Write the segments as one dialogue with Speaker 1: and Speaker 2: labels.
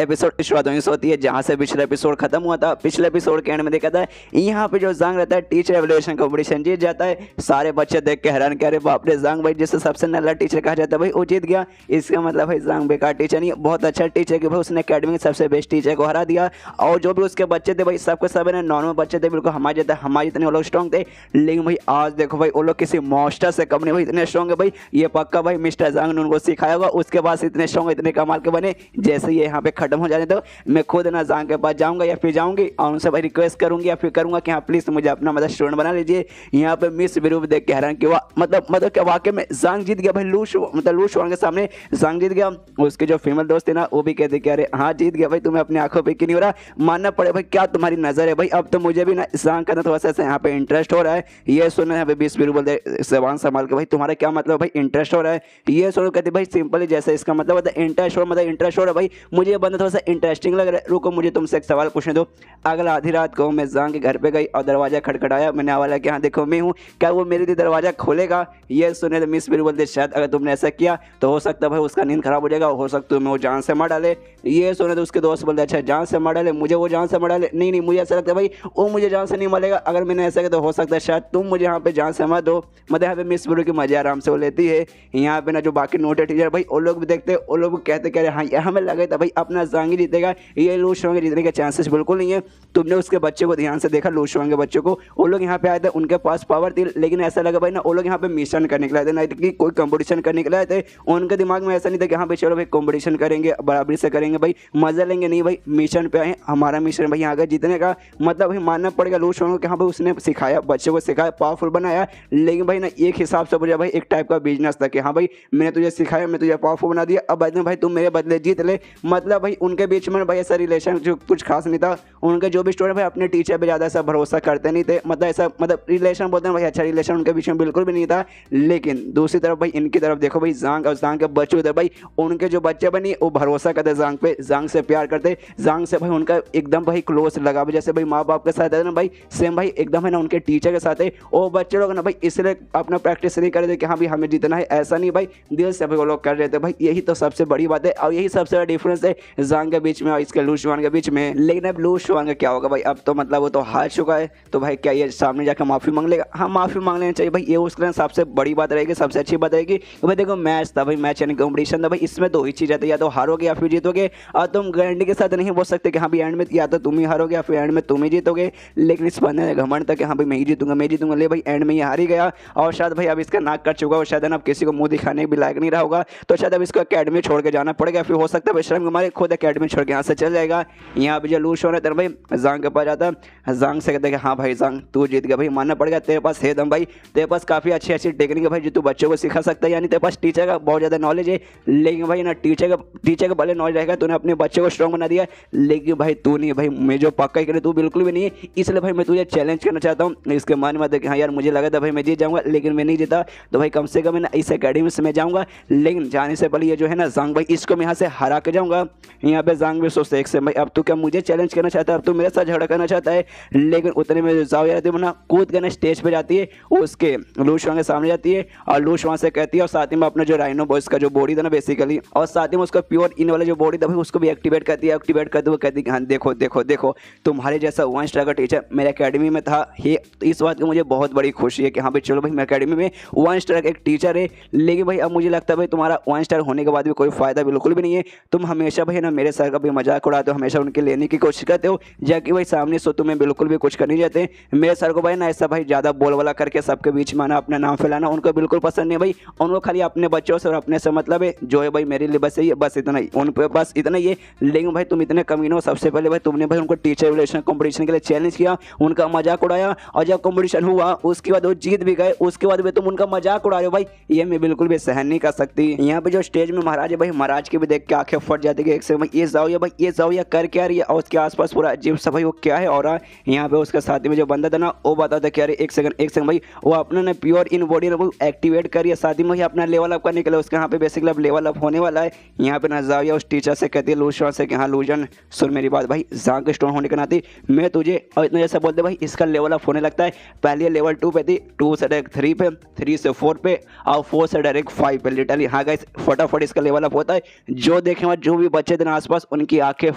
Speaker 1: Episode शुरुआत वहीं से होती है जहाँ से पिछला एपिसोड खत्म हुआ था। पिछले एपिसोड के एंड में देखा था यहाँ पे जो जांग रहता है टीचर एवोल्यूशन कंपटीशन जीत जाता है। सारे बच्चे देख के हैरान, कह रहे बाप रे, जांग भाई जिससे सबसे नल्ला टीचर कहा जाता है भाई वो जीत गया। इसका मतलब भाई जांग बेकार टीचर नहीं, बहुत अच्छा टीचर कि भाई उसने अकेडमी के सबसे बेस्ट टीचर को हरा दिया। और जो भी उसके बच्चे थे भाई सबके सब नॉर्मल बच्चे थे, बिल्कुल हमारे जितने वो लोग स्ट्रॉन्ग थे। लेकिन भाई आज देखो भाई वो लोग किसी मॉन्स्टर से कम नहीं भाई, इतने स्ट्रॉन्ग है भाई। ये पक्का भाई मिस्टर जांग ने उनको सिखाया होगा, उसके बाद इतने स्ट्रॉन्ग इतने कमाल के बने। जैसे ये यहाँ पे खत्म हो जाने दो, मैं खुद ना जांग के पास जाऊंगा या फिर जाऊंगी और उनसे भाई रिक्वेस्ट करूंगी या फिर करूंगा कि हाँ प्लीज मुझे अपना मतलब स्टूडेंट बना लीजिए। यहाँ पे मिस विरूप देख के हैरान कि मतलब क्या वाकई में जांग जीत गया भाई। लू शुआन के सामने जांग जीत गया। उसके जो फीमेल दोस्त है ना वो भी कहते कि अरे हाँ जीत गया भाई, तुम्हें अपनी आंखों पे क्यों नहीं हो रहा, मानना पड़े भाई क्या तुम्हारी नजर है भाई। अब तो मुझे भी ना जांग का थोड़ा सा यहाँ पे इंटरेस्ट हो रहा है। ये सुनो यहाँ पे मिस विरूप बोलते जबान संभाल के भाई तुम्हारा क्या मतलब भाई इंटरेस्ट हो रहा है। ये सुनो कहते भाई सिंपली जैसे इसका मतलब होता है इंटरेस्ट हो, मतलब इंटरेस्ट हो रहा है भाई, मुझे ये बंदा थोड़ा सा इंटरेस्टिंग लग रहा है। रुको मुझे तुमसे एक सवाल पूछने दो। अगला आधी रात को मैं जांग के घर पे गई और दरवाजा खटखटाया, मैंने आवाज़ कि हाँ देखो मैं हूँ, क्या वो मेरे लिए दरवाजा खोलेगा। ये सुने तो मिस विरूप बोलते शायद अगर तुमने ऐसा किया तो हो सकता है भाई उसका नींद खराब हो जाएगा, हो सकता है वो जान से मार डाले। ये सुने तो उसके दोस्त बोलते अच्छा जान से मार डाले, मुझे वो जान से मार डाले। नहीं नहीं मुझे ऐसा लगता है भाई वो मुझे जान से नहीं मारेगा, अगर मैंने ऐसा किया तो हो सकता है शायद तुम मुझे यहाँ पे जान से मार दो। मतलब यहाँ पे मिस विरूप की मजे आराम से वो लेती है। यहाँ पे ना जो बाकी नोटेड टीचर भाई वो लोग भी देखते वो लोग कहते कह रहे हाँ यहाँ हमें लगा था भाई अपना जांग ही जीतेगा, ये लू शुआन के जीतने के चांसेस बिल्कुल नहीं है। तुमने उसके बच्चे को ध्यान से देखा, लू शुआन के बच्चों को, वो लोग यहाँ पे आए थे उनके पास पावर थी, लेकिन ऐसा लगा भाई ना वो लोग यहाँ पे मिशन करने के लिए थे, ना कि कोई कंपटीशन करने के लिए थे। उनके दिमाग में ऐसा नहीं था कि हाँ भाई चलो भाई कंपटीशन करेंगे बराबरी से करेंगे भाई मजा लेंगे, नहीं भाई मिशन पे आए, हमारा मिशन भाई यहाँ जीतने का। मतलब भाई मानना पड़ेगा लू शुआन को कि हाँ भाई उसने सिखाया, बच्चे को सिखाया, पावरफुल बनाया। लेकिन भाई ना एक हिसाब से मुझे भाई एक टाइप का बिजनेस था कि हाँ भाई मैंने तुझे सिखाया, मैं तुझे पावरफुल बना दिया, अब बाद में भाई तुम मेरे बदले जीत ले। मतलब भाई उनके बीच में भाई ऐसा रिलेशन जो कुछ खास नहीं था। उनके जो भी स्टूडेंट भाई अपने टीचर पे ज़्यादा ऐसा भरोसा करते नहीं थे, मतलब ऐसा मतलब रिलेशन बोलते हैं भाई अच्छा रिलेशन उनके बीच में बिल्कुल भी नहीं था। लेकिन दूसरी तरफ भाई इनकी तरफ देखो भाई जांग और जांग के बच्चे थे भाई, उनके जो बच्चे बनी वो भरोसा करते जांग पे, जांग से प्यार करते, जांग से भाई उनका एकदम भाई क्लोज लगा जैसे भाई माँ बाप के साथ है ना भाई सेम भाई एकदम है ना उनके टीचर के साथ है। वो बच्चे लोग ना भाई इसलिए अपना प्रैक्टिस नहीं कर रहे थे कि हाँ भाई हमें जीतना है, ऐसा नहीं भाई दिल से भाई वो लोग कर रहे थे भाई। यही तो सबसे बड़ी बात है और यही सबसे बड़ा डिफरेंस है जांग के बीच में और इसके लू शुआन के बीच में। लेकिन अब लू शुआन का क्या होगा भाई, अब तो मतलब वो तो हार चुका है, तो भाई क्या ये सामने जाकर माफी मांग लेगा? हाँ माफी मांग लेना चाहिए भाई, ये उसके लिए सबसे बड़ी बात रहेगी, सबसे अच्छी बात रहेगी। भाई देखो मैच था भाई, मैच यानी कॉम्पिटिशन था भाई, इसमें दो ही चीज़ आती है, या तो हारोगे या फिर जीतोगे। और तुम गारंटी के साथ नहीं बोल सकते कि हाँ भाई एंड में या तो तुम ही हारोगे या फिर एंड में तुम ही जीतोगे। लेकिन इस बंदे ने घमंड था कि हाँ भाई मैं ही जीतूंगा, ले भाई एंड में ये हार ही गया। और शायद भाई अब इसका नाक कट चुका हो, शायद अब किसी को मुंह दिखाने भी लायक नहीं रहा होगा, तो शायद अब इसको अकेडमी छोड़ के जाना पड़ेगा, फिर हो सकता है विश्राम कुमार खुद अकेडमी छोड़ के यहाँ से चल जाएगा। यहाँ पे जो लू शुआन है भाई जांग के पास जाता है, जांग से कहते हैं कि हाँ भाई जांग तू जीत गया भाई, मानना पड़ेगा तेरे पास है दम भाई, तेरे पास काफ़ी अच्छी अच्छी टेक्निक है भाई जो तू बच्चों को सिखा सकता है, यानी तेरे पास टीचर का बहुत ज़्यादा नॉलेज है। लेकिन भाई ना टीचर का भले नॉलेज रहेगा, तूने अपने बच्चे को स्ट्रॉन्ग बना दिया, लेकिन भाई तू नहीं भाई, मैं जो पक्का ही करे तू बिल्कुल भी नहीं है। इसलिए भाई मैं तुझे चैलेंज करना चाहता हूँ। इसके मान में हाँ यार मुझे लगा था भाई मैं जीत जाऊँगा, लेकिन मैं नहीं जीता, तो भाई कम से कम मैं इस अकेडमी से मैं जाऊँगा, लेकिन जाने से पहले ये जो है ना जांग भाई इसको मैं यहाँ से हरा के जाऊँगा। यहाँ पे जांग भी सोचते एक से भाई अब तू क्या मुझे चैलेंज करना चाहता है, अब तू मेरे साथ झगड़ा करना चाहता है। लेकिन उतने में जाओ यार ना कूद के ना स्टेज पे जाती है, उसके लू शुआन के सामने जाती है और लू शुआन से कहती है, और साथ ही में अपना जो राइनो बॉयज का जो बॉडी था ना बेसिकली, और साथ ही में उसका प्योर इन वाला जो बॉडी था भाई उसको भी एक्टिवेट करती है। एक्टिवेट करते हुए कहती है हाँ देखो देखो देखो तुम्हारे जैसा 1 स्टार का टीचर मेरे अकेडमी में था। ये तो इस बात की मुझे बहुत बड़ी खुशी है कि हाँ भाई चलो भाई मेरे अकेडमी में 1 स्टार का एक टीचर है। लेकिन भाई अब मुझे लगता है भाई तुम्हारा 1 स्टार होने के बाद भी कोई फायदा बिल्कुल भी नहीं है। तुम हमेशा भाई ना मेरे सर का भी मजाक उड़ाते हो, हमेशा उनके लेने की कोशिश करते हो, जाकि भाई सामने सो तुम्हें बिल्कुल भी कुछ कर नहीं जाते। मेरे सर को भाई ना ऐसा भाई ज़्यादा बोलवाला करके सबके बीच में आना, अपना नाम फैलाना उनको बिल्कुल पसंद नहीं भाई। उनको खाली अपने बच्चों से और अपने से मतलब है, जो है भाई मेरे लिए बस यही बस इतना ही, उन पे बस इतना ही है। लेकिन भाई तुम इतने कमीने हो, सबसे पहले भाई तुमने भाई उनको टीचर एवोल्यूशन कंपटीशन के लिए चैलेंज किया, उनका मजाक उड़ाया, और जब कंपटीशन हुआ उसके बाद वो जीत भी गए, उसके बाद भी तुम उनका मजाक उड़ा रहे हो भाई, ये मैं बिल्कुल भी सहन नहीं कर सकती। यहाँ पे जो स्टेज में महाराज है भाई, महाराज के भी देख के आंखें फट जाती है, एक से भाई ये जाओ भाई ये जाओ या कर क्या रही है, और उसके आसपास पूरा अजीब सा भाई वो क्या है। और यहाँ पे उसके साथ में जो बंदा था ना वो बताता क्या रहे एक सेकंड भाई, वो अपना ना प्योर इन बॉडी ना वो एक्टिवेट करिए, साथ ही में ही अपना लेवल अप करने के लिए उसके यहाँ पे बेसिकली अब लेवल अप होने वाला है। यहाँ पे ना जाओ उस टीचर से कहती है लू शुआन से कि हाँ लूजन सुन मेरी बात भाई, जांग के स्टोन होने के नाते मैं तुझे और इतना जैसा बोलते भाई इसका लेवल अप होने लगता है। पहले लेवल 2 पे थी, 2 से डायरेक्ट 3 पे, 3 से 4 पे और 4 से डायरेक्ट 5 पे। लिटरली हाँ गाइस फटाफट इसका लेवल अप होता है। जो देखे जो भी बच्चे थे ना आसपास उनकी आंखें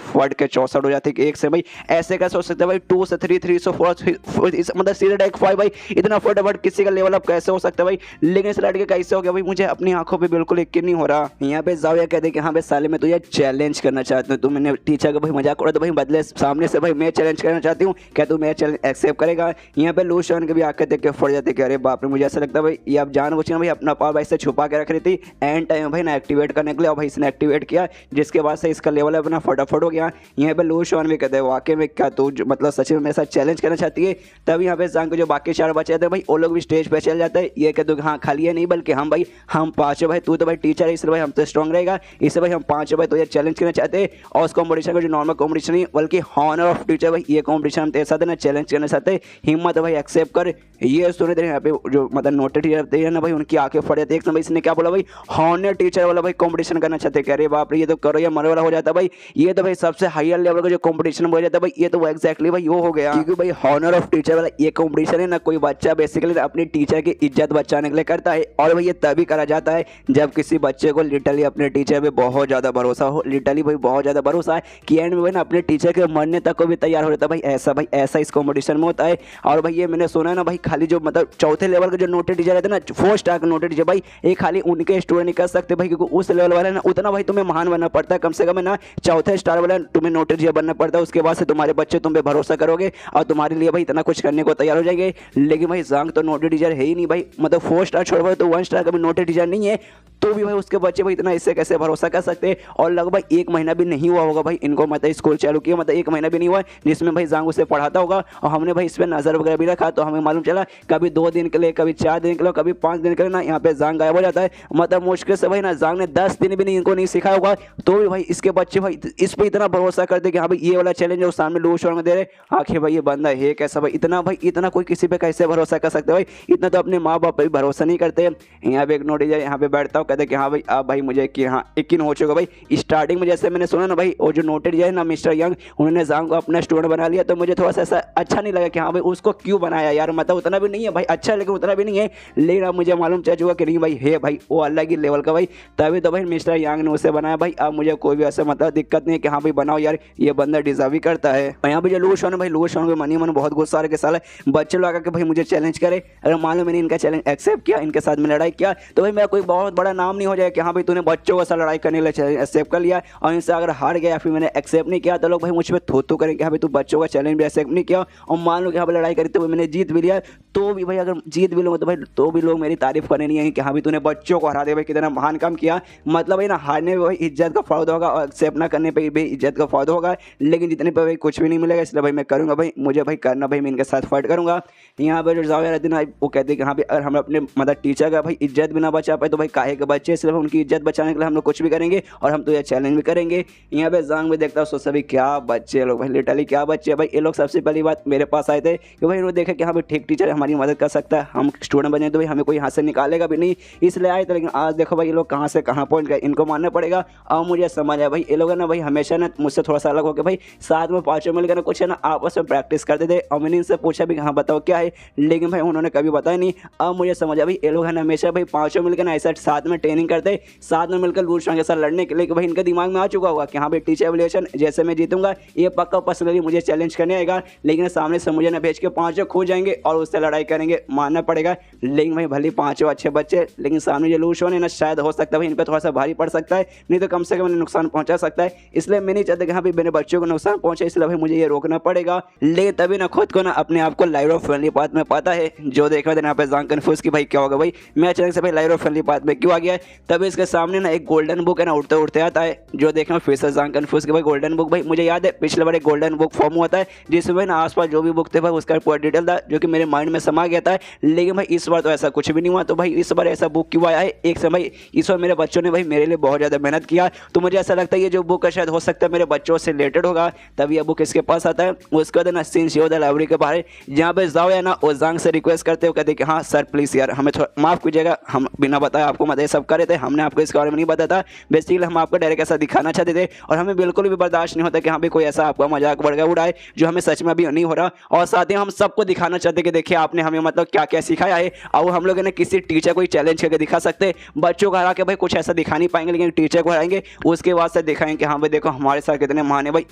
Speaker 1: फट के चौसठ हो जाती है कि एक से भाई ऐसे कैसे हो सकता है भाई, 2 से 3, 3 से 4, मतलब सीधे डायरेक्ट 5 भाई, इतना फटाफट किसी का लेवल अप कैसे हो सकता है भाई। लेकिन इस लड़के कैसे हो गया भाई, मुझे अपनी आंखों पे बिल्कुल यकीन नहीं हो रहा। यहाँ पे जाविया कहते कि हाँ भाई साले मैं तुझे चैलेंज करना चाहता हूँ, तो मैंने टीचर का भाई मजाक उड़ा, तो भाई बदले सामने से भाई मैं चैलेंज करना चाहती हूँ, क्या तू मेरा चैलेंज एक्सेप्ट करेगा। यहाँ पे लूशन के भी आंखें देख के फट जाते कि अरे बाप रे, मुझे ऐसा लगता है भाई ये अब जानबूझकर भाई अपना पावर भाई से छुपा के रख रही थी, एंड टाइम भाई ना एक्टिवेट करने के लिए, और भाई इसने एक्टिवेट किया जिसके बाद से इसका लेवल अपना फटाफट हो गया। यहाँ पे लूशन भी कहते हैं वाकई में क्या तू मतलब सच में मेरे साथ चैलेंज करना चाहती है। तब यहाँ पे जांग के जो बाकी 4 बच्चे थे भाई वो लोग भी स्टेज पे चल जाते हैं, ये कहते हाँ खाली है नहीं बल्कि हम भाई हम 5 भाई, तू तो भाई टीचर है इसलिए भाई हम तो स्ट्रॉन्ग रहेगा, इससे भाई हम 5 भाई तो ये चैलेंज करना चाहते हैं। और उस कॉम्पिटिशन का जो नॉर्मल कॉम्पिटिशन नहीं बल्कि हॉनर ऑफ टीचर भाई, ये कॉम्पिटिशन हम तेरे साथ है ना चैलेंज करना चाहते हैं, हिम्मत भाई एक्सेप्ट कर। ये सुने थे यहाँ पे जो मतलब नोटेड टीचर थे ना भाई उनकी आंखें फट जाती है। एक समय इसने क्या बोला भाई, हॉनर टीचर वाला भाई कॉम्पिटिशन करना चाहते हैं, अरे बाप रे ये तो करो या मरो वाला हो जाता भाई, ये तो भाई सबसे हायर लेवल का जो कॉम्पिटिशन हो जाता है भाई, ये तो एग्जैक्टली भाई वो हो गया। क्योंकि भाई हॉनर ऑफ टीचर वाला ये कॉम्पिटिशन है ना, कोई बच्चा बेसिकली अपनी टीचर की इज्जत बचाने के लिए करता है, और भाई ये तभी करा जाता है जब किसी बच्चे को लिटरली अपने टीचर पे बहुत ज़्यादा भरोसा हो, लिटरली भाई बहुत ज़्यादा भरोसा है कि एंड में भाई ना अपने टीचर के मरने तक को भी तैयार हो जाता है भाई ऐसा इस कॉम्पिटिशन में होता है। और भाई ये मैंने सुना है ना भाई, खाली जो मतलब चौथे लेवल के जो नोटेड टीचर रहते हैं ना, 4 स्टार के नोटेड टीचर भाई, ये खाली उनके स्टूडेंट नहीं कर सकते भाई, क्योंकि उस लेवल वाला ना उतना भाई तुम्हें महान बनना पड़ता है, कम से कम ना चौथे स्टार वाला तुम्हें नोटेड टीचर बनना पड़ता है, उसके बाद से तुम्हारे बच्चे तुम पे भरोसा करोगे और तुम्हारे लिए भाई इतना कुछ करने को तैयार हो जाएंगे। लेकिन भाई जांग तो नोटेड टीचर है ही नहीं भाई, मतलब 4 स्टार छोड़ भाई तो 1 स्टार का भी नोटेड टीचर नहीं है, तो भी भाई उसके बच्चे भाई इतना इससे कैसे भरोसा कर सकते हैं। और लगभग 1 महीना भी नहीं हुआ होगा भाई इनको मतलब स्कूल चालू किया, मतलब 1 महीना भी नहीं हुआ जिसमें भाई जांग उसे पढ़ाता होगा, और हमने भाई इस पर नजर वगैरह भी रखा, तो हमें मालूम चला कभी 2 दिन के लिए, कभी 4 दिन के लिए, कभी 5 दिन के लिए ना यहाँ पे जांग गायब हो जाता है। मतलब मुश्किल से भाई ना जांग ने 10 दिन भी नहीं इनको नहीं सिखाया होगा, तो भी भाई इसके बच्चे भाई इस पर इतना भरोसा करते कि हाँ भाई ये वाला चैलेंज है, सामने लू शोर में दे रहे, आखिर भाई ये बंदा है कैसा भाई, इतना कोई किसी पे कैसे भरोसा कर सकते भाई, इतना तो अपने माँ बाप पे भी भरोसा नहीं करते। यहाँ पे एक नोटिस यहाँ पे बैठता हूँ, कहते कि हाँ भाई अब भाई मुझे कि हाँ यकीन हो चुका भाई। स्टार्टिंग में जैसे मैंने सुना ना भाई, वो जो नोटेड है ना मिस्टर यंग, उन्होंने जांग को अपना स्टूडेंट बना लिया, तो मुझे थोड़ा सा ऐसा अच्छा नहीं लगा कि हाँ भाई उसको क्यों बनाया यार, मतलब उतना भी नहीं है भाई अच्छा, लेकिन उतना भी नहीं है, लेकिन अब मुझे मालूम चल चुका कि नहीं भाई है भाई वो अलग ही लेवल का भाई, तभी तो भाई मिस्टर यंग ने उसे बनाया भाई। अब मुझे कोई भी ऐसा मतलब दिक्कत नहीं है कि हाँ भाई बनाओ यार, ये बंदा डिजर्व ही करता है। और यहाँ पे जो लू शॉन है भाई, लू शॉन के मनी मन बहुत गुस्सा के साल है बच्चे लोग आकर भाई मुझे चैलेंज करे, अगर मान लो मैंने इनका चैलेंज एक्सेप्ट किया, इनके साथ में लड़ाई किया, तो भाई मेरा कोई बहुत बड़ा नाम नहीं हो जाए कि हाँ भाई तूने बच्चों के साथ लड़ाई करने के लिए एक्सेप्ट कर लिया, और इनसे अगर हार गया फिर मैंने एक्सेप्ट नहीं किया, तो लोग भाई मुझ पर थोतू करेंगे हाँ भाई तू बच्चों का चैलेंज भी एक्सेप्ट नहीं किया, और मान लो कि हाँ भाई लड़ाई करी तो मैंने जीत भी लिया, तो भी भाई अगर जीत भी लूँगा तो भाई तो भी लोग मेरी तारीफ करने नहीं आएंगे कि हाँ भाई तूने बच्चों को हरा दे भाई कितना महान काम किया, मतलब भाई ना हारने में भाई इज्जत का फायदा होगा और एक्सेप्ट ना करने पर भी इज्जत का फायदा होगा, लेकिन जितने पर भाई कुछ भी नहीं मिलेगा, इसलिए भाई मैं करूँगा भाई, मुझे भाई करना भाई मैं इनके साथ फाइट करूँगा। यहाँ पर जो जाविया रहते ना वो कहते हैं कि हाँ भाई अगर हम अपने मतलब टीचर का भाई इज्जत भी ना बचा पाए तो भाई काहे के बच्चे, सिर्फ उनकी इज्जत बचाने के लिए हम लोग कुछ भी करेंगे, और हम तो यह चैलेंज भी करेंगे। यहाँ पे जांग भी देखता हूँ सोचता भाई क्या बच्चे लोग भाई, लिटरली क्या बच्चे भाई, ये लोग सबसे पहली बात मेरे पास आए थे कि भाई उन्होंने देखा कि हाँ भाई ठीक टीचर हमारी मदद कर सकता है, हम स्टूडेंट बने तो भाई हमें कोई यहाँ से निकालेगा भी नहीं, इसलिए आए थे। लेकिन आज देखो भाई ये लोग कहाँ से कहाँ पहुँच गए, इनको मानना पड़ेगा। अब मुझे समझ आया भाई ये लोग है ना भाई हमेशा ना मुझसे थोड़ा सा अलग होकर भाई साथ में 5 मिलकर ना कुछ है ना आपस में प्रैक्टिस करते थे, और मैंने इनसे पूछा भी हाँ बताओ क्या है, लेकिन भाई उन्होंने कभी बताया नहीं। अब मुझे समझ आया भाई ये लोग है ना हमेशा भाई 5 मिलकर ना ऐसा साथ में ट्रेनिंग करते, साथ में मिलकर लू शॉन के साथ लड़ने के लिए, कि भाई इनके दिमाग में आ चुका होगा कि हाँ भाई टीचर एवोल्यूशन जैसे मैं जीतूंगा ये पक्का पर्सनली मुझे चैलेंज करने आएगा, लेकिन सामने से मुझे ना भेज के 5 खो जाएंगे और उससे लड़ाई करेंगे, मानना पड़ेगा। लेकिन भाई भले 5 अच्छे बच्चे, लेकिन सामने जो लू शॉन है ना शायद हो सकता है भाई इन पर थोड़ा सा भारी पड़ सकता है, नहीं तो कम से कम नुकसान पहुंचा सकता है, इसलिए मैं नहीं चाहता कि हाँ भाई मेरे बच्चों को नुकसान पहुंचे, इसलिए भाई मुझे ये रोकना पड़ेगा। लेकिन तभी ना खुद को ना अपने आप को लाइव ऑफ फ्रेंडली पाथ में पाता है, जो देखा यहाँ पे जांग कन्फ्यूज कि भाई क्या होगा भाई मैं अचानक से भाई लाइव ऑफ फ्रेंडली पाथ में क्यों आ गया है। तभी इसके सामने ना एक गोल्डन बुक है ना उड़ते उड़ते आता है, जो देखना फिर से जांग कन्फ्यूज कि भाई गोल्डन बुक, भाई मुझे याद है पिछले बार एक गोल्डन बुक फॉर्म हुआ था जिसमें ना आसपास जो भी बुक थे भाई उसका पूरा डिटेल था, जो कि मेरे माइंड में समा गया था। लेकिन भाई इस बार तो ऐसा कुछ भी नहीं हुआ, तो भाई इस बार ऐसा बुक क्यों आया है। एक समय इस बार मेरे बच्चों ने भाई मेरे लिए बहुत ज़्यादा मेहनत किया, तो मुझे ऐसा लगता है ये जो बुक है शायद हो सकता है मेरे बच्चों से रिलेटेड होगा, तब यह बुक इसके पास आता है। उसके बाद ना सीन शो द लाइब्रेरी के बाहर जहाँ पे जाओ है ना वो जांग से रिक्वेस्ट करते हो, कहते कि हाँ सर प्लीज़ यार हमें थोड़ा माफ़ कीजिएगा, हम बिना बताए आपको मत सब कर रहे थे, हमने आपको इसके बारे में नहीं बताया था। बेसिकली हम आपको डायरेक्ट ऐसा दिखाना चाहते थे और हमें बिल्कुल भी बर्दाश्त नहीं होता कि हाँ भी कोई ऐसा आपका मजाक बढ़ा उड़ाए जो हमें सच में अभी नहीं हो रहा। और साथ ही हम सबको दिखाना चाहते कि देखिए आपने हमें मतलब क्या क्या सिखाया है। और हम लोग ने किसी टीचर को चैलेंज करके दिखा सकते, बच्चों को हरा के भाई कुछ ऐसा दिखा नहीं पाएंगे, लेकिन टीचर को हराएंगे, उसके बाद से दिखाएंगे कि हाँ भाई देखो हमारे साथ कितने महान है भाई,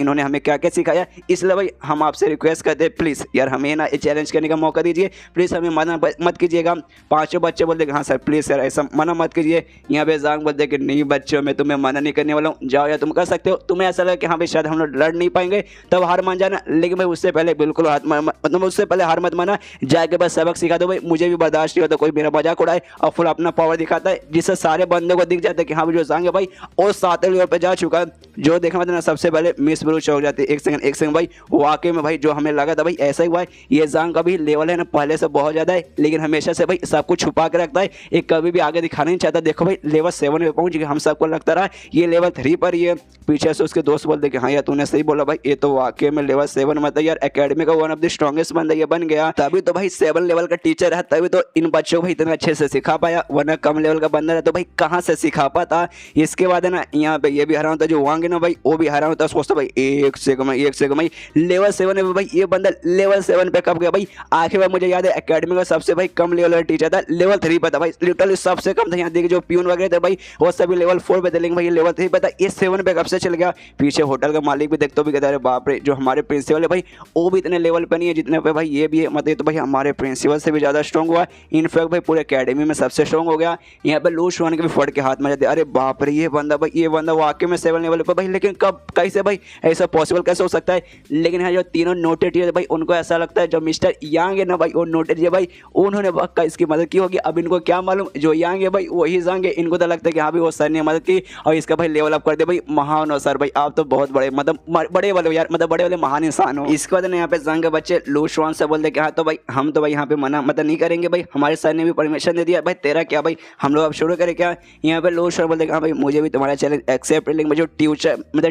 Speaker 1: इन्होंने हमें क्या क्या सिखाया। इसलिए भाई हम आपसे रिक्वेस्ट करते हैं प्लीज़ यार हमें ना चैलेंज करने का मौका दीजिए, प्लीज़ हमें मना मत कीजिएगा। पांचों बच्चे बोलते हाँ सर प्लीज़ सर ऐसा मना मत कीजिए। यहाँ पे जांग बोलते कि नहीं बच्चों मैं तुम्हें मना नहीं करने वाला हूँ, जाओ या तुम कर सकते हो। तुम्हें ऐसा लगे कि हाँ भाई शायद हम लोग लड़ नहीं पाएंगे तब हार मान जाना, लेकिन भाई उससे पहले बिल्कुल मतलब उससे पहले हार मत माना, जाके बस सबक सिखा दो भाई। मुझे भी बर्दाश्त नहीं होता कोई मेरा मजाक उड़ाए और फुल अपना पावर दिखाता है, जिससे सारे बंदों को दिख जाता है कि हाँ भाई जो जांग है भाई और 7वें लेवल पे जा चुका है। जो देखा मतलब ना सबसे पहले मिस ब्रूच हो जाती है। एक सेकंड भाई वाकई में भाई जो हमें लगा था भाई ऐसा ही हुआ है। ये जांग का भी लेवल है ना पहले से बहुत ज़्यादा है, लेकिन हमेशा से भाई सब कुछ छुपा के रखता है, एक कभी भी आगे दिखाना नहीं चाहता। देखो भाई लेवल 7 पे पहुंच गया, हम सबको लगता रहा ये लेवल 3 पर ही है। पीछे से उसके दोस्त बोलते कि हाँ यार तूने सही बोला भाई, ये तो वाकई में लेवल 7 मतलब यार एकेडमी का वन ऑफ द स्ट्रॉन्गेस्ट बंदा ये बन गया। तभी तो भाई 7 लेवल का टीचर है, तभी तो इन बच्चों को भाई इतने अच्छे से सिखा पाया, वरना कम लेवल का बंदा है तो भाई कहाँ से सिखा पाता। इसके बाद है ना यहाँ पे ये भी हरा होता, जो वांग है ना भाई वो भी हरा होता। सोचता भाई एक से कमाई लेवल 7 में भाई ये बंदा लेवल 7 पे कब गया भाई। आखिर बार मुझे याद है एकेडमी का सबसे भाई कम लेवल का टीचर था, लेवल 3 पे था भाई, लिटरली सबसे कम था। यहाँ देखिए जो प्यून वगैरह थे भाई वो सभी लेवल 4 पे थे, लेकिन भाई लेवल 3 पे था, ये 7 पे कब से चल गया। पीछे होटल का मालिक भी देखते भी कहता है बाप रे, जो हमारे प्रिंसिपल है भाई वो भी इतने लेवल पे नहीं है जितने पे भाई ये भी है। मतलब तो भाई हमारे प्रिंसिपल से भी ज़्यादा स्ट्रॉन्ग हुआ, इनफैक्ट भाई पूरे एकेडमी में सबसे स्ट्रॉन्ग हो गया। यहाँ पे लू शुआन के भी फट के हाथ में जाते, अरे बाप रे ये बंदा वाकई में 7 लेवल पे भाई, लेकिन कब कैसे भाई ऐसा पॉसिबल कैसे हो सकता है। लेकिन यहाँ जो तीनों नोटेड है भाई उनको ऐसा लगता है जो मिस्टर यांग है ना भाई वो नोटेड है भाई, उन्होंने पक्का इसकी मदद की होगी। अब इनको क्या मालूम जो यांग है भाई वही जांग है, इनको तो लगता है कि हाँ भाई वो सर ने मदद की और इसका भाई लेवल अप कर दे भाई। महान हो सर भाई, आप तो बहुत बड़े मतलब बड़े वाले यार, मतलब बड़े वाले महान इंसान हो। इसके बाद यहाँ पे जांग के बच्चे लू शुआन से बोलते कि हाँ तो भाई हम तो भाई यहाँ पे मना मतलब नहीं करेंगे भाई, हमारे सर ने भी परमिशन दे दिया भाई, तेरा क्या भाई हम लोग अब शुरू करें क्या। यहाँ पे लू शुआन बोलते हाँ भाई मुझे भी तुम्हारा चैलेंज एक्सेप्ट, लेकिन जो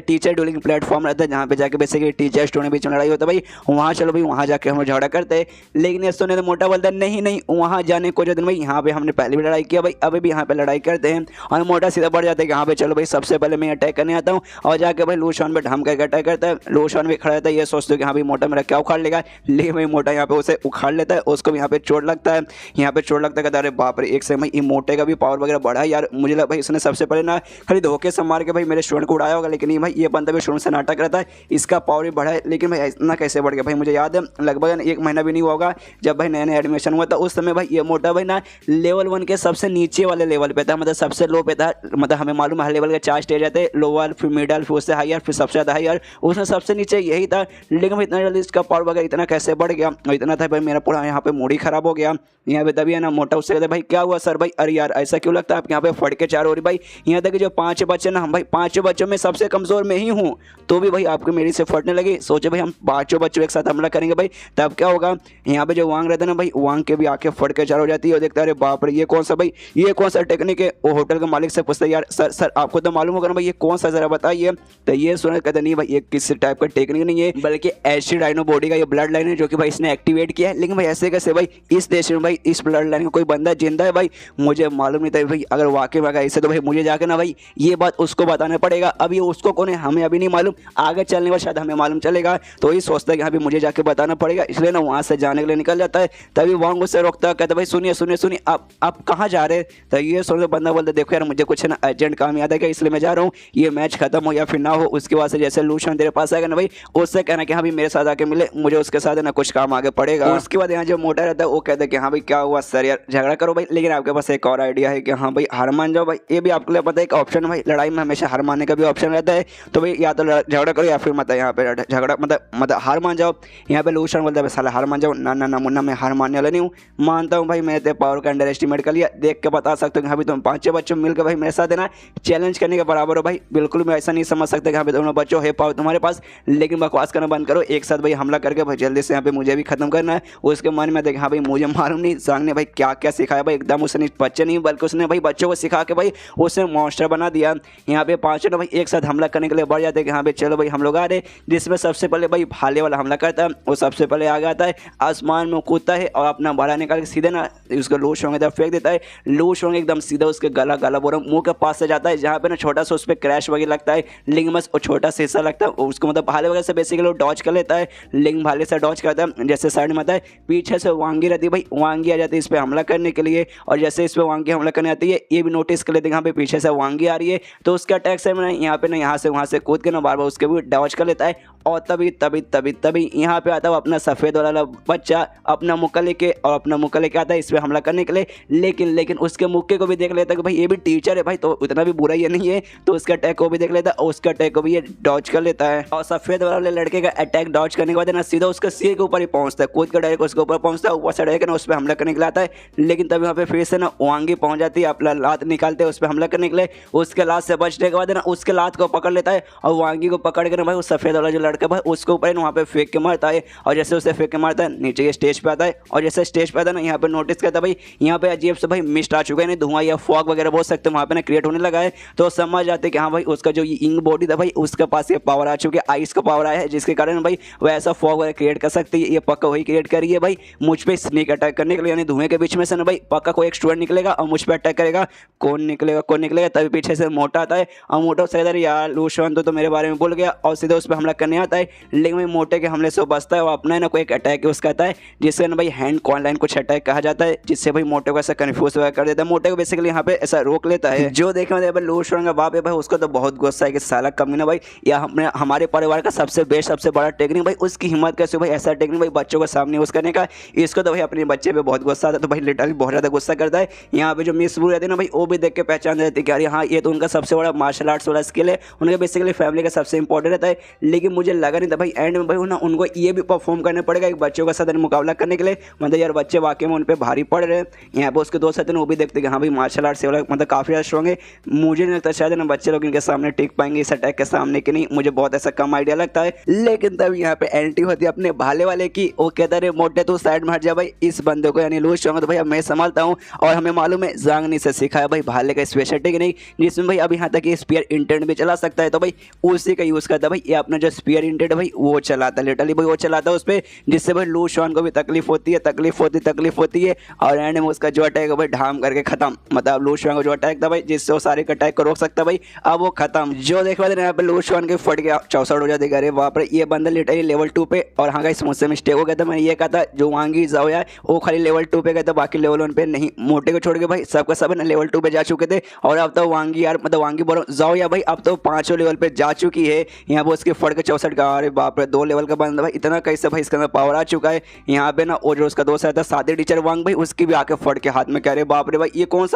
Speaker 1: टीचर डूलिंग प्लेटफॉर्म रहता है जहाँ पे जाके बेसिकली टीचर स्टूडेंट बीच में लड़ाई होता है भाई, वहाँ चलो भाई वहाँ जाके हम लोग झगड़ा करते हैं। लेकिन ये सुने तो मोटा बोलता है नहीं वहाँ जाने को जो दिन भाई यहाँ पे हमने पहले भी लड़ाई किया भाई, अभी भी यहाँ पे लड़ाई करते हैं। और मोटा सीधा बढ़ जाता है कि हाँ भाई चलो भाई सबसे पहले मैं अटैक करने आता हूँ, और जाके भाई लू शुआन पे ढम करके अटैक करता है। लू शुआन भी खड़ा रहता है, ये सोचते हो कि हाँ भाई मोटा मेरा क्या उखाड़ लेगा, लेकिन भाई मोटा यहाँ पे उसे उखाड़ लेता है, उसको भी यहाँ पे चोट लगता है। यहाँ पे चोट लगता है, कहता है अरे बाप रे एक से भाई ये मोटे का भी पावर वगैरह बढ़ा है यार, मुझे लगा भाई इसने सबसे पहले ना खाली धोखे से मार के भाई मेरे स्टूडेंट को उड़ाया होगा, लेकिन नहीं भाई ये बंदा भी शुरू से नाटक रहता है, इसका पावर भी बढ़ा है। लेकिन भाई इतना कैसे बढ़ गया भाई, मुझे याद है लगभग 1 महीना भी नहीं हुआ होगा जब भाई नया एडमिशन हुआ था, उस समय भाई ये मोटा भाई ना लेवल 1 के सबसे नीचे वाले लेवल पे था, मतलब सबसे लो पे था। मतलब हमें मालूम है हर लेवल के 4 स्टेज आते, लोअर फिर मिडल फिर उससे हायर फिर सबसे ज़्यादा हायर, उसमें सबसे नीचे यही था। लेकिन भाई इतना जल्दी इसका पावर वगैरह इतना कैसे बढ़ गया, और इतना था भाई मेरा पूरा यहाँ पे मूड ही खराब हो गया। यहाँ पे तभी है ना मोटा उससे कहते भाई क्या हुआ सर भाई, अरे यार ऐसा क्यों लगता है आप यहाँ पे फट के चार हो रही भाई। यहाँ तक कि जो 5 बच्चे ना हम भाई 5 बच्चों में सबसे कमज़ोर मैं ही हूँ, तो भी भाई आपको मेरी से फटने लगी। सोचे भाई हम 5 बच्चों एक साथ हमला करेंगे भाई तब क्या होगा। यहाँ पे जो वांग रहता है ना भाई वांग के भी आंखें फट के चार हो जाती है, और देखता है अरे बाप रे ये कौन सा भाई ये कौन सा टेक्निक है। वो होटल के मालिक से पूछता है यार सर आपको तो मालूम होगा ना भाई ये कौन सा जरा बताइए। तो ये सुना कहते नहीं भाई ये किस टाइप का टेक्निक नहीं है, बल्कि एसिड डायनो बॉडी का ये ब्लड लाइन है जो कि भाई इसने एक्टिवेट किया है। लेकिन भाई ऐसे कैसे भाई इस देश में भाई इस ब्लड लाइन का कोई बंदा जिंदा है भाई, मुझे मालूम नहीं था भाई। अगर वाकई में ऐसे तो भाई मुझे जाकर ना भाई ये बात उसको बताना पड़ेगा। अभी उसको कौन है हमें अभी नहीं मालूम, आगे चलने के बाद शायद हमें मालूम चलेगा। तो ये सोचता है कि हाँ भी मुझे जाके बताना पड़ेगा, इसलिए ना वहाँ से जाने के लिए निकल जाता है। तभी वांग उससे रोकता है, कहता भाई सुनिए आप कहाँ जा रहे हैं। तो ये सुनते बंदा बोलते देखो यार मुझे कुछ ना अर्जेंट काम याद है क्या, इसलिए मैं जा रहा हूँ, ये मैच खत्म हो या फिर ना हो उसके बाद से जैसे लू शुआन तेरे पास आएगा ना भाई उससे कहना कि हाँ भाई मेरे साथ आके मिले, मुझे उसके साथ ना कुछ काम आगे पड़ेगा। उसके बाद यहाँ जो मोटा रहता है वो कहता है कि हाँ भाई क्या हुआ सर यार झगड़ा करो भाई, लेकिन आपके पास एक और आइडिया है कि हाँ भाई हार मान जाओ भाई। ये भी आपके लिए पता है एक ऑप्शन भाई, लड़ाई में हमेशा हार मानने का भी ऑप्शन रहता है। तो भाई या तो झगड़ा करो या फिर मतलब यहाँ पे झगड़ा मतलब हार मान जाओ। यहाँ पे लू शुआन बोलता है साला हार मान जाओ, ना मुन्ना मैं हार मानने वाला नहीं हूँ, मानता हूँ भाई मैंने तेरे पावर का अंडर एस्टिमेट कर लिया, देख के बता सकते हो कि हाँ भाई तुम 5 बच्चों मिलकर भाई मेरे साथ देना चैलेंज करने के बराबर हो भाई। बिल्कुल मैं ऐसा नहीं समझ सकता कि हाँ भाई दोनों बच्चों है पावर तुम्हारे पास, लेकिन बकवास करना बंद करो, एक साथ भाई हमला करके भाई जल्दी से यहाँ पे मुझे भी खत्म करना है। उसके मन में देख हाँ भाई मुझे मालूम नहीं जांग ने भाई क्या क्या सिखाया भाई, एकदम उसने बच्चे नहीं बल्कि उसने भाई बच्चों को सिखा के भाई उसने मॉन्स्टर बना दिया। यहाँ पे 5 भाई एक साथ हमला करने के लिए बढ़ जाते हैं कि हाँ भाई चलो भाई हम लोग आ रहे, जिसमें सबसे पहले भाई भाले वाला हमला करता है, वो सबसे पहले आगे आता है, आसमान में कूदता है और अपना बड़ा निकाल के सीधे ना उसको लू शुआन की तरफ फेंक देता है। लू शुआन एकदम सीधा उसके गला बोल रहा हूँ मुंह के पास से जाता है, जहाँ पे ना छोटा सा उस पर क्रैश वगैरह लगता है, लिंग बस और छोटा सा हिस्सा लगता है उसको मतलब भाले वगैरह से बेसिकली वो डॉज कर लेता है, लिंग भाले से डॉज करता है। जैसे साइड में आता है पीछे से वांगी रहती है भाई, वांगी आ जाती है इस पर हमला करने के लिए, और जैसे इस पर वांगी हमला करने आती है ये भी नोटिस कर लेते हैं यहाँ पे पीछे से वांगी आ रही है, तो उसका अटैक से मैंने यहाँ पे ना यहाँ से वहाँ से कूद के ना बार बार उसके भी डॉज कर लेता है। और तभी यहाँ पे आता है अपना सफ़ेद वाला बच्चा अपना मुक्का लेके, और अपना मुक्का लेके आता है इस पर हमला करने के लिए, लेकिन उसके मुक्के को भी देख लेता है कि भाई ये भी टीचर है भाई, तो उतना भी बुरा ये नहीं है, तो उसका अटैक को भी देख लेता है और उसका अटैक को भी ये डॉज कर लेता है। और सफ़ेद वाले लड़के का अटैक डॉज करने के बाद ना सीधा उसके सिर के ऊपर ही पहुंचता है, कूद कर डायरेक्ट उसके ऊपर पहुंचता है, ऊपर से डायरेक्ट ना उस पर हमला करने के लिए आता है। लेकिन तभी वहाँ पे फिर से ना वांगी पहुंच जाती है, अपना लात निकालते हैं उस पर हमला करने के लिए, उसके लात से बचने के बाद ना उसके लात को पकड़ लेता है और वांगी को पकड़ कर ना भाई उस सफ़ेद वाला जो लड़का भाई उसके ऊपर वहाँ पे फेंक के मारता है। और जैसे उसे फेंक के मारता है नीचे ये स्टेज पे आता है, और जैसे स्टेज पे आता है ना यहाँ पे नोटिस करता है भाई यहाँ पे अजीब से भाई मिस्ट आ चुका है, धुआं या फॉग वगैरह बोल सकते हैं वहाँ पे ना क्रिएट होने लगा है। तो समझ जाते हैं कि हाँ भाई उसका जो इंक बॉडी था भाई उसके पास ये पावर आ चुकी है, आइस का पावर आया है, जिसके कारण भाई वो ऐसा फॉग वगैरह क्रिएट कर सकती है। ये पक्का वही क्रिएट करी है भाई मुझ पर स्नेक अटैक करने के लिए, यानी धुएं के बीच में से ना भाई पक्का कोई एक स्टूडेंट निकलेगा और मुझ पर अटैक करेगा। कौन निकलेगा तभी पीछे से मोटा आता है, और मोटा से इधर यार लूशन तो मेरे बारे में भूल गया, और सीधे उस पर हमला करने आता है। लेकिन भाई मोटे के हमले से बचता है, वो अपना ना कोई एक अटैक उसका आता है जिससे ना भाई हैंड कॉनलाइन कुछ अटैक कहा जाता है, जिससे भाई मोटे को ऐसा कंफ्यूज वगैरह कर देता है। मोटे को बेसिकली यहाँ पे ऐसा रोक लेता है। जो देखने में भाई लूशन का बाप है भाई उसको तो बहुत गुस्सा है कि साला कमीना भाई या हमारे परिवार का सबसे बेस्ट सबसे बड़ा टेक्निक भाई उसकी हिम्मत कैसे भाई ऐसा टेक्निक भाई बच्चों को सामने यूज करने का। इसको तो भाई अपने बच्चे पे बहुत गुस्सा आता है, तो भाई लिटरली बहुत ज़्यादा गुस्सा करता है। यहाँ पे जो मिस बू रहती है ना भाई वो भी देख के पहचान देती है कि अरे हाँ ये तो उनका सबसे बड़ा मार्शल आर्ट्स वाला स्किल है, उनका बेसिकली फैमिली का सबसे इंपॉर्टेंट रहता है। लेकिन मुझे लगा नहीं था भाई एंड में भाई उनको ये भी परफॉर्म करना पड़ेगा एक बच्चों का साथ मुकाबला करने के लिए, मतलब यार बच्चे वाकई में उन पर भारी पड़ रहे हैं। यहाँ पे उसके दोस्त साथ वो भी देखते हैं कि हाँ भाई मार्शल आर्ट्स वाला मतलब काफ़ी ज़्यादा स्ट्रॉन्ग है। मुझे नहीं लगता शायद ना बच्चे लोग इनके सामने टिक पाएंगे इस अटैक के सामने कि नहीं, मुझे बहुत ऐसा कम आइडिया लगता है। लेकिन तब यहाँ पे एंट्री होती है अपने भाले वाले की, वो कहता है मोटे तू साइड में हट जा भाई, इस बंदे को यानी लूज स्ट्रॉन्ग तो भाई अब मैं संभालता हूँ, और हमें मालूम है जांगनी से सिखाया भाई भाले का स्पेशल टेक्निक जिसमें भाई अब यहाँ तक ये स्पीयर इंटेंट भी चला सकता है, तो भाई उसी का यूज़ करता है भाई ये अपना जो स्पीयर इंटेंट भाई वो चलाता है, लिटरली भाई वो चलाता है उस पर, जिससे भाई लूज शॉन को भी तकलीफ होती है और एंड में उसका जो अटैक है भाई ढाम करके खत्म, मतलब लूज शॉन का जो अटैक था भाई जिससे वो सारे अटैक को रोक सकता भाई अब वो खत्म। जो देखा यहाँ पे लूज शॉन के फट गया 64 हो जाते अरे वहाँ पर ये बंदा लिटरली लेवल 2 पे, और हाँ गाइस मुझसे मिस्टेक हो गया था, मैंने ये कहा था जो वांगी जाओ यार वो खाली लेवल 2 पे गए थे, बाकी लेवल 1 पे नहीं। मोटे को छोड़ के भाई सबका सब ना लेवल 2 पे जा चुके थे, और अब तो वांगी यार मतलब वांगी बोलो जाओ या भाई अब तो 5 लेवल पे जा चुकी है। यहाँ पे उसके फट के 64 का अरे बाप रे 2 लेवल का बंदा भाई इतना कैसे भाई इसके अंदर पावर आ चुका है। यहाँ पे ना और जो उसका दोस्त था साथी टीचर वांग भाई उसकी भी आके फट के हाथ में कह रहे बाप रे भाई ये कौन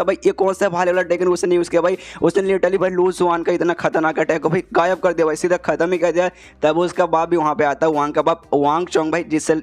Speaker 1: सा भाले वाला टेकन उसने नहीं उसके भाई उसने लिटरली भाई लूज वान का इतना खतरनाक अटैक को भाई गायब कर दिया भाई, सीधा खत्म ही कर दिया। तब उसका बाप भी वहाँ पे आता है वांग का बाप वांग चोंग भाई जिससे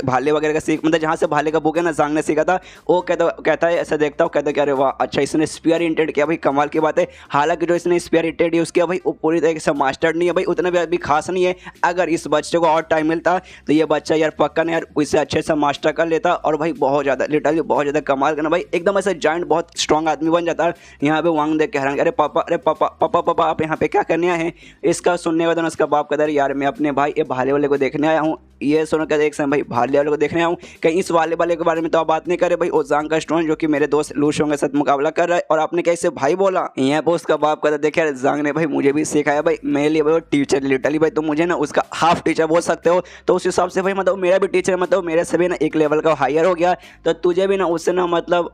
Speaker 1: भाले वगैरह का सीख मतलब जहाँ से भाले का बुक है ना जांग ने सीखा था, वो कहता है ऐसा देखता हूँ कहता है अरे वाह अच्छा इसने स्पीयर इंटेंट किया भाई कमाल की बात है। हालांकि जो इसने स्पीयर इंटेंट यूज़ किया भाई वो पूरी तरीके से मास्टर्ड नहीं है भाई, उतना भी अभी खास नहीं है। अगर इस बच्चे को और टाइम मिलता तो ये बच्चा यार पक्का ना यार इससे अच्छे से मास्टर कर लेता, और भाई बहुत ज़्यादा लिटरली बहुत ज़्यादा कमाल करना भाई एकदम ऐसा जॉइंट बहुत स्ट्रॉन्ग आदमी बन जाता है। यहाँ पे वांग देख के हैरान अरे पापा आप यहाँ पे क्या करने आए हैं। इसका सुनने के बाद उसका बाप कहता है यार मैं अपने भाई ये भाले वाले को देखने आया हूँ। ये सुनकर एक समय भाई भाले वाले को देखने आऊँ कहीं इस वाले के बारे में तो आप बात नहीं करे भाई वो जांग का स्टूडेंट जो कि मेरे दोस्त लूशों के साथ मुकाबला कर रहा है, और आपने कैसे भाई बोला। यहाँ पे उसका बाप कहता देखा यार जांग ने भाई मुझे भी सिखाया भाई मेरे लिए भाई टीचर लिटरली भाई तो मुझे ना उसका हाफ टीचर बोल सकते हो, तो उस हिसाब से भाई मतलब मेरा भी टीचर मतलब मेरे से भी ना एक लेवल का हायर हो गया, तो तुझे भी ना उससे ना मतलब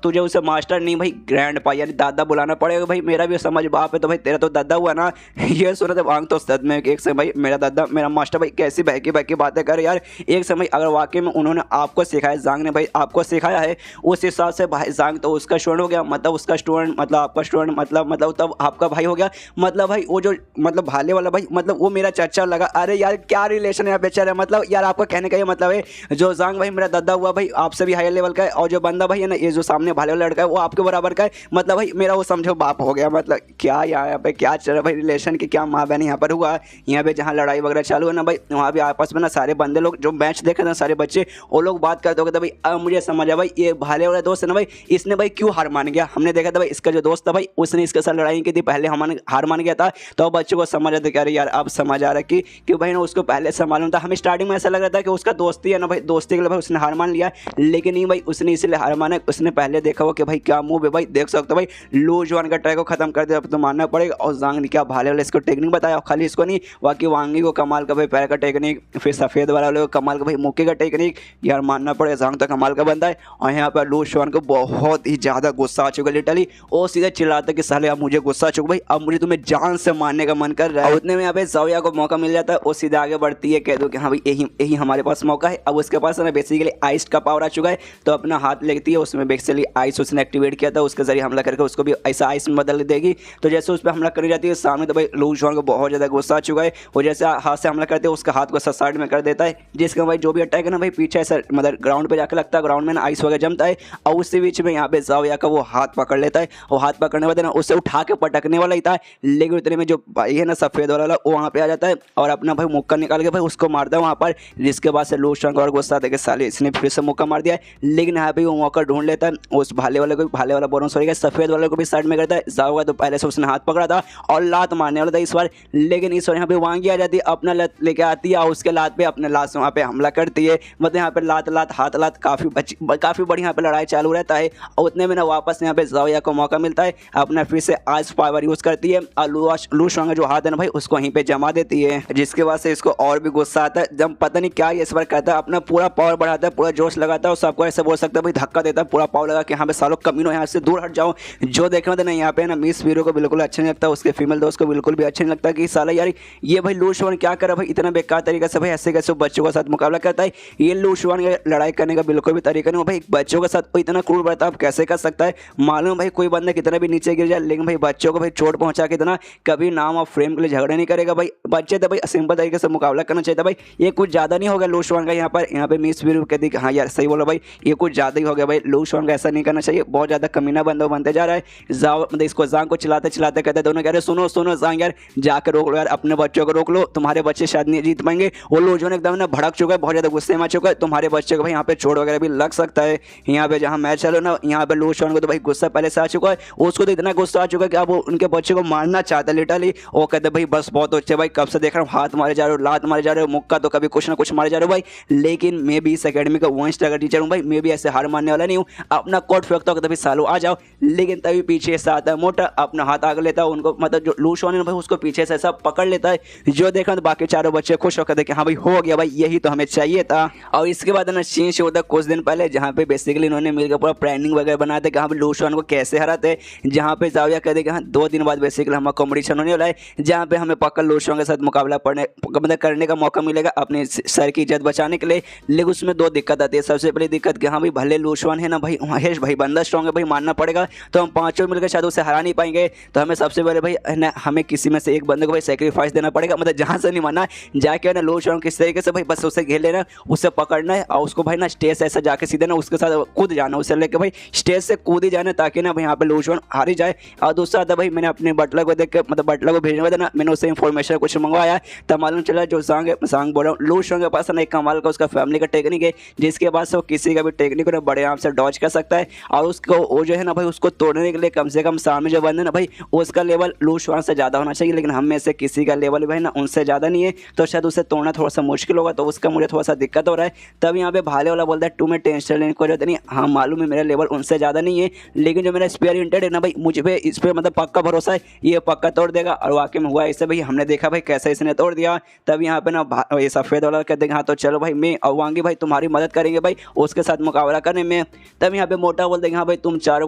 Speaker 1: तुझे उसे मास्टर नहीं भाई ग्रैंड पा यानी दादा बुलाना पड़ेगा भाई। मेरा भी समझ बाप है तो भाई तेरा तो दादा हुआ ना। ये सुना था वांग तो सद में एक से भाई मेरा दादा मेरा मास्टर भाई कैसी बहकी बातें कर यार। एक समय अगर वाकई में उन्होंने आपको सिखाया जांग ने भाई आपको सिखाया है उस हिसाब से भाई जांग तो उसका स्टूडेंट हो गया, मतलब उसका स्टूडेंट मतलब आपका स्टूडेंट मतलब तब आपका भाई हो गया, मतलब भाई वो जो मतलब भाले वाला भाई मतलब वो मेरा चाचा लगा। अरे यार क्या रिलेशन है बेचारा, मतलब यार आपका कहने का ये मतलब है जो जांग भाई मेरा दादा हुआ भाई आपसे भी हायर लेवल का है, और जो बंदा भाई है ना ये जो सामने भाले वाला लड़का है वो आपके बराबर का है, मतलब भाई मेरा वो समझो बाप हो गया। मतलब क्या यहाँ पे क्या चल रहा भाई रिलेशन की क्या माँ बहन यहाँ पर हुआ। यहाँ पे जहाँ लड़ाई वगैरह चालू है ना भाई वहाँ भी आपस में ना सारे बंदे लोग जो मैच देख रहे थे सारे बच्चे वो लोग बात करते होंगे। तो भाई अब मुझे समझ आया भाई ये भाले वाला दोस्त है ना भाई, इसने भाई क्यों हार मान गया। हमने देखा था भाई इसका जो दोस्त था भाई उसने इसके साथ लड़ाई की थी, पहले हमारे हार मान गया था। तो बच्चों को समझ आता कि अरे यार अब समझ आ रहा है कि भाई ना उसको पहले से मालूम था। हमें स्टार्टिंग में ऐसा लग रहा था कि उसका दोस्ती है ना भाई, दोस्ती के लिए भाई उसने हार मान लिया, लेकिन नहीं भाई उसने इसलिए हार माना, उसने पहले देखा हो कि भाई क्या मूव है। भाई देख सकते हो भाई लू जुआन का ट्रैक को खत्म कर दिया, अब तो मानना पड़ेगा। और जांग ने क्या भाले वाले इसको टेक्निक बताया, खाली इसको नहीं बाकी वांगी को कमाल का भाई पैर का टेक्निक, फिर सफेद वाले को कमाल का भाई मुक्के का टेक्निक। यार मानना पड़ेगा जांग तो कमाल का बंदा है। और यहाँ पर लू जुआन को बहुत ही ज़्यादा गुस्सा आ चुका लिटरली, और सीधे चिल्लाता कि साले अब मुझे गुस्सा आ चुका भाई, अब मुझे तुम्हें जान से मारने का मन कर रहा है। उतने में यहाँ पे ज़ाविया को मौका मिल जाता है, वो सीधे आगे बढ़ती है, कह दो कि हाँ भाई यही हमारे पास मौका है। अब उसके पास ना बेसिकली आइस का पावर आ चुका है, तो अपना हाथ लेती है उसमें बेसिकली आइस उसने एक्टिवेट किया था, उसके जरिए हमला करके उसको भी ऐसा आइस में बदल देगी। तो जैसे उस पर हमला करी जाती है सामने, तो भाई लू जुआन को बहुत ज़्यादा गुस्सा आ चुका है, और जैसे हाथ से हमला करते हैं उसका हाथ को साइड में कर देता है, जिसका भाई जो भी अटैक है ना भाई पीछे ऐसा मतलब ग्राउंड पे जाकर लगता है, ग्राउंड में ना आइस वगैरह जमता है। और उसी बीच में यहाँ पे ज़ाविया का वो हाथ पकड़ लेता है, और हाथ पकड़ने वाले ना उसे उठा के पटकने वाला ही था, लेकिन उतने में जो भाई है ना सफ़ेद वाला वो वहाँ पे आ जाता है और अपना भाई मुक्का निकाल के भाई उसको मारता है वहाँ पर। जिसके बाद से लू जुआन को और गुस्सा आता है कि साले इसने फिर से मुक्का मार दिया है, लेकिन यहाँ पे वो मौका ढूंढ लेता है, उस भाले वाले को भाले वाला बोनस हो गया, सफ़ेद वाले को भी साइड में करता है। ज़ाविया तो पहले से उसने हाथ पकड़ा था और लात मारने वाला था इस बार, लेकिन इस बार यहाँ पे वांगी आ जाती है, अपना लात लेके आती है और उसके लात पे अपने लात से वहाँ पे हमला करती है। मतलब यहाँ पे लात लात हाथ लात काफ़ी बढ़िया यहाँ पे लड़ाई चालू रहता है। और उतने में ना वापस यहाँ पे ज़ाविया को मौका मिलता है, अपना फिर से आइस पावर यूज़ करती है और लू जुआन का जो हाथ है ना भाई उसको वहीं पे जमा देती है, जिसके बाद से इसको और भी गुस्सा आता है। जब पता नहीं क्या इस बार करता है, अपना पूरा पावर बढ़ाता है, पूरा जोश लगाता है और सबको ऐसे बोल सकता है भाई धक्का देता है पूरा पावर लगा कि यहाँ पे सालों कमीनों यहाँ से दूर हट जाओ। जो देखने में ना यहाँ पे ना मिस वीरो को बिल्कुल अच्छा नहीं लगता, उसके फीमेल दोस्त को बिल्कुल भी अच्छा नहीं लगता कि साला यार ये भाई लू जुआन क्या करा भाई, इतना बेकार तरीके से भाई ऐसे कैसे बच्चों के साथ मुकाबला करता है। ये लू जुआन लड़ाई करने का बिल्कुल भी तरीका नहीं, भाई बच्चों के साथ इतना क्रूर बर्ताव कैसे कर सकता है। मालूम भाई कोई बंदा कितना भी नीचे गिर जाए, लेकिन भाई बच्चों को भाई चोट पहुंचा के इतना कभी नाम और फ्रेम के लिए झगड़ा नहीं करेगा। भाई बच्चे तो भाई सिंपल तरीके से मुकाबला करना चाहिए था भाई, ये कुछ ज़्यादा नहीं हो गया लू जुआन का। यहाँ पे मिस वीरू कहती हाँ यार सही बोलो भाई, ये कुछ ज़्यादा ही हो गया भाई, लू जुआन का ऐसा नहीं करना चाहिए, बहुत ज़्यादा कमीना बंदा बनते जा रहा है। मतलब इसको जांग को चिल्लाते चिल्लाते कहते दोनों कह रहे सुनो जांग यार जाकर रोक लो यार, अपने बच्चों को रोक लो, तुम्हारे बच्चे शायद नहीं जीत पाएंगे। वो लू जुआन एकदम ना भड़क चुका है, बहुत ज़्यादा गुस्से में आ चुका है, तुम्हारे बच्चे को भाई यहाँ पे चोट वगैरह भी लग सकता है। यहाँ पे जहाँ मैच चलो ना यहाँ पे लू जुआन को तो भाई गुस्सा पहले से आ चुका है, उसको तो इतना गुस्सा आ चुका है कि अब वो उनके बच्चे को मारना चाहता है लिटरली। वो कहते भाई बस बहुत अच्छे भाई, कब से देख रहा हूँ हाथ मारे जा रहे हो, लात मारे जा रहे हो, मुक्का तो कभी कुछ ना कुछ मारे जा रहे हो भाई, लेकिन मैं भी इस अकेडमी का वन स्टार टीचर हूँ भाई, मैं भी ऐसे हार मानने वाला नहीं हूँ। अपना कोट फेंकता हूँ तभी सालों आ जाओ, लेकिन तभी पीछे से आता है मोटा, अपना हाथ आगे लेता है उनको, मतलब जो लू जुआन है भाई उसको पीछे से ऐसा पकड़ लेता है। जो देखा तो बाकी चारों बच्चे खुश होकर देखे हाँ भाई हो गया भाई, यही तो हमें चाहिए था। और इसके बाद ना सीन शुरू होता कुछ दिन पहले, जहाँ पे बेसिकली इन्होंने मिलकर पूरा प्लानिंग वगैरह बनाया था कि हाँ भाई लू जुआन को कैसे हराते, जहाँ पे ज़ाविया कह देगा हाँ 2 दिन बाद बेसिकली हमारा कॉम्पिटिशन होने वाला है, जहाँ पे हमें पक्का लू जुआन के साथ मुकाबला मतलब करने का मौका मिलेगा अपने सर की इज्जत बचाने के लिए। लेकिन उसमें 2 दिक्कत आती है। सबसे पहली दिक्कत कि हाँ भाई भले लू जुआन है ना भाई महेश भाई बंदा स्ट्रॉन्ग है भाई, मानना पड़ेगा, तो हम 5 मिलकर शायद उसे हरा नहीं पाएंगे, तो हमें सबसे पहले भाई ना हमें किसी में से एक बंदे को भाई सेक्रीफाइस देना पड़ेगा, मतलब जहाँ से नहीं मानना जाके ना लू जुआन किस तरीके से भाई बस उसे घेर लेना, उसे पकड़ना है और उसको भाई ना स्टेज से ऐसा जाके सीधे ना उसके साथ कूद जाना, उसे लेके भाई स्टेज से कूद ही जाना ताकि ना भाई यहाँ पे लू जुआन हारी जाए। और दूसरा था भाई मैंने अपने बटलर को देख के मतलब बटलर को भेजने वाला ना मैंने उससे इन्फॉर्मेशन कुछ मंगवाया, तब मालूम चला जो सांग बोल रहा हूँ लू जुआन के पास ना एक कमाल का उसका फैमिली का टेक्निक है, जिसके बाद से वो किसी का भी टेक्निक को ना बड़े आराम से डॉज कर सकता है। और उसको वो जो है ना भाई उसको तोड़ने के लिए कम से कम सामने जो बंदे ना भाई उसका लेवल लू जुआन से ज़्यादा होना चाहिए, लेकिन हम में से किसी का लेवल भाई ना उनसे ज़्यादा नहीं है, तो शायद उसे तोड़ना थोड़ा सा मुश्किल होगा, तो उसका मुझे थोड़ा सा दिक्कत हो रहा है। तब यहाँ पे भाले वाला बोलता है तुम्हें टेंशन लेने की जरूरत नहीं, हाँ मालूम है मेरा लेवल उनसे ज़्यादा नहीं है, लेकिन जो मेरा स्पेयर इंटेड है ना भाई मुझ पर इस पर मतलब पक्का भरोसा है, ये पक्का तोड़ देगा। और वाकई में हुआ ऐसे भाई, हमने देखा भाई कैसे इसने तोड़ दिया। तब यहाँ पे ना ये सफ़ेद वाला कहते हैं हाँ तो चलो भाई मैं और वांगी भाई तुम्हारी मदद करेंगे भाई उसके साथ मुकाबला करने में। तब यहाँ पे मोटा बोलते हैं हाँ भाई तुम चारों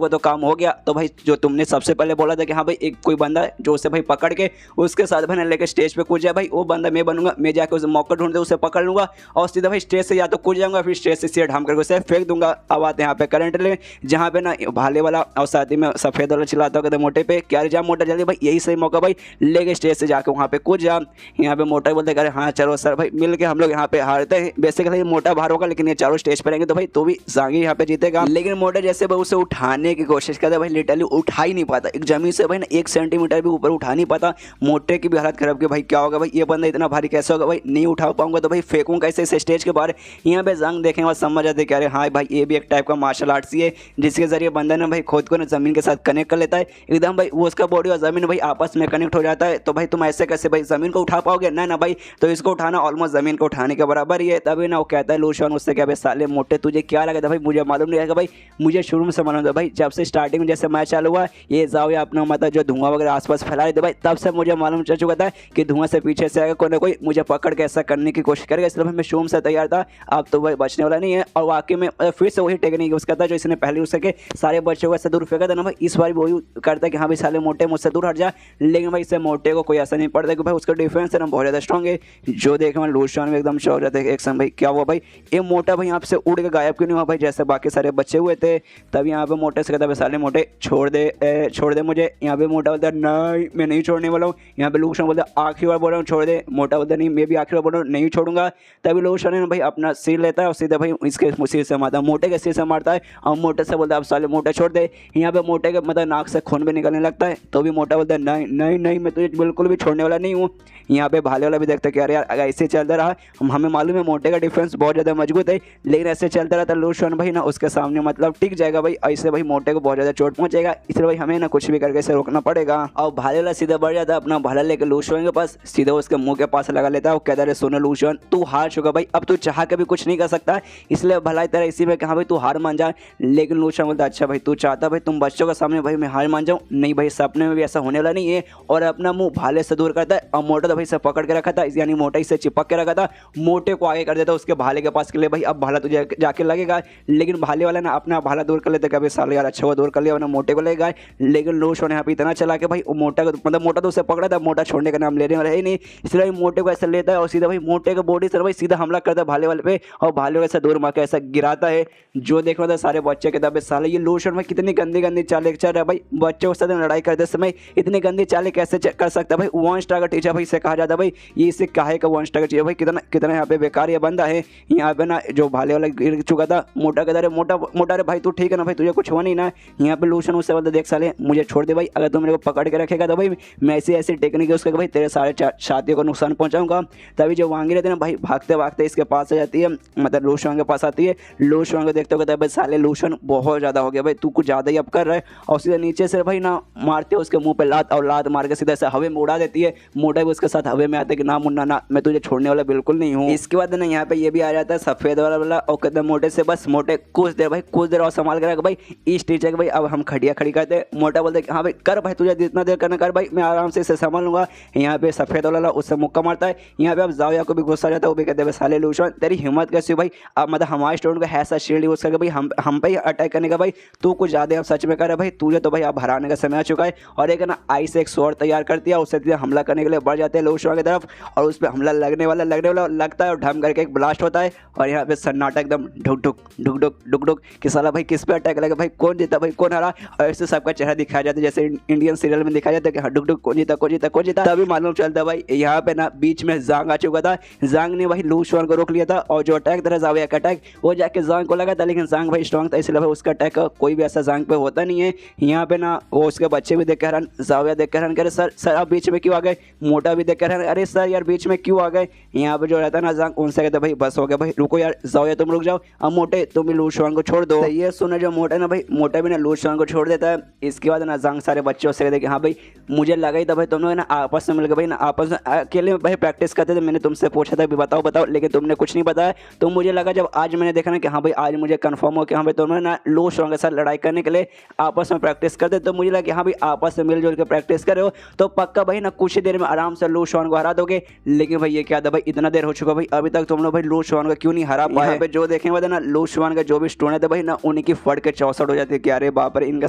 Speaker 1: को तो काम हो गया, तो भाई जो तुमने सबसे पहले बोला था कि हाँ भाई एक कोई बंदा जो उसे भाई पकड़ के उसके साथ भाई लेकर स्टेज पे कूद जाए, भाई वो बंदा मैं बनूंगा, मैं जाकर उसे मौका ढूंढ दे उसे पकड़ लूंगा और सीधा भाई स्टेज से या तो कूद जाऊंगा फिर स्टेज से सीधे ढाम करके उसे फेंक दूंगा। अब आते हैं यहाँ पे करंटली जहाँ पे ना भाले वाला और साथ ही में सफ़ेद वाला चिल्लाता कहते मोटे पे क्या जा मोटा जल्दी भाई यही सही मौका भाई लेके स्टेज से जाकर वहाँ पे कूद जा। यहाँ पे मोटा बोलते अरे हाँ चलो सर भाई मिल के हम लोग यहाँ पे हारते हैं, बेसिकली मोटा बाहर होगा लेकिन ये चारों स्टेज पर रहेंगे तो भाई तो भी जांगी यहाँ पे जीतेगा। लेकिन मोटा जैसे भाई उसे उठाने की कोशिश करता भाई लिटरली उठा ही नहीं पाता, एक जमीन से भाई ना 1 सेंटीमीटर भी ऊपर उठा नहीं पाता। मोटे की भी हालत खराब कि भाई क्या होगा भाई ये बंदा इतना भारी कैसे होगा भाई, नहीं उठा पाऊंगा तो भाई फेंकूँ कैसे इस स्टेज के बाहर। यहाँ पे जंग देखेंगे और समझ आते कि अरे हाँ भाई ये भी एक टाइप का मार्शल आर्ट्स ही है, जिसके जरिए बंदा ना भाई खुद को ना ज़मीन के साथ कनेक्ट कर लेता है एकदम भाई, वो उसका बॉडी और ज़मीन भाई आपस में कनेक्ट हो जाता है। तो भाई तुम ऐसे कैसे भाई ज़मीन को उठा पाओगे, ना भाई, तो इसको उठाना ऑलमोस्ट ज़मीन को उठाने के बराबर ही है। तभी ना वो कहता है लू शान उससे, क्या भाई साले मोटे तुझे क्या लगा था भाई, मुझे मालूम नहीं रहेगा भाई, मुझे शुरू में से मालूम था भाई, जब से स्टार्टिंग में जैसे मैच चालू हुआ ये जाओ अपना मतलब जो धुआं वगैरह आसपास फैला रहे थे भाई, तब से मुझे मालूम चल चुका था कि धुआं से पीछे से आएगा कोई ना कोई मुझे पकड़ के ऐसा करने की कोशिश करेगा, इसलिए भाई मैं शुरू से तैयार था। अब तो भाई बचने वाला नहीं है। और वाकई में फिर से वही टेक्निक यूज़ करता है जो इसने पहले यूज़ करके सारे बच्चों को ऐसा दूर फेंका था ना भाई, इस बार भी वही करता है कि हाँ भाई साले मोटे मुझसे दूर हट जा। लेकिन भाई इससे मोटे को कोई ऐसा नहीं पड़ता कि भाई उसका डिफेंस है ना बहुत ज़्यादा स्ट्रॉन्ग है। जो देखे मैं लू शान में एकदम शौक रहता है एक समय भाई क्या हुआ भाई, ये मोटा भाई यहाँ से उड़ के गायब क्यों नहीं हुआ भाई, जैसे बाकी सारे बच्चे हुए थे। तब यहाँ पे मोटे से कहता है साले मोटे छोड़ दे मुझे। यहाँ पे मोटा बोलता है नहीं मैं नहीं छोड़ने वाला हूँ। यहाँ पे लू शान बोलता है आखिरी बार बोल रहा हूँ छोड़ दे। मोटा बोलता नहीं मैं भी आखिरी बार बोल रहा हूँ नहीं छोड़ूंगा। तभी लू शान ने भाई अपना सिर लेता है और सीधे भाई इसके सिर से मारता है, मोटे के सिर से मारता है और मोटे से बोलता है अब साले मोटे छोड़ दे। यहाँ पे मोटे के मतलब नाक से खून भी निकलने लगता है। तो भी मोटा बोलता है नहीं नहीं नहीं मैं तुझे बिल्कुल भी छोड़ने वाला नहीं हूँ। यहाँ पे भाले वाला भी देखता है कि यार अगर ऐसे चलता रहा, हमें मालूम है मोटे का डिफेंस बहुत ज़्यादा मजबूत है, लेकिन ऐसे चलता रहा तो लू शान भाई ना उसके सामने मतलब टिक जाएगा भाई, ऐसे भाई मोटे को बहुत ज़्यादा चोट पहुँचेगा, इसलिए भाई हमें ना कुछ भी करके इसे रोकना पड़ेगा। और भाले वाला सीधा बढ़ जाता है अपना भाला लेकर लू शान के पास, सीधा उसके मुंह के पास लगा लेता है। वो कहता है सुनो लू शान तू हार चुका भाई, अब तू चाह के भी कुछ नहीं कर सकता, इसलिए भलाई तेरा इसी में कहा भाई तू हार मान जा। लेकिन लू शान बोलता अच्छा भाई तू चाहता भाई तुम बच्चों के सामने भाई मैं हार मान जाऊँ, नहीं भाई सपने में भी ऐसा होने वाला नहीं है। और अपना मुंह भाले से दूर करता है और मोटा तो भाई से पकड़ के रखा था, यानी मोटा इसे चिपक के रखा था, मोटे को आगे कर देता उसके भाले के पास के लिए भाई अब भाला तुझे जाके लगेगा। लेकिन भाले वाला ना अपना भाला दूर कर लेते कभी साले यार अच्छा हुआ दूर कर लिया वरना मोटे को लगेगा। लेकिन लू शान यहाँ पे इतना चला के भाई मोटा को मतलब मोटा तो उसे पकड़ा था, मोटा छोड़ने का नाम लेने वाला है ही नहीं, इसलिए मोटे को ऐसा लेता है और सीधा भाई मोटे का बॉडी से भाई सीधा हमला करता है भाले वाले पे और भाले को ऐसा दूर मार के ऐसा गिराता है। जो देख रहा था सारे बच्चे के दबे साले ये लू शान में कितनी गंदी गंदी चालें चल रहा है भाई, बच्चों के साथ लड़ाई करते समय इतनी गंदी चालें कैसे कर सकता है भाई। वन स्टार का टीचर भाई से कहा जाता है भाई ये इसे काहे का वन स्टार का टीचर भाई, कितना कितना यहाँ पे बेकार ये बंदा है। यहाँ पे ना जो भाले वाला गिर चुका था मोटा कहता है मोटा मोटा रे भाई तू ठीक है ना भाई तुझे कुछ हुआ नहीं ना। यहाँ पे लू शान उससे बोलता देख साले मुझे छोड़ दे भाई, अगर तू मेरे को पकड़ के रखेगा तो भाई मैं ऐसी ऐसी टेक्निक है उसका भाई तेरे सारे साथियों को नुकसान पहुंचाऊंगा। तभी जो वांगी रहते ना भाई भागते भागते इसके पास आ जाती है, मतलब लू शान के पास आती है। लू शान को देखते कहता है भाई साले लू शान बहुत ज़्यादा हो गया भाई तू कुछ ज़्यादा ही अब कर रहा है, और सीधे नीचे से भाई ना मारते उसके मुंह पे लात और लात मार के सीधा से हवे में उड़ा देती है। मोटा भी उसके साथ हवे में आते कि ना मुन्ना ना मैं तुझे छोड़ने वाला बिल्कुल नहीं हूँ। इसके बाद ना यहाँ पे ये भी आ जाता है सफेद वाला और कहते हैं मोटे से बस मोटे कुछ देर और संभाल कर भाई इस टीचर के भाई अब हम खड़िया खड़ी करते हैं। मोटा बोलते हाँ भाई कर भाई तुझे जितना देर करना कर भाई मैं आराम से इसे संभाल लूंगा। यहाँ पे सफेद वाला उससे मुक्का मारता है। यहाँ पे अब जाविया को भी गुस्सा आ जाता है, वो भी कहते हैं साले लू शान तेरी हिम्मत कैसी भाई, अब मतलब हमारे स्टूडेंट का ऐसा शील्ड यूज करके भाई हम पे अटैक करने का भाई तू कुछ ज़्यादा अब सच में कर रहा है भाई, तुझे तो भाई अब हराने का समय आ चुका है। और एक ना आई से एक स्वॉर्ड तैयार कर दिया, उससे सीधे हमला करने के लिए बढ़ जाते हैं लू शान की तरफ और उस पर हमला लगने वाला लगता है और ढम करके एक ब्लास्ट होता है और यहाँ पे सन्नाटा एकदम ढुक ढुक ढुक ढुक ढुक ढुक कि साला भाई किस पे अटैक लगा भाई कौन जीता भाई कौन हरा, और ऐसे सबका चेहरा दिखाया जाता है जैसे इंडियन सीरियल में दिखाया जाता है कि हाँ ढुक ढुक कौन जीता कौन जीता कौन जीता। तभी मालूम चलता भाई यहाँ पे ना बीच में जांग आ चुका था, जांग ने भाई लू शान को रोक लिया था और जो अटैक था जाविया का अटैक वो जाके जांग को लगा था, लेकिन जांग भाई स्ट्रॉन्ग था इसलिए भाई उसका अटैक कोई भी ऐसा जांग पे होता नहीं है। यहाँ पे ना वो उसके बच्चे भी देख कर हैरान, जाविया देख कर हैरान करे सर आप बीच में क्यों आ गए, मोटा भी देख कर हैरान अरे सर यार बीच में क्यों आ गए। यहाँ पे जो रहता है ना जांग उनसे कहते भाई बस हो गया भाई रुको यार जाविया तुम रुक जाओ, अब मोटे तुम भी लू शान को छोड़ दो। ये सुनो जो मोटा ना भाई मोटा भी ना लू शान को छोड़ देता है। इसके बाद ना जांग सारे बच्चों से कहते कि हाँ भाई मुझे लगा ही था भाई तुम लोग ना आपस में मिलकर भाई ना आपस में अकेले भाई प्रैक्टिस करते थे, मैंने तुमसे पूछा था बताओ लेकिन तुमने कुछ नहीं बताया। तो मुझे लगा जब आज मैंने देखा ना कि हाँ भाई आज मुझे कंफर्म हो कि हाँ भाई तुम लोग ना लू शान के साथ लड़ाई करने के लिए आपस में प्रैक्टिस करते, तो मुझे लगा कि हाँ भाई आपस में मिलजुल के प्रैक्टिस कर रहे हो तो पक्का भाई ना कुछ ही देर में आराम से लू शान को हरा दोगे। लेकिन भाई ये क्या था भाई इतना देर हो चुका भाई अभी तक तुम लोग भाई लू शान को क्यों नहीं हरा पाए। पे जो देखेंगे ना लू शान का जो भी स्टूडेंट है भाई ना उनकी फट के 64 हो जाती है कि अरे बाप रे इनके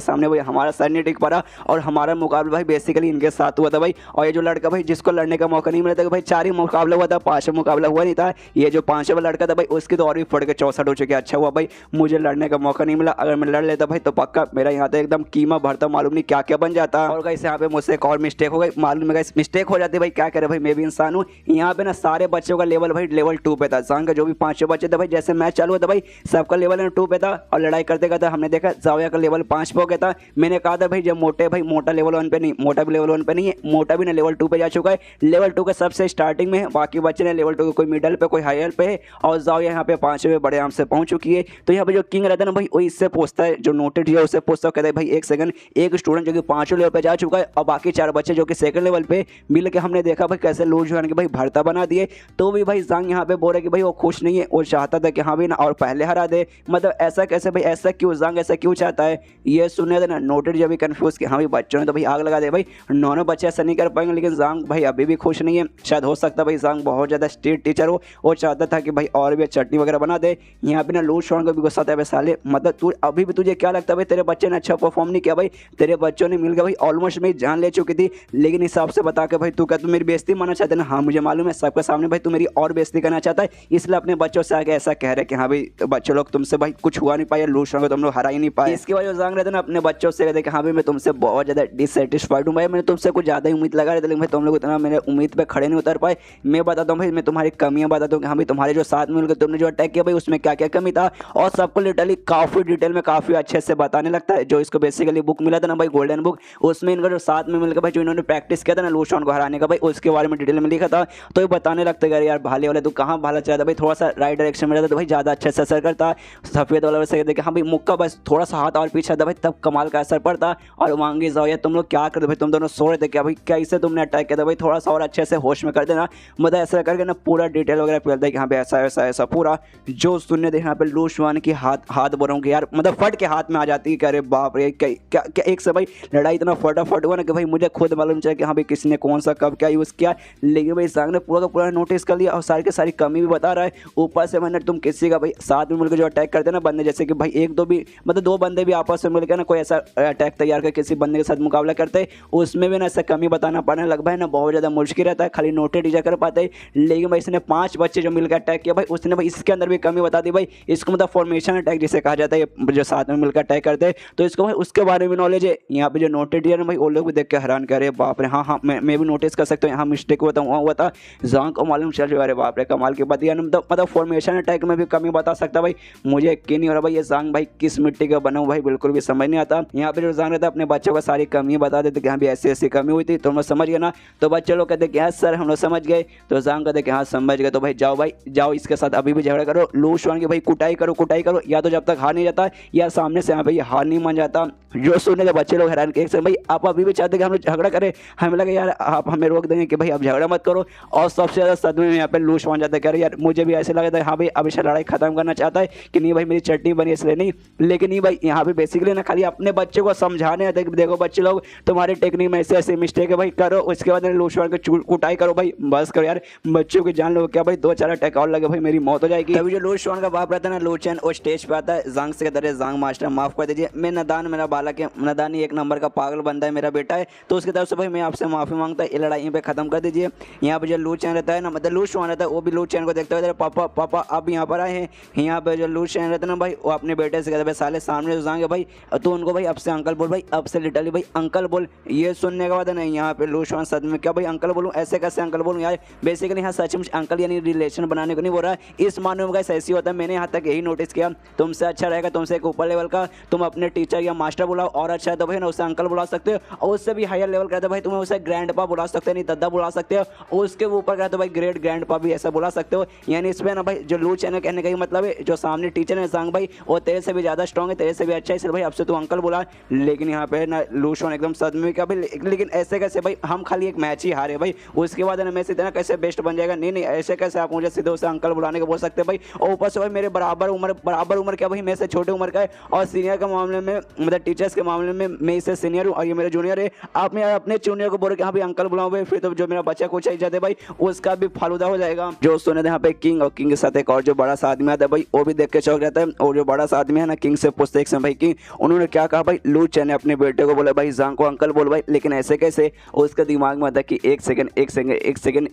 Speaker 1: सामने भाई हमारा सर नहीं टिक पा रहा और हमारा मुकाबला भाई बेसिकली इनके साथ हुआ था भाई। और ये जो लड़का भाई जिसको लड़ने का मौका नहीं मिला था भाई 4 ही मुकाबला हुआ था 5वां मुकाबला हुआ नहीं था, ये जो 5वां लड़का था भाई उसकी तो और भी फट के 64 हो चुके। अच्छा हुआ भाई मुझे लड़ने का मौका नहीं मिला, अगर मैं लड़ लेता भाई तो पक्का मेरा यहाँ तक एकदम कीमा भरता मालूम नहीं क्या क्या बन जाता। और गाइस यहाँ पे मुझसे एक और मिस्टेक हो गई, मालूम है गाइस मिस्टेक हो जाती है भाई क्या करे भाई मैं भी इंसान हूँ। यहाँ पे ना सारे बच्चों का लेवल भाई लेवल 2 पे था, जांग का जो भी 5 बच्चे थे भाई जैसे मैच चालू हुआ था भाई सबका लेवल 2 पे था और लड़ाई करते करते हमने देखा जाविया का लेवल 5 पे हो गया था। मैंने कहा था भाई जब मोटा लेवल 1 पे नहीं, मोटा भी लेवल 1 पे नहीं है, मोटा भी ना लेवल 2 पे जा चुका है, लेवल 2 के सबसे स्टार्टिंग में है, बाकी बच्चे टीचर है लेवल 2 कोई मिडल पे कोई हायर पे है और जाओ यहाँ पे 5वें बड़े आराम से पहुंच चुकी है। तो यहाँ पे जो किंग रहता है ना भाई वो इससे पूछता है, जो नोटेड है उससे पूछता है, कहता है भाई एक सेकंड, एक स्टूडेंट जो कि 5वें लेवल पे जा चुका है और बाकी 4 बच्चे जो कि सेकंड लेवल पे मिल के हमने देखा भाई कैसे लू जुआन के भाई भरता बना दिए। तो भी भाई जांग यहाँ पे बोल रहे कि भाई वो खुश नहीं है, वो चाहता था कि हाँ भाई ना और पहले हरा दे, मतलब ऐसा कैसे भाई, ऐसा क्यों जांग ऐसा क्यों चाहता है। ये सुनने थे ना नोटेड जब भी कंफ्यूज कि हाँ भाई बच्चों ने तो भाई आग लगा दे, भाई दोनों बच्चे ऐसा नहीं कर पाएंगे, लेकिन जांग भाई अभी भी खुश नहीं है। शायद हो सकता है भाई जांग बहुत ज़्यादा स्ट्रिक्ट टीचर हो, वो चाहता था कि भाई और भी चटनी वगैरह बना दे। यहाँ पे ना लू जुआन को भी गुस्सा था, साले मतलब तू अभी भी तुझे क्या लगता है भाई तेरे बच्चे ने अच्छा परफॉर्म नहीं किया, भाई तेरे बच्चों ने मिलकर भाई ऑलमोस्ट मेरी जान ले चुकी थी, लेकिन हिसाब से बता के भाई तू क्या तू मेरी बेइज्जती मानना चाहते ना। हाँ मुझे मालूम है सबके सामने भाई तू मेरी और बेइज्जती करना चाहता है, इसलिए अपने बच्चों से आगे ऐसा कह रहे कि हाँ भाई बच्चों लोग तुमसे भाई कुछ हुआ नहीं पाया, लू जुआन को तुम लोग हरा ही नहीं पाए। इसके वजह जांग रहते ना अपने बच्चों से कहते कि हाँ भाई मैं तुमसे बहुत ज़्यादा डिससेटिस्फाइड हूँ भाई, मैंने तुमसे कुछ ज़्यादा ही उम्मीद लगा रही थी, लेकिन भाई तुम लोग इतना मेरे उम्मीद पे खड़े नहीं उतर पाए। मैं बताता हूँ भाई, मैं तुम्हारी कमियाँ बताता हूँ कि हाँ भाई तुम्हारे जो साथ मिलकर तुमने जो अटैक किया भाई उसमें क्या क्या कमी था, और सबको लिटरली काफ़ी डिटेल में काफ़ी अच्छे से बताने लगता है। जो इसको बेसिकली बुक मिला था ना भाई गोल्डन बुक, उसमें इनका जो साथ में मिलकर भाई जो इन्होंने प्रैक्टिस किया था ना लू जुआन को हराने का भाई उसके बारे में डिटेल में लिखा था। तो ये बताने लगता है यार भाले वाले तू कहाँ भाला चाहता भाई, थोड़ा सा राइट डायरेक्शन में रहता तो भाई ज़्यादा अच्छे से असर करता। सफ़ेद वाला वैसे कहते हाँ भाई मुक्का बस थोड़ा सा हाथ और पीछे था भाई तब कमाल का असर पड़ता। और वांगी जाओ यार तुम लोग क्या करते भाई, तुम दोनों सो रहे थे क्या भाई, क्या इससे तुमने अटैक किया था भाई, थोड़ा सा और अच्छे से होश में कर देना, मतलब ऐसा करके ना पूरा डिटेल वगैरह फैलता है कि हाँ भाई ऐसा ऐसा ऐसा पूरा। जो सुनने दे यहाँ पे लू जुआन की हाथ बोल रहा हूँ कि यार मतलब फट के हाथ में आ जाती है कि अरे बाप रे क्या क्या क्या एक से भाई लड़ाई इतना फटाफट हुआ ना कि भाई मुझे खुद मालूम चला कि हाँ भाई किसने कौन सा कब क्या यूज़ किया, लेकिन भाई जांग ने पूरा का पूरा नोटिस कर लिया और सारी की सारी कमी भी बता रहा है। ऊपर से मैंने तुम किसी का भाई साथ में मिलकर जो अटैक करते ना बंदे, जैसे कि भाई एक दो भी मतलब 2 बंदे भी आपस में मिलकर ना कोई ऐसा अटैक तैयार कर किसी बंदे के साथ मुकाबला करते, उसमें भी ना ऐसा कमी बताना पड़ने लग भाई ना बहुत ज़्यादा मुश्किल रहता है, खाली नोटेड टीचर कर पाते। लेकिन भाई इसने 5 बच्चे जो मिलकर अटैक किया भाई उसने भाई इसके अंदर भी कमी बता दी भाई, इसको मतलब फॉर्मेशन अटैक जिसे कहा जाता है, जो साथ में मिलकर अटैक करते हैं तो इसको भाई उसके बारे में नॉलेज है। यहाँ पे जो नोटेड टीचर है भाई वो लोग भी देख के हैरान कर रहे हैं, बाप रे हाँ मैं भी नोटिस कर सकता हूँ यहाँ मिस्टेक हुआ था वहाँ हुआ था। जांग को मालूम चल रहा है अरे बाप रे कमाल की बात, यानी मतलब फॉर्मेशन अटैक में भी कमी बता सकता भाई। मुझे यकीन नहीं हो रहा भाई ये जांग भाई किस मिट्टी का बना हुआ भाई, बिल्कुल भी समझ नहीं आता। यहाँ पे जो जांग रहता है अपने बच्चों को सारी कमी बता देते कि हाँ भी ऐसी ऐसी कमी हुई थी, तो हम लोग समझ गए ना। तो बच्चे लोग कहते कि हाँ सर हम लोग समझ गए, तो जांग कहते कि हाँ समझ गए, तो भाई जाओ इसके साथ अभी भी झगड़ा करो, लू जुआन की भाई कुटाई करो, या तो जब तक हार नहीं जाता या सामने से यहाँ भाई हार नहीं मान जाता। जो सुनने के बच्चे लोग हैरान के भाई आप अभी भी चाहते कि हम लोग झगड़ा करें, हमें लगा यार आप हमें रोक देंगे कि भाई आप झगड़ा मत करो। और सबसे ज़्यादा सदमे में यहाँ पे लू जुआन जाता है, कह रहे यार मुझे भी ऐसे लगा था हाँ भाई अब इसे लड़ाई खत्म करना चाहता है कि नहीं भाई मेरी चटनी बनी इसलिए नहीं, लेकिन नहीं भाई यहाँ पे बेसिकली ना खाली अपने बच्चे को समझाने आते देखो बच्चे लोग तुम्हारे टेक्निक में ऐसे ऐसे मिस्टेक है भाई करो, उसके बाद लू जुआन को कुटाई करो भाई, बस करो यार बच्चों की जान लो क्या भाई 2-4 अटैक और लगे भाई मेरी मौत हो जाएगी। तभी जो लू जुआन का बाप रहता है ना लू चेन वो स्टेज पे आता है, जांग से कहता है जांग मास्टर माफ कर दीजिए, मैं नादान मेरा बालक है, नादान ही एक नंबर का पागल बंदा है मेरा बेटा है, तो उसकी तरफ से भाई मैं आपसे माफी मांगता है, ये लड़ाई पे खत्म कर दीजिए। यहाँ पे जो लू चेन रहता है ना मतलब लू जुआन रहता है वो भी लू चेन को देखते हुए पापा अब यहाँ पर आए हैं। यहाँ पे जो लू चेन रहता है ना भाई वो अपने बेटे से कहता है साले सामने जांग है भाई तो उनको भाई अब से अंकल बोल, भाई अब से लिटरली भाई अंकल बोल। ये सुनने के बाद है ना यहाँ पे लू जुआन सदमे में क्या भाई अंकल बोलूँ, ऐसे कैसे अंकल बोलूँ यार, बेसिकली यहाँ सचमुच अंकल यानी रिलेशन बनाने को नहीं बोल रहा है, इस मानव का ऐसी होता है। मैंने यहाँ तक यही नोटिस किया, तुमसे अच्छा रहेगा तुमसे एक ऊपर लेवल का तुम अपने टीचर या मास्टर बुलाओ, और अच्छा है तो भाई ना उसे अंकल बुला सकते हो, और उससे भी हायर लेवल करते भाई तुम्हें उसे ग्रैंड पा बुला सकते हो, नहीं दादा बुला सकते हो, और उसके ऊपर कहते भाई ग्रेट ग्रैंड पा भी ऐसा बुला सकते हो। यानी इसमें ना भाई जो लू चैनल कहने का ही मतलब है जो सामने टीचर है जांग भाई वो तेरे से भी ज़्यादा स्ट्रॉन्ग है, तेरे से भी अच्छा है, इसलिए भाई अब से तू अंकल बुला। लेकिन यहाँ पे ना लू जुआन एकदम सदमे में क्या भाई, लेकिन ऐसे कैसे भाई हम खाली एक मैच ही हारे भाई, उसके बाद ना मैं सीधे ना कैसे बेस्ट बन जाएगा, नहीं ऐसे कैसे आप मुझे सीधे उसे अंकल बुलाने को बोल सकते हैं भाई। और ऊपर से भाई मेरे बराबर उम्र क्या भाई मेरे से छोटे उम्र का है, और सीनियर के मामले में मतलब टीचर्स के मामले में मैं इससे सीनियर हूँ और ये मेरे जूनियर है। आप मैं अपने जूनियर को बोल के हाँ भाई अंकल बुलाओ भाई, फिर तो जो मेरा बच्चा कुछ ही जाते भाई उसका भी फालूदा हो जाएगा। जो सुने थे यहाँ पे किंग, और किंग के साथ एक और जो बड़ा सा आदमी आता है भाई वो भी देख के चौंक जाता है, और जो बड़ा सा आदमी है ना किंग से पूछते एक समय भाई किंग उन्होंने क्या कहा भाई, लू चैन ने अपने बेटे को बोला भाई जांग को अंकल बोल भाई, लेकिन ऐसे कैसे, उसके दिमाग में आता कि एक सेकंड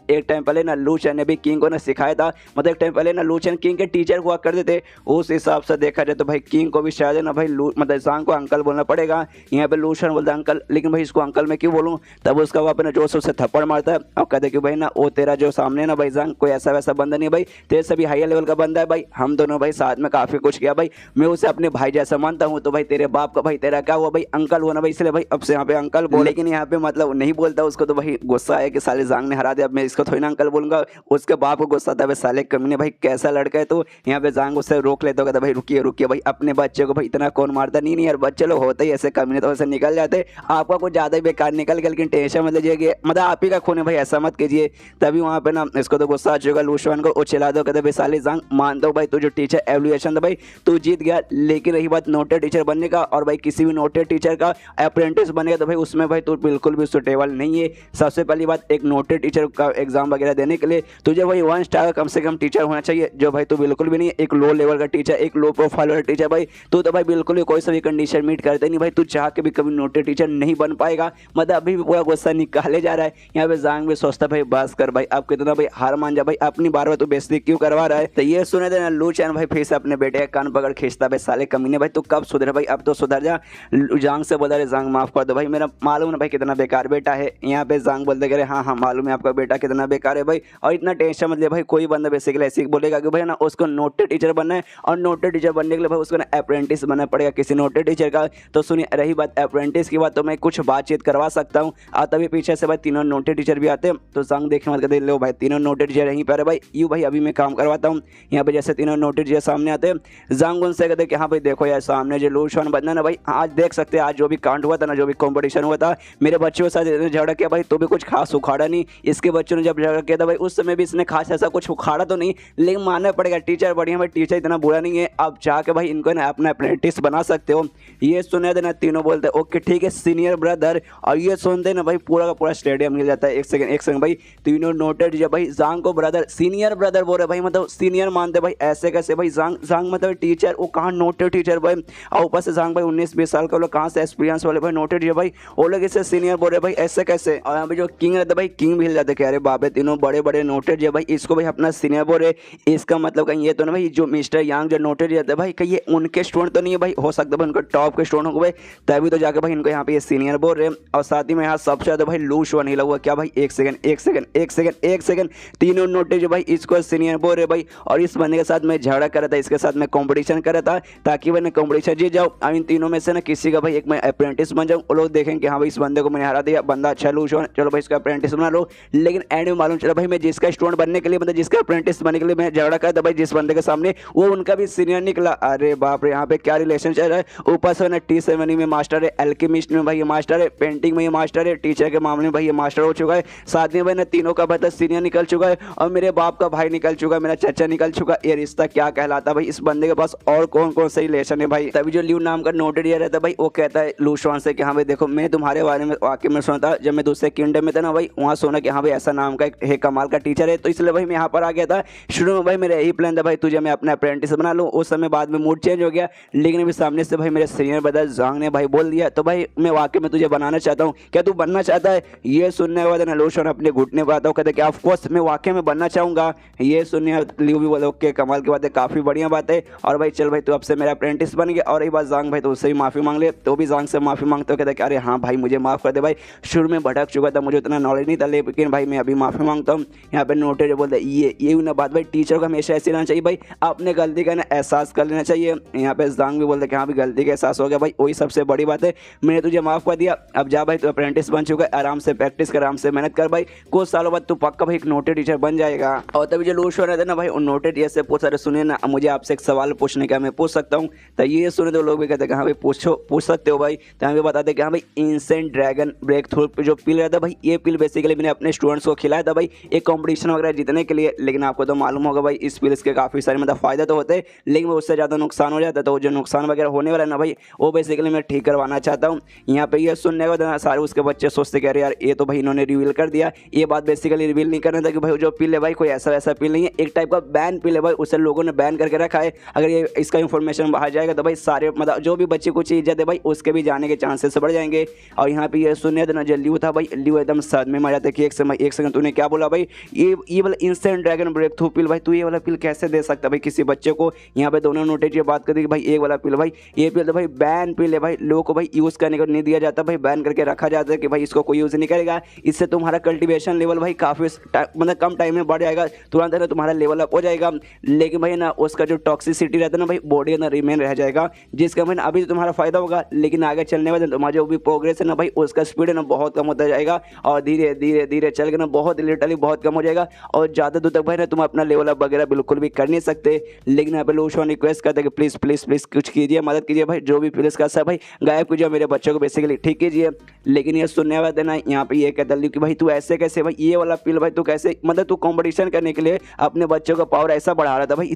Speaker 1: एक टाइम पहले ना लू चैन ने भी किंग को ना सिखाया था, मतलब एक टाइम पहले ना लू चैन किंग के टीचर हुआ करते थे, उस हिसाब से देखा जाए तो भाई किंग को भी शायद है ना भाई मतलब जांग को अंकल बोलना पड़ेगा। यहाँ पे लू चैन बोलता है अंकल, लेकिन भाई इसको अंकल मैं क्यों बोलूँ, तब उसका वो अपने जोश से थप्पड़ मारता है और कहते कि भाई ना वो तेरा जो सामने ना भाई जांग कोई ऐसा वैसा बंदा नहीं भाई, तेरे से भी हाई लेवल का बंदा है भाई, हम दोनों भाई साथ में काफी कुछ किया भाई, मैं उसे अपने भाई जैसा मानता हूँ, तो भाई तेरे बाप का भाई तेरा क्या हुआ भाई अंकल हुआ ना भाई, इसलिए भाई अब से यहाँ पे अंकल बोल, लेकिन यहाँ पे मतलब नहीं बोलता उसको, तो भाई गुस्सा है कि साले जांग ने हरा दिया, अब मैं इसको थोड़ी ना अंकल बोलूंगा। उसके बाप को गुस्सा था, साले कमीने भाई कैसा लड़का है तो। यहाँ पे जांग उससे रोक लेता, कहता भाई रुकिए रुकिए भाई, अपने बच्चे को भाई इतना कौन मारता। नहीं नहीं यार, बच्चे लोग होते ही ऐसे कमीने, तो ऐसे निकल जाते। आपका कुछ ज्यादा ही बेकार निकल गया, लेकिन टेंशन मत लीजिए, मतलब आप ही का खून है भाई, ऐसा मत कीजिए। तभी वहाँ पे ना इसको तो गुस्सा आ चुका, लूशवान को उछला दो, कहते भाई साले जांग मानता हूँ भाई तू जो टीचर एवोल्यूशन था भाई तू जीत गया, लेकिन रही बात नोटेड टीचर बनने का, और भाई किसी भी नोटेड टीचर का अप्रेंटिस बनेगा तो भाई उसमें भाई तू बिल्कुल भी सुटेबल नहीं है। सबसे पहली बात, एक नोटेड टीचर का एग्जाम वगैरह देने के लिए तुझे भाई 1 स्टार का कम से कम टीचर होना चाहिए, जो भाई तू बिल्कुल भी नहीं है। एक लो लेवल का टीचर, एक लो प्रोफाइल वाला टीचर भाई तू तो भाई बिल्कुल भी कोई सा भी कंडीशन मीट करते नहीं भाई, तू चाह के भी कभी नोटेड टीचर नहीं बन पाएगा। मतलब अभी भी पूरा गुस्सा निकाले जा रहा है। यहाँ पे जांग भी सोचता भाई बस कर भाई, अब कितना भाई हार मान जा भाई, अपनी बार बार तू बेइज्जती क्यों करवा रहा है। तो ये सुने देना लू चैन भाई फिर से अपने बेटे का कान पकड़ खींचता, भाई साले कमीने भाई तू कब सुधरे भाई, अब तो सुधर जा। जांग से बोला, जांग माफ कर दो भाई, मेरा मालूम है भाई कितना बेकार बेटा है। यहाँ पे जांग बोलते करे हाँ हाँ मालूम है आपका बेटा कितना बेकार है भाई, और इतना टेंशन मत ले भाई, कोई बंदा बेसिकली ऐसे बोलेगा कि भाई ना उसको नोटेड टीचर बनना है, और नोटेड टीचर बनने के लिए भाई उसको ना अप्रेंटिस बनना पड़ेगा किसी नोटेड टीचर का। तो सुनिए, रही बात अप्रेंटिस की बात, तो मैं कुछ बातचीत करवा सकता हूँ। और तभी पीछे से भाई तीनों नोटेड टीचर भी आते हैं, तो जांग देखे मत कहते लो भाई तीनों नोटेड टीचर यहीं पर है भाई, यूँ भाई अभी मैं काम करवाता हूँ। यहाँ पे जैसे तीनों नोटेड टीचर सामने आते हैं, जांग उनसे कहते कि हाँ भाई देखो यार सामने जो लूशवान बनना ना भाई, आज देख सकते हैं आज जो भी कांड हुआ था ना, जो भी कॉम्पिटिशन हुआ था, मेरे बच्चों के साथ झगड़ा किया भाई, तो भी कुछ खास उखाड़ा नहीं। इसके बच्चों ने जब झगड़ा किया था भाई उस समय भी इसने खास ऐसा कुछ उखाड़ा तो नहीं, लेकिन मानना पड़ेगा टीचर बढ़िया भाई, टीचर इतना बुरा नहीं है, आप जाके भाई इनको ना अपना अप्रेंटिस बना सकते हो। ये सुने देना, तीनों बोलते ओके ठीक है सीनियर ब्रदर, और ये सुनते ना भाई पूरा का पूरा स्टेडियम मिल जाता है। एक सेकंड भाई, तीनों नोटेड जब भाई जांग को ब्रदर सीनियर ब्रदर बोल रहे भाई, मतलब सीनियर मानते भाई, ऐसे कैसे भाई, जांग मतलब टीचर, वो कहाँ नोटेड टीचर भाई, और ऊपर से जांग भाई 19-20 साल का लोग कहाँ से एक्सपीरियंस वाले भाई नोटेड है भाई, वो लोग इसे सीनियर बोल रहे भाई ऐसे कैसे। और यहाँ पे जो किंग रहता भाई, किंग भी हिल जाते, कह रहे बाबे तीनों बड़े बड़े नोटेड है भाई, इसको भाई अपना सीनियर बोल रहे, इसका मतलब कहीं ये तो ना भाई जो मिस्टर यांग जो नोटेड रहते भाई कहीं ये उनके स्टूडेंट तो नहीं है भाई, हो सकता है भाई उनके टॉप के स्टूडेंट हो भाई, तभी तो जाकर भाई इनको यहाँ पे ये सीनियर बोल रहे हैं। और साथ ही में यहाँ सबसे ज्यादा भाई लूशवान हिला हुआ क्या भाई, एक सेकंड तीनों नोटेड भाई इसको सीनियर बोल रहे भाई, और इस बंदे के साथ मैं झगड़ा कर रहा था, इसके साथ मैं कॉम्पिटिशन कर रहा था ताकि मैंने कॉम्पिटिशन जीत जाऊँ, अब इन तीनों में से ना किसी का भाई एक मैं अप्रेंटिस बन जाऊँ, वो लोग देखेंगे हाँ भाई इस बंदे को मैंने हरा दिया, बंदा अच्छा लूशवान, चलो भाई इसका अप्रेंटिस बना लो। लेकिन एंड में मालूम चला भाई मैं जिसका स्टूडेंट बनने के लिए, मतलब जिसका अप्रेंटिस बनने के लिए मैं झगड़ा कर था भाई जिस बंदे के सामने, वो उनका भी सीनियर निकला। अरे बाप रे, यहाँ पे क्या रिलेशन चल रहा है। ऊपर से ना टी सेरेमनी में मास्टर है, एल्केमिस्ट में भाई ये मास्टर है, पेंटिंग में ये मास्टर है, टीचर के मामले में भाई ये मास्टर हो चुका है, साथ में भाई ना तीनों का भाई सीनियर निकल चुका है, और मेरे बाप का भाई निकल चुका है, मेरा चाचा निकल चुका है। ये रिश्ता क्या कहलाता भाई, इस बंदे के पास और कौन कौन से रिलेशन है भाई। तभी जो ल्यू नाम का नोटेड ये रहता भाई, वो कहता है लूशवान से कि हाँ भाई देखो मैं तुम्हारे बारे में वाकई में सुना था, जब मैं दूसरे किंगडम में था ना भाई, वहाँ सुना कि हाँ भाई ऐसा नाम का एक कमाल का टीचर है, तो इसलिए भाई मैं यहाँ पर आ गया था। शुरू में भाई मेरा यही प्लान था भाई तुझे मैं अपना अप्रेंटिस बना लूँ, उस समय बाद में मूड चेंज हो गया, लेकिन अभी सामने से भाई मेरे सीनियर ब्रदर जांग ने भाई बोल दिया, तो भाई मैं वाकई में तुझे बनाना चाहता हूँ, क्या तू बनना चाहता है। ये सुनने के बाद ना लूशवान अपने घुटने पर आता हूँ, कहते कि ऑफकोर्स मैं वाकई में बनना चाहूँगा। ये सुनने ल्यू भी बोलो ओके कमाल की बात है, काफ़ी बढ़िया बात है, और भाई चल भाई तू अब से मेरा अप्रेंटिस बन गया। और एक बात जांग भाई तो उससे भी माफ़ी मांग ले, तो भी जांग से माफ़ी मांगते हो, कहते कि अरे हाँ भाई मुझे माफ़ कर दे भाई, शुरू में भटक चुका था, मुझे उतना नॉलेज नहीं था, लेकिन भाई मैं अभी माफ़ी मांगता हूँ। यहाँ पे नोटेड बोलते ये ना बात भाई, टीचर को हमेशा ऐसे रहना चाहिए भाई, अपने गलती का ना एहसास कर लेना चाहिए। यहाँ पे जांग भी बोलते कि हाँ भी गलती का एहसास हो गया भाई, वही सबसे बड़ी बात है, मैंने तुझे माफ़ कर दिया, अब जा भाई तू अप्रेंटिस बन चुका है, आराम से प्रैक्टिस कर, आराम से मेहनत कर भाई, कुछ सालों बाद तू पक्का भाई एक नोटेड टीचर बन जाएगा। और तभी जो लूशवान रहते ना भाई उन नोटेड टीचर से पूछ रहे, सुनिए ना मुझे आपसे एक सवाल पूछने का, मैं पूछ सकता हूँ। तो ये सुने तो लोग भी कहते हैं हाँ भाई पूछ सकते हो भाई। तो हमें बताते कि हाँ भाई इंसेंट ड्रैगन ब्रेक थ्रू जो पिल रहता है भाई, ये पिल बेसिकली मैंने अपने स्टूडेंट्स को खिलाया था भाई एक कॉम्पिटिशन वगैरह जीतने के लिए, लेकिन आपको तो मालूम होगा भाई इस पिल के काफ़ी सारे मतलब फ़ायदे तो होते हैं, लेकिन उससे ज़्यादा नुकसान हो जाता है, तो जो नुकसान वगैरह होने वाला है ना भाई वो बेसिकली मैं ठीक करवाना चाहता हूँ। यहाँ पे ये सुनने के बाद सारे उसके बच्चे सोचते कह रहे यार ये तो भाई इन्होंने रिवील कर दिया, ये बात बेसिकली रिवील नहीं करना था कि भाई जो पिल है भाई कोई ऐसा वैसा पिल नहीं है, एक टाइप का बैन पिल है भाई, उसे लोगों ने बैन करके रखा है। अगर ये इसका इन्फॉर्मेशन बाहर जाएगा तो भाई सारे मतलब जो भी बच्चे कुछ इज्जत है भाई उसके भी जाने के चांसेस बढ़ जाएंगे। और यहाँ पे ये सुनने देना जो ल्यू था भाई, ल्यू एकदम सदमे में आ जाते कि एक सेकंड तूने क्या बोला भाई, ये वाला इंस्टेंट ड्रैगन ब्रेक थ्रू पिल भाई तू ये वाला पिल कैसे दे सकता भाई किसी बच्चे को। यहाँ पे दोनों नोटेज ये बात करती कि भाई एक वाला पिल भाई ये पिल तो भाई बैन पिल है भाई, लोगों को भाई यूज़ करने को नहीं दिया जाता भाई, बैन करके रखा जाता है कि भाई इसको कोई यूज़ नहीं करेगा, इससे तुम्हारा कल्टिवेशन लेवल भाई काफ़ी मतलब कम टाइम में बढ़ जाएगा, तुरंत है तुम्हारा लेवल अप हो जाएगा, लेकिन भाई ना उसका जो टॉक्सिसिटी रहता है ना भाई बॉडी अंदर रिमेन रह जाएगा, जिसका भाई अभी तो तुम्हारा फायदा होगा, लेकिन आगे चलने वाले तुम्हारा जो भी प्रोग्रेस है ना भाई उसका स्पीड है ना बहुत कम होता जाएगा, और धीरे धीरे धीरे चल के ना बहुत लिटरली बहुत कम हो जाएगा और ज़्यादा दूर तक भाई ना तुम अपना लेवल अप वगैरह बिल्कुल भी कर नहीं सकते। लेकिन यहाँ पे लूशॉन रिक्वेस्ट करते हैं कि प्लीज़ प्लीज़ प्लीज़ कुछ कीजिए, मदद कीजिए भाई, जो भी प्लीज़ का सब भाई गायब कीजिए मेरे बच्चों को बेसिकली ठीक कीजिए। लेकिन ये सुनने वाला देना यहाँ पे ये कहता कि भाई तू ऐसे कैसे भाई, ये वाला पिल भाई तू कैसे, मतलब तू कंपटीशन करने के लिए अपने बच्चों का पावर ऐसा बढ़ा रहा था भाई,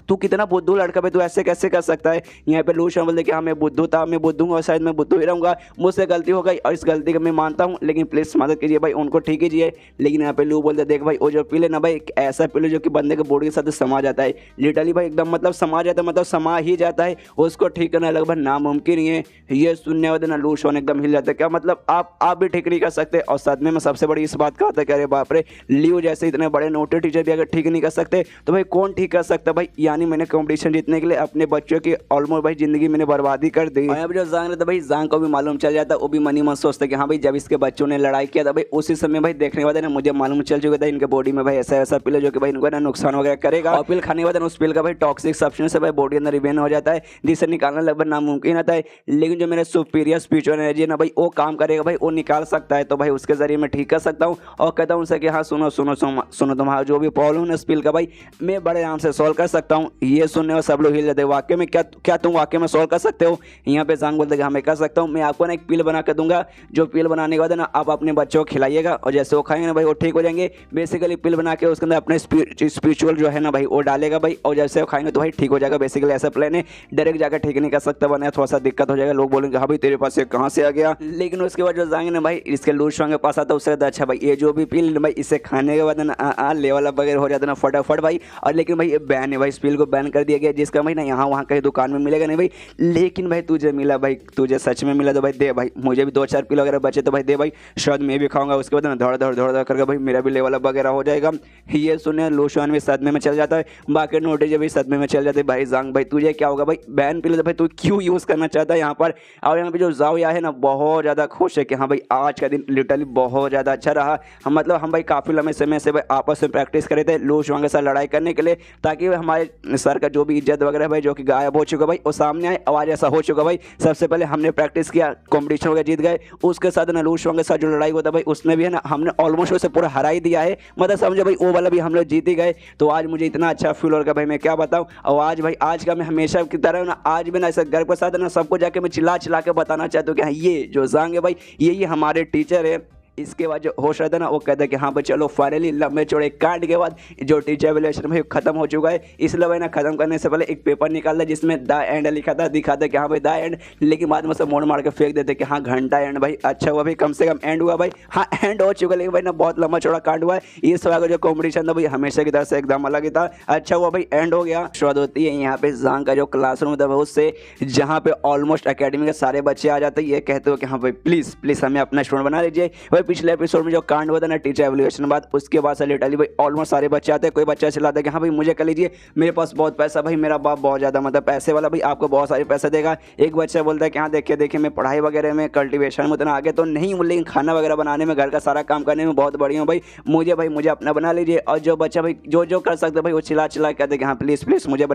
Speaker 1: तू कितना बुद्धू लड़का भाई, तू ऐसे कैसे कर सकता है। यहाँ पे लूशॉन बोलते कि हाँ मैं बुद्धू था, मैं बुद्धू हूँ और शायद मैं बुद्धू ही रहूँगा, मुझसे गलती हो गई और इस गलती को मैं मानता हूँ, लेकिन प्लीज़ मदद कीजिए भाई, उनको ठीक कीजिए। लेकिन यहाँ पे लू बोलते देख भाई वो जो पिल है ना भाई, ऐसा पिल है जो कि बंदे के बॉडी के साथ समा जाता है, लिटरली भाई एकदम मतलब समा जाता है, मतलब समा ही जाता है, उसको ठीक करना लगभग नामुमकिन ही है। ये सुनने वाले ना लूशॉन एकदम हिल जाता है, क्या मतलब आप भी ठीक नहीं कर सकते। और सदमे में सबसे बड़ी इस बात का होता है कि अरे बाप रे, लियो जैसे इतने बड़े नोटे टीचर भी अगर ठीक नहीं कर सकते तो भाई कौन ठीक कर सकता भाई। यानी मैंने कंपटीशन जीतने के लिए अपने बच्चों की ऑलमोस्ट भाई जिंदगी मैंने बर्बादी कर दी। और अब जो जांग रहता भाई, जांग को भी मालूम चल जाता, वो भी मनी मन सोचता कि हाँ भाई जब इसके बच्चों ने लड़ाई किया था भाई उसी समय भाई देखने के बाद ना मुझे मालूम चल चुका था इनके बॉडी में भाई ऐसा ऐसा पिल है जो कि भाई इनको ना नुकसान वगैरह करेगा। और पिल खाने के बाद उस पिल का भाई टॉक्सिक सब्सटेंस भाई बॉडी अंदर रिवेन हो जाता है, जिसे निकालना लगभग नामुमकिन होता है। लेकिन जो मेरा सुपीरियर स्पिरिचुअल एनर्जी है ना भाई, वो काम करेगा भाई, वो निकाल सकता है, तो भाई उसके जरिए मैं ठीक कर सकता हूँ। और कहता हूँ उनसे कि हाँ सुनो सुनो सुनो सुनो, तुम्हारा जो भी प्रॉब्लम है इस पिल का भाई मैं बड़े आराम से सॉल्व कर सकता हूँ। ये सुनने में सब लोग हिल जाते हैं, वाकई में क्या तुम वाकई में सॉल्व कर सकते हो। यहाँ पे जांग बोलते कि हाँ मैं कर सकता हूँ, मैं आपको ना एक पिल बना कर दूंगा, जो पिल बनाने के बाद ना आप अपने बच्चों को खिलाइएगा और जैसे वो खाएंगे ना भाई वो ठीक हो जाएंगे। बेसिकली पिल बना के उसके अंदर अपने स्पिरिचुअल जो है ना भाई वो डालेगा भाई, और जैसे वो खाएंगे तो भाई ठीक हो जाएगा। बेसिकली ऐसा प्लान है, डायरेक्ट जाकर ठीक नहीं कर सकता, वरना थोड़ा सा दिक्कत हो जाएगा, लोग बोलेंगे हाँ भाई तेरे पास ये कहाँ से आ गया। लेकिन उसके बाद जो जाएंगे ना भाई इसके लूशॉन के पास आता है, उससे कहता अच्छा भाई ये जो भी पिल भाई इसे खाने के बाद ना लेवल अप वगैरह हो जाता ना फटाफट भाई। और लेकिन भाई ये बैन है भाई, इस पिल को बैन कर दिया गया, जिसका भाई ना यहाँ वहाँ कहीं दुकान में मिलेगा नहीं भाई। लेकिन भाई तुझे मिला भाई, तुझे सच में मिला तो भाई दे भाई, मुझे भी 2-4 पिल वगैरह बचे तो भाई दे भाई, शायद मैं भी खाऊंगा, उसके बाद ना दौड़ करके भाई मेरा भी लेवल अप वगैरह हो जाएगा। ये सुने लूशॉन भी सदमे में चल जाता है, बाकी नोटिस भी सदमे में चल जाते हैं। भाई जांग भाई तुझे क्या होगा भाई, बैन पिल तो भाई तू क्यों यूज़ करना चाहता है यहाँ पर। और यहाँ पे जो जाओया है ना बहुत ज़्यादा खुश है कि हाँ भाई आज का दिन लिटरली बहुत ज़्यादा अच्छा रहा। हम भाई काफ़ी लंबे समय से भाई आपस में प्रैक्टिस करे थे लूशॉन के साथ लड़ाई करने के लिए, ताकि हमारे सर का जो भी इज्जत वगैरह भाई जो कि गायब हो चुका भाई वो सामने आए। आवाज़ ऐसा हो चुका भाई, सबसे पहले हमने प्रैक्टिस किया, कॉम्पिटिशन वगैरह जीत गए, उसके साथ ना लूशॉन के साथ जो लड़ाई होता भाई उसमें भी है ना हमने ऑलमोस्ट उसे पूरा हरा ही दिया है, मतलब समझो भाई वो वाला भी हम लोग जीत ही गए। तो आज मुझे इतना अच्छा फील हो रहा भाई मैं क्या बताऊँ। और आज भाई आज का मैं हमेशा की तरह ना आज भी ना ऐसा गर्व के साथ ना सबको जाके मैं चिल्ला के बताना चाहता हूँ कि हाँ ये जो जांग है भाई ये हमारे टीचर है। इसके बाद जो होश रहता है ना वो कहता है कि हाँ भाई चलो फाइनली लंबे चौड़े कांड के बाद जो टीचर एवेल्यूएशन भाई खत्म हो चुका है। इसलिए भाई ना खत्म करने से पहले एक पेपर निकालता जिसमें द एंड लिखा था, दिखाता कि हाँ भाई द एंड, लेकिन बाद में सब मोड़ मार के फेंक देते कि हाँ घंटा एंड भाई। अच्छा हुआ भाई कम से कम एंड हुआ भाई, हाँ एंड हो चुका, लेकिन भाई ना बहुत लंबा चौड़ा कांड हुआ है। इस बार का जो कॉम्पिटिशन था भाई हमेशा की तरह से एकदम अलग ही था। अच्छा हुआ भाई एंड हो गया। शुरुआत होती है यहाँ पे जांग का जो क्लासरूम था उससे, जहाँ पे ऑलमोस्ट अकेडमी के सारे बच्चे आ जाते हैं, ये कहते हो कि हाँ भाई प्लीज़ प्लीज़ हमें अपना स्टूडेंट बना लीजिए। भाई पिछले एपिसोड में जो कांड हुआ था ना टीचर एवेल्यूएशन बाद, उसके बाद से लिटरली भाई ऑलमोस्ट सारे बच्चे आते हैं, कोई बच्चा चिल्लाता है कि हाँ भाई मुझे कर लीजिए, मेरे पास बहुत पैसा भाई, मेरा बाप बहुत ज़्यादा मतलब पैसे वाला भाई, आपको बहुत सारे पैसे देगा। एक बच्चा बोलता है कि हाँ देखिए मैं पढ़ाई वगैरह में कल्टिवेशन में उतना आगे तो नहीं हूँ, लेकिन खाना वगैरह बनाने में घर का सारा काम करने में बहुत बढ़िया हूँ भाई, मुझे अपना बना लीजिए। और जो बच्चा भाई जो कर सकते भाई वो चिल्ला कहते कि हाँ प्लीज़ प्लीज़ मुझे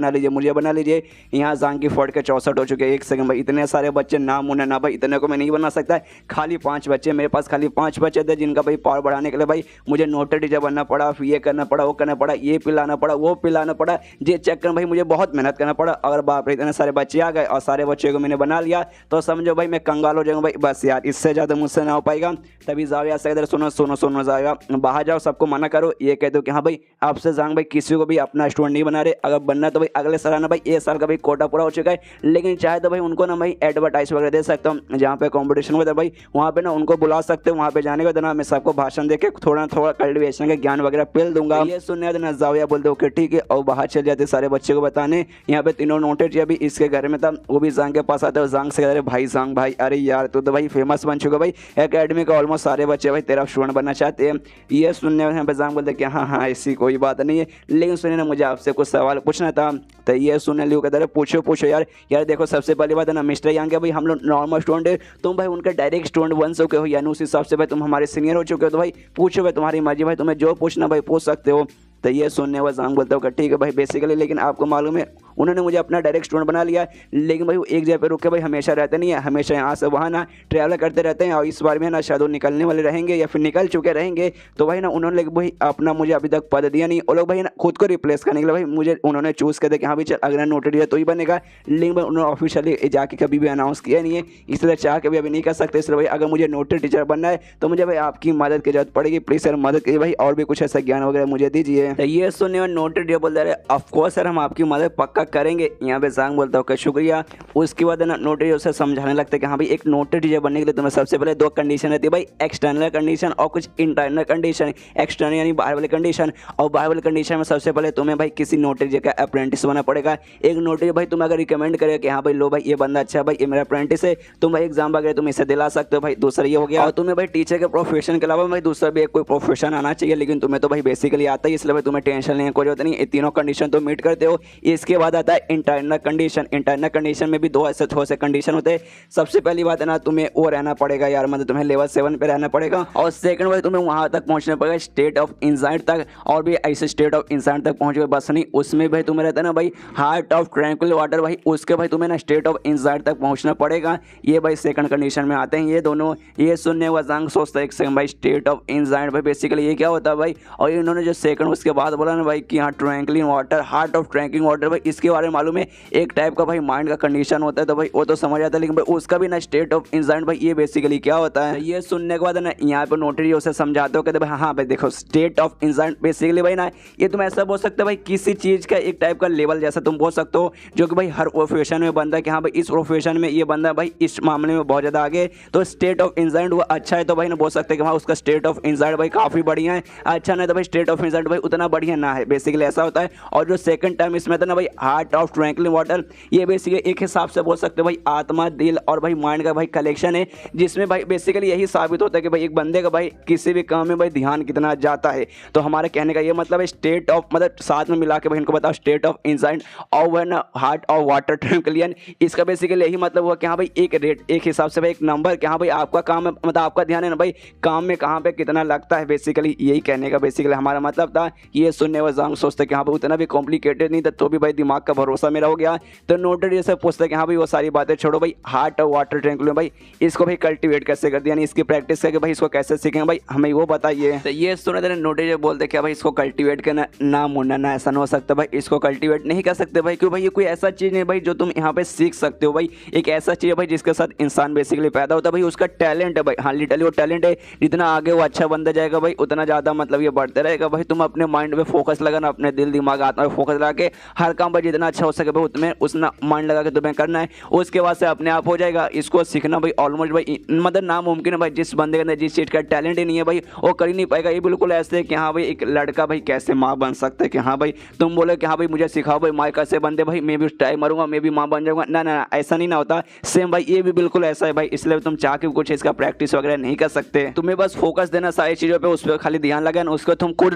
Speaker 1: बना लीजिए। यहाँ जांग की फोड़ के 64 हो चुके हैं। एक सेकंड भाई, इतने सारे बच्चे नाम मुने ना भाई, इतने को मैं नहीं बना सकता। खाली 5 बच्चे मेरे पास, खाली 5 बच्चे थे जिनका भाई पावर बढ़ाने के लिए भाई मुझे नोटेड टीचर बनना पड़ा, फिर ये करना पड़ा, वो करना पड़ा, ये पिलाना पड़ा, वो पिलाना पड़ा, ये चेक करना भाई मुझे बहुत मेहनत करना पड़ा। अगर बाप रे इतने सारे बच्चे आ गए और सारे बच्चों को मैंने बना लिया तो समझो भाई मैं कंगाल हो जाऊंगा भाई, बस यार इससे ज़्यादा मुझसे ना हो पाएगा। तभी जाओ से इधर सुनो जाओ बाहर जाओ, सबको मना करो, ये कह दो कि हाँ भाई आपसे जांग भाई किसी को भी अपना स्टूडेंट नहीं बना रहे, अगर बनना तो भाई अगले साल आना भाई, ये साल का भाई कोटा पूरा हो चुका है। लेकिन चाहे तो भाई उनको ना भाई एडवर्टाइज वगैरह दे सकता हूँ, जहाँ पे कॉम्पिटिशन होता है भाई वहाँ पे ना उनको बुला सकते हो, वहाँ पे जाने के बाद ना मैं सबको भाषण दे के थोड़ा कल्टिवेशन के ज्ञान वगैरह पिल दूंगा। ये सुनने देना जाओ बोलते ओके ठीक है, और बाहर चल जाते सारे बच्चे को बताने। यहाँ पे तीनों नोटेड अभी इसके घर में था, वो भी जांग के पास आता है, जांग से कह रहे भाई जांग भाई अरे यार तू तो भाई फेमस बन चुका भाई, एकेडमी का ऑलमोस्ट सारे बच्चे भाई तेरा स्टूडेंट बनना चाहते हैं। ये सुनने यहाँ पे जांग बोलते कि हाँ ऐसी कोई बात नहीं है, लेकिन सुनिए ना मुझे आपसे कुछ सवाल पूछना था। तो ये सुनने लियो कहते रहे पूछो यार देखो सबसे पहली बात है ना मिस्टर यांग के भाई हम लोग नॉर्मल स्टूडेंट है, तुम भाई उनके डायरेक्ट स्टूडेंट बन चुके हो, यानी उस हिसाब से भाई तुम हमारे सीनियर हो चुके हो, तो भाई पूछो भाई तुम्हारी मर्जी भाई, तुम्हें जो पूछना भाई पूछ सकते हो। तो ये सुनने वाला जांग बोलता होगा ठीक है भाई बेसिकली, लेकिन आपको मालूम है उन्होंने मुझे अपना डायरेक्ट स्टूडेंट बना लिया, लेकिन भाई वो एक जगह पे रुक के भाई हमेशा रहते नहीं है, हमेशा यहाँ से वहाँ ना ट्रैवल करते रहते हैं। और इस बार में ना शायद वो निकलने वाले रहेंगे या फिर निकल चुके रहेंगे। तो भाई ना उन्होंने भाई अपना मुझे अभी तक पद दिया नहीं, वो लोग भाई ना खुद को रिप्लेस करने के लिए भाई मुझे उन्होंने चूज़ कर दिया कि हाँ भाई चल अगला नोटरी टीचर तो ही बनेगा, लेकिन भाई उन्होंने ऑफिशियली जाके कभी भी अनाउंस किया नहीं है, इसलिए चाह के भी अभी नहीं कर सकते। इसलिए भाई अगर मुझे नोटरी टीचर बनना है तो मुझे भाई आपकी मदद की जरूरत पड़ेगी, प्लीज़ सर मदद कीजिए भाई, और भी कुछ ऐसा ज्ञान वगैरह मुझे दीजिए। तो ये सुनने में नोटरी टीचर बोल रहे ऑफकोर्स सर हम आपकी मदद पक्का करेंगे। यहाँ पे सांग बोलता हूँ शुक्रिया। उसके बाद ना नोटरी टीचर समझाने लगता है कि हाँ भाई एक नोटरी टीचर बनने के लिए तुम्हें सबसे पहले 2 कंडीशन रहती है भाई, एक्सटर्नल कंडीशन और कुछ इंटरनल कंडीशन। एक्सटर्नल यानी बाहर वाली कंडीशन, और बाहर वाली कंडीशन में सबसे पहले तुम्हें भाई किसी नोटरी टीचर का अप्रेंटिस होना पड़ेगा। एक नोटरी भाई तुम अगर रिकमेंड करे कि हाँ भाई लो भाई ये बंदा अच्छा है भाई ये मेरा अप्रेंटिस है, तुम भाई एग्जाम वगैरह तुम इसे दिला सकते हो भाई। दूसरा ये हो गया, और तुम्हें भाई टीचर के प्रोफेशन के अलावा भाई दूसरा भी एक कोई प्रोफेशन आना चाहिए, लेकिन तुम्हें तो भाई बेसिकली आता है, इसलिए भाई तुम्हें टेंशन लेने की जरूरत नहीं, ये तीनों कंडीशन तो मीट करते हो। इसके बाद आता है इंटरनल कंडीशन। इंटरनल कंडीशन में भी 2 ऐसे थोड़े से कंडीशन होते हैं। सबसे पहली बात है ना तुम्हें वो रहना पड़ेगा यार, मतलब तुम्हें लेवल 7 पे रहना पड़ेगा, और सेकंड भाई तुम्हें वहाँ तक पहुँचना पड़ेगा स्टेट ऑफ इंसाइट तक, और भी ऐसे स्टेट ऑफ इंसाइट तक पहुँच गए बस नहीं, उसमें भाई तुम्हें रहता है ना भाई हार्ट ऑफ ट्रैंक्विल वाटर, भाई उसके भाई तुम्हें ना स्टेट ऑफ इंसाइट तक पहुँचना पड़ेगा। ये भाई सेकंड कंडीशन में आते हैं ये दोनों। ये सुनने का जंग सोचता है एक सेकंड भाई स्टेट ऑफ इंसाइट भाई बेसिकली ये क्या होता है भाई, और इन्होंने जो सेकंड उसके बाद बोला ना भाई कि हाँ tranquil water, heart of tracking water, भाई इसके बारे में मालूम है, एक टाइप का भाई माइंड का कंडीशन होता है, तो भाई वो तो समझ आता है, लेकिन भाई उसका भी ना स्टेट ऑफ इंसाइट भाई ये बेसिकली क्या होता है। ये सुनने के बाद ना यहाँ पे नोटरी उसे समझाते हो, कहते भाई हाँ भाई देखो स्टेट ऑफ इंसाइट बेसिकली भाई ना ये तुम ऐसा बोल सकते हो भाई किसी चीज़ का एक टाइप का लेवल जैसा तुम बोल सकते हो, जो कि भाई हर प्रोफेशन में बनता है कि हाँ भाई इस प्रोफेशन में ये बंदा भाई इस मामले में बहुत ज़्यादा आगे, तो स्टेट ऑफ इंसाइट वो अच्छा है तो भाई ना बोल सकते हैं कि हाँ उसका स्टेट ऑफ इंसाइट भाई काफ़ी बढ़िया है, अच्छा नहीं तो भाई स्टेट ऑफ इंसाइट भाई उतना बढ़िया ना है, बेसिकली ऐसा होता है। और जो सेकंड टर्म इसमें था ना भाई हार्ट ऑफ ट्रैंक्विल वाटर, ये बेसिकली एक हिसाब से बोल सकते हो भाई आत्मा, दिल और भाई माइंड का भाई कलेक्शन है, जिसमें भाई बेसिकली यही साबित होता है कि भाई एक बंदे का भाई किसी भी काम में भाई ध्यान कितना जाता है। तो हमारे कहने का ये मतलब है स्टेट ऑफ मतलब साथ में मिला के भाई इनको बताओ स्टेट ऑफ इंसाइट और वह ना हार्ट ऑफ वाटर ट्रैंक्विलियन, इसका बेसिकली यही मतलब हुआ कि हाँ भाई एक रेट एक हिसाब से भाई एक नंबर कि हाँ भाई आपका काम है, मतलब आपका ध्यान है ना भाई काम में कहाँ पे कितना लगता है, बेसिकली यही कहने का बेसिकली हमारा मतलब था। ये सुनने वाले जांग सोचते कि हाँ भाई उतना भी कॉम्प्लिकेटेड नहीं था, तो भी भाई दिमाग का भरोसा मेरा हो गया। तो नोटरी जैसे पूछते कि हाँ भाई वो सारी बातें छोड़ो भाई हार्ट ऑफ वाटर ट्रैंक्विलियन भाई इसको भाई कल्टिवेट कैसे कर दिया, यानी इसकी प्रैक्टिस करके भाई इसको कैसे सीखेंगे भाई हमें वो बताइए। तो ये सुने थे नोटरी बोलते क्या भाई इसको कल्टिवेट करना ना मुन्ना ना ऐसा ना हो सकता भाई, इसको कल्टिवेट नहीं कर सकते भाई, क्यों भाई ये कोई ऐसा चीज़ नहीं भाई जो तुम यहाँ पे सीख सकते हो भाई, एक ऐसा चीज़ है भाई जिसके साथ इंसान बेसिकली पैदा होता है भाई, उसका टैलेंट है भाई, हाँ लिटरली वो टैलेंट है, जितना आगे वो अच्छा बनता जाएगा भाई उतना ज़्यादा मतलब ये बढ़ते रहेगा भाई। तुम अपने माइंड पे फोकस लगाना, अपने दिल दिमाग आत्मा पे फोकस लगा के हर काम पर जितना अच्छा हो सके भाई उतने उसना माइंड लगा के तुम्हें करना है, उसके बाद से अपने आप हो जाएगा। इसको सीखना भाई ऑलमोस्ट भाई मतलब नामुमकिन है भाई, जिस बंदे के अंदर जिस चीज़ का टैलेंट ही नहीं है भाई वो कर ही नहीं पाएगा। ये बिल्कुल ऐसे है कि हाँ भाई एक लड़का भाई कैसे माँ बन सकता है, कि हाँ भाई तुम बोले कि हाँ भाई मुझे सिखाओ भाई माँ कैसे बनते भाई, मैं भी ट्राई मारूंगा मैं भी माँ बन जाऊंगा, ना ना ऐसा नहीं ना होता। सेम भाई ये भी बिल्कुल ऐसा है भाई, इसलिए तुम चाह के कुछ इसका प्रैक्टिस वगैरह नहीं कर सकते, तुम्हें बस फोकस देना सारी चीज़ों पे, उस पर खाली ध्यान लगाना, उसको तुम खुद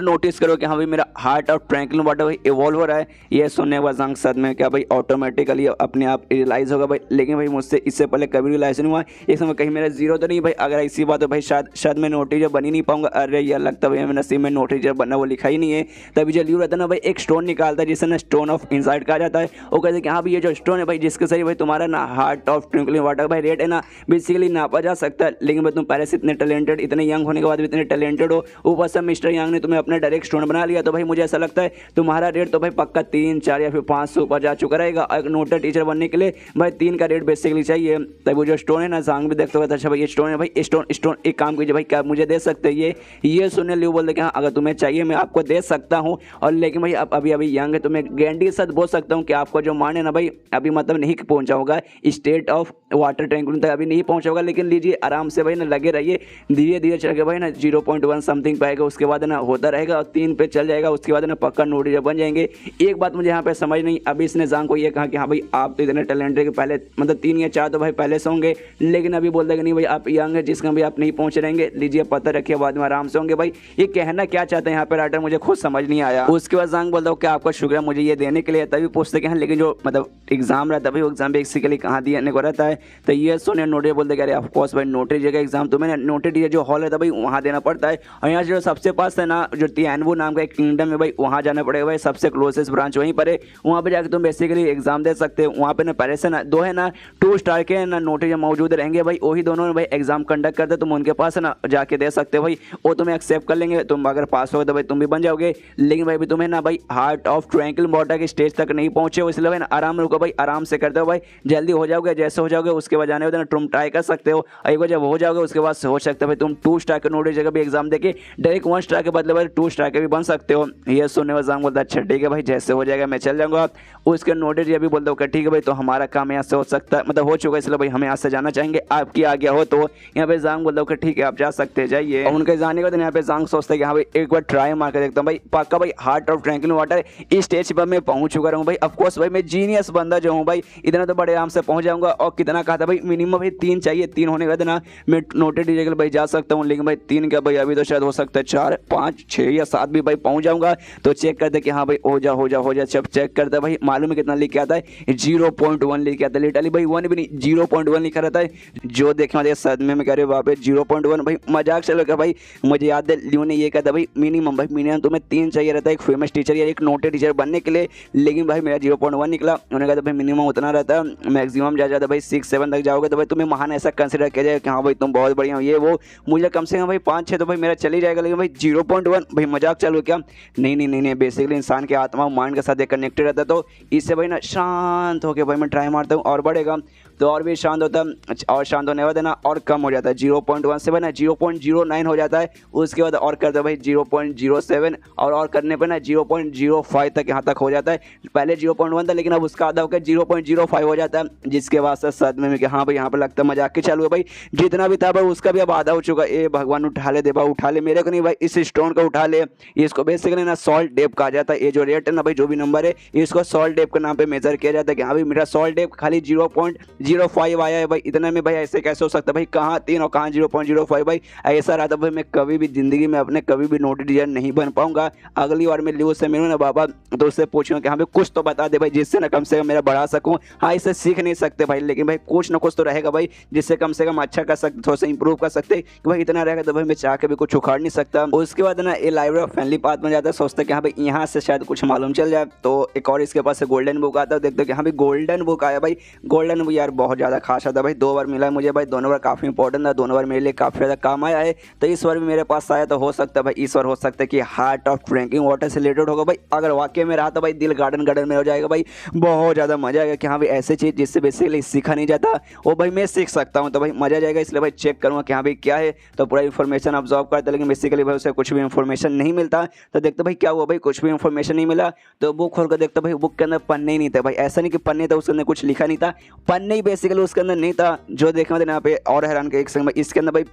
Speaker 1: नोटिस करो कि हाँ भाई मेरा हार्ट और ट्रैंक्विलिन वाटर भाई इवॉल्व हो रहा है। ये सुनने के बाद जंग सद में क्या भाई ऑटोमेटिकली अपने आप रियलाइज होगा भाई, लेकिन भाई मुझसे इससे पहले कभी रियलाइज नहीं हुआ, इस समय कहीं मेरा जीरो तो नहीं भाई, अगर ऐसी बात हो भाई शायद मैं नोटरी बन ही नहीं पाऊंगा। अरे यार लगता है भाई नसीब में नोटरी बनना वो लिखा ही नहीं है। तभी जो लियो रहता है ना भाई एक स्टोन निकालता है जिसे ना स्टोन ऑफ इंसाइट कहा जाता है, वो कहते हैं कि हाँ भाई ये जो स्टोन है भाई जिसके सही भाई तुम्हारा ना हार्ट ऑफ ट्रैंक्विलिन वाटर भाई रेट है ना बेसिकली नापा जा सकता है, लेकिन भाई तुम पहले से इतने टैलेंटेड इतने यंग होने के बाद भी इतने टैलेंटेड हो, ऊपर से मिस्टर यंग ने तुम्हें अपना डायरेक्ट स्टोन बना लिया, तो भाई मुझे ऐसा लगता है तुम्हारा रेट तो भाई पक्का 3, 4 या फिर 5 से ऊपर जा चुका रहेगा। एक नोटरी टीचर बनने के लिए भाई 3 का रेट बेसिकली चाहिए। तब वो जो स्टोन है ना जांग भी देखते हुए अच्छा भाई ये स्टोन है भाई स्टोन एक काम कीजिए भाई क्या मुझे दे सकते हैं ये सुनने लियो बोलते कि हाँ अगर तुम्हें चाहिए मैं आपको दे सकता हूँ, और लेकिन भाई अब अभी यंग है तो मैं गारंटी के साथ बोल सकता हूँ कि आपको जो मान है ना भाई अभी मतलब नहीं पहुँचा होगा स्टेट ऑफ वाटर ट्रैंक्विलिन तक अभी नहीं पहुँचा होगा, लेकिन लीजिए आराम से भाई ना लगे रहिए, धीरे धीरे चल के भाई ना 0.1 समथिंग पाएगा, उसके बाद ना होता रहेगा और 3 पे चल जाएगा, उसके बाद ना पक्का नोटरी बन जाएंगे। एक बात मुझे यहाँ पे समझ नहीं, अभी इसने जांग को ये कहा कि हाँ भाई आप तो इतने टैलेंटेड के पहले मतलब 3 या 4 तो भाई पहले से होंगे, लेकिन अभी बोल देगा नहीं भाई आप यंग है जिसका भी आप नहीं पहुँच रहेंगे, लीजिए पता रखिए बाद में आराम से होंगे। भाई ये कहना क्या चाहते हैं यहाँ पे राइटर मुझे खुद समझ नहीं आया। उसके बाद जांग बोलता हूँ कि आपका शुक्रिया मुझे ये देने के लिए, तभी पूछते कि हाँ लेकिन जो मतलब एग्जाम रहता है भाई एग्जाम बेसिकली कहाँ देने को रहता है, तो ये सुने नोटरी बोलते कि अरे ऑफकोर्स भाई नोटरी जगह एग्जाम तुम्हें नोटरी टीचर जो हॉल रहता है भाई वहाँ देना पड़ता है, और यहाँ जो सबसे पास है ना जो तियानवू नाम का एक किंगडम है भाई वहाँ जाना पड़ेगा भाई, सबसे क्लोजेस्ट ब्रांच वहीं पर है, वहाँ पे जाकर तुम बेसिकली एग्जाम दे सकते हो। वहाँ पे ना पहले से ना 2 है ना 2 स्टार के ना नोटिस मौजूद रहेंगे भाई, वही दोनों भाई एग्जाम कंडक्ट करते, तुम उनके पास ना जाके दे सकते हो भाई, वो तुम्हें एक्सेप्ट कर लेंगे। तुम अगर पास हो तो भाई तुम भी बन जाओगे। लेकिन भाई तुम्हें ना भाई हार्ट ऑफ ट्रैंक्विल वाटर की स्टेज तक नहीं पहुंचे हो, इसलिए भाई ना आराम रुको भाई, आराम से करते हो भाई, जल्दी हो जाओगे। जैसे हो जाओगे उसके बाद जाने होते ना तुम ट्राई कर सकते हो। एक बार जब हो जाओगे उसके बाद हो सकता है भाई तुम 2 स्टार के नोटिस जगह भी एग्जाम देके डायरेक्ट 1 स्टार के बदले भाई 2 स्टार के भी बन सकते हो। ये सुनने में जाऊँगा बोलता अच्छा ठीक है भाई, जैसे हो जाएगा मैं चल जाऊँगा। उसके नोटिस ये भी बोलता हूँ ठीक है भाई, तो हमारा काम यहाँ से हो सकता है, मतलब हो चुका है, इसलिए भाई हमें यहाँ से जाना चाहेंगे, आपकी आ गया हो तो यहाँ पे जांग बोलता हूँ ठीक है आप जा सकते जाइए। और उनके जाने के बाद यहाँ पे जांग सोचता है कि हाँ भाई एक बार ट्राई मार कर देखता हूँ भाई, पक्का भाई हार्ट ऑफ ट्रैंक्विल वाटर इस स्टेज पर मैं पहुंच चुका हूँ भाई। ऑफकोर्स भाई मैं जीनियस बंदा जो हूँ भाई, इतना तो बड़े आराम से पहुंच जाऊंगा। और कितना कहा था भाई मिनिमम भाई 3 चाहिए, 3 होने के बाद ना मैं नोटेड डीजे भाई जा सकता हूँ। लेकिन भाई 3 क्या भाई, अभी तो शायद हो सकता है 4 5 6 या 7 भी भाई पहुंच जाऊंगा। तो चेक करते कि हाँ भाई हो जा हो जा हो जा। जब चेक करते भाई मालूम है कितना लिख के आता है, 0.1 लिख के आता है, लिटरली भाई 1 भी नहीं 0.1 लिखा रहता है। जो देखने वाले सदमे में कह रहे वहाँ पे 0.1 भाई मजाक चलो क्या भाई। मुझे याद है लियो ने ये कहा था भाई मिनिमम तुम्हें 3 चाहिए रहता है एक फेमस टीचर या एक नोटेड टीचर बनने के लिए। लेकिन भाई मेरा 0.1 निकला। उन्होंने कहा था भाई मिनिमम उतना रहता है, मैक्सिमम जा जाता भाई 6 7 तक जाओगे तो भाई तुम्हें महान ऐसा कंसिडर किया जाएगा कि हाँ भाई तुम बहुत बढ़िया हो ये वो। मुझे कम से कम भाई 5 6 तो भाई मेरा चल ही जाएगा। लेकिन भाई 0.1 भाई मजाक चालू क्या। नहीं बेसिकली इंसान के आत्मा माइंड के साथ कनेक्टेड रहता है, तो इससे भाई ना शांत होकर भाई मैं ट्राई मारता हूँ और बढ़ेगा तो और भी शांत होता है। और शांत होने के बाद ना और कम हो जाता है, 0.1 से भाई ना 0.09 हो जाता है। उसके बाद और करते भाई 0.07 और करने पर ना 0.05 तक यहाँ तक हो जाता है। पहले 0.1 था लेकिन अब उसका आधा होकर 0.05 हो जाता है, जिसके बाद से सदमे में कि हाँ भाई यहाँ पर लगता है मजाक के चालू है भाई। जितना भी था भाई उसका भी अब आधा हो चुका है। ए भगवान उठा ले दे भाई, उठा ले, मेरे को नहीं भाई, इस स्टोन को उठा ले। इसको बेसिकली ना सॉल्ट डेप कहा जाता है। ये जो रेट है ना भाई जो भी नंबर है इसको सॉल्ट डेप के नाम पे मेजर किया जाता है कि हाँ भाई मेरा सॉल्ट डेप खाली 0.05 आया है भाई। इतना में भाई ऐसे कैसे हो सकता है भाई, कहाँ 3 और कहाँ 0.05 भाई। ऐसा रहा था भाई मैं कभी भी जिंदगी में अपने कभी भी नोटेड टीचर नहीं बन पाऊंगा। अगली बार मैं लियो से मिलूँ ना बाबा तो उससे पूछूंगा कि हाँ भाई कुछ तो बता दे भाई जिससे ना कम से कम मेरा बढ़ा सकूँ। हाँ इसे सीख नहीं सकते भाई, लेकिन भाई कुछ ना कुछ तो रहेगा भाई जिससे कम से कम अच्छा कर सकते, थोड़ा सा इंप्रूव कर सकते कि भाई इतना रहेगा तो भाई मैं चाह के भी कुछ उखाड़ नहीं सकता। उसके बाद ना ये लाइब्रेरी ऑफ फैमिली पाथ में जाता है, सोचता है कि हाँ भाई यहाँ से शायद कुछ मालूम चल जाए। तो एक और इसके पास गोल्डन बुक आता है, देखते कि हाँ भाई गोल्डन बुक आया भाई। गोल्डन बुक यार बहुत ज़्यादा खास आता भाई, 2 बार मिला है मुझे भाई, दोनों बार काफ़ी इंपॉर्टेंट था, दोनों बार मेरे लिए काफ़ी ज़्यादा काम आया है। तो इस बार भी मेरे पास आया तो हो सकता है भाई इस बार हो सकता है कि हार्ट ऑफ ड्रिंकिंग वाटर से रिलेटेड होगा भाई। अगर वाकई में रहा तो भाई दिल गार्डन में हो जाएगा भाई, बहुत ज़्यादा मजा आएगा कि हाँ भाई ऐसी चीज़ जिससे बेसिकली सीखा नहीं जाता वो भाई मैं सीख सकता हूँ, तो भाई मजा जाएगा। इसलिए भाई चेक करूँगा कि हाँ भाई क्या है, तो पूरा इन्फॉर्मेशन ऑब्जॉर्व करता, लेकिन बेसिकली भाई उसे कुछ भी इन्फॉर्मेशन नहीं मिलता। तो देखते भाई क्या हुआ भाई, कुछ भी इन्फॉर्मेशन नहीं मिला। तो बुक खोल कर देखता भाई बुक के अंदर पन्ने ही नहीं थे भाई। ऐसा नहीं कि पन्ने था उसके अंदर कुछ लिखा नहीं था, पन्ने ही बेसिकली उसके अंदर नहीं था। जो देखने में यहाँ पे और हैरान के एक संग भाई इसके अंदर भाई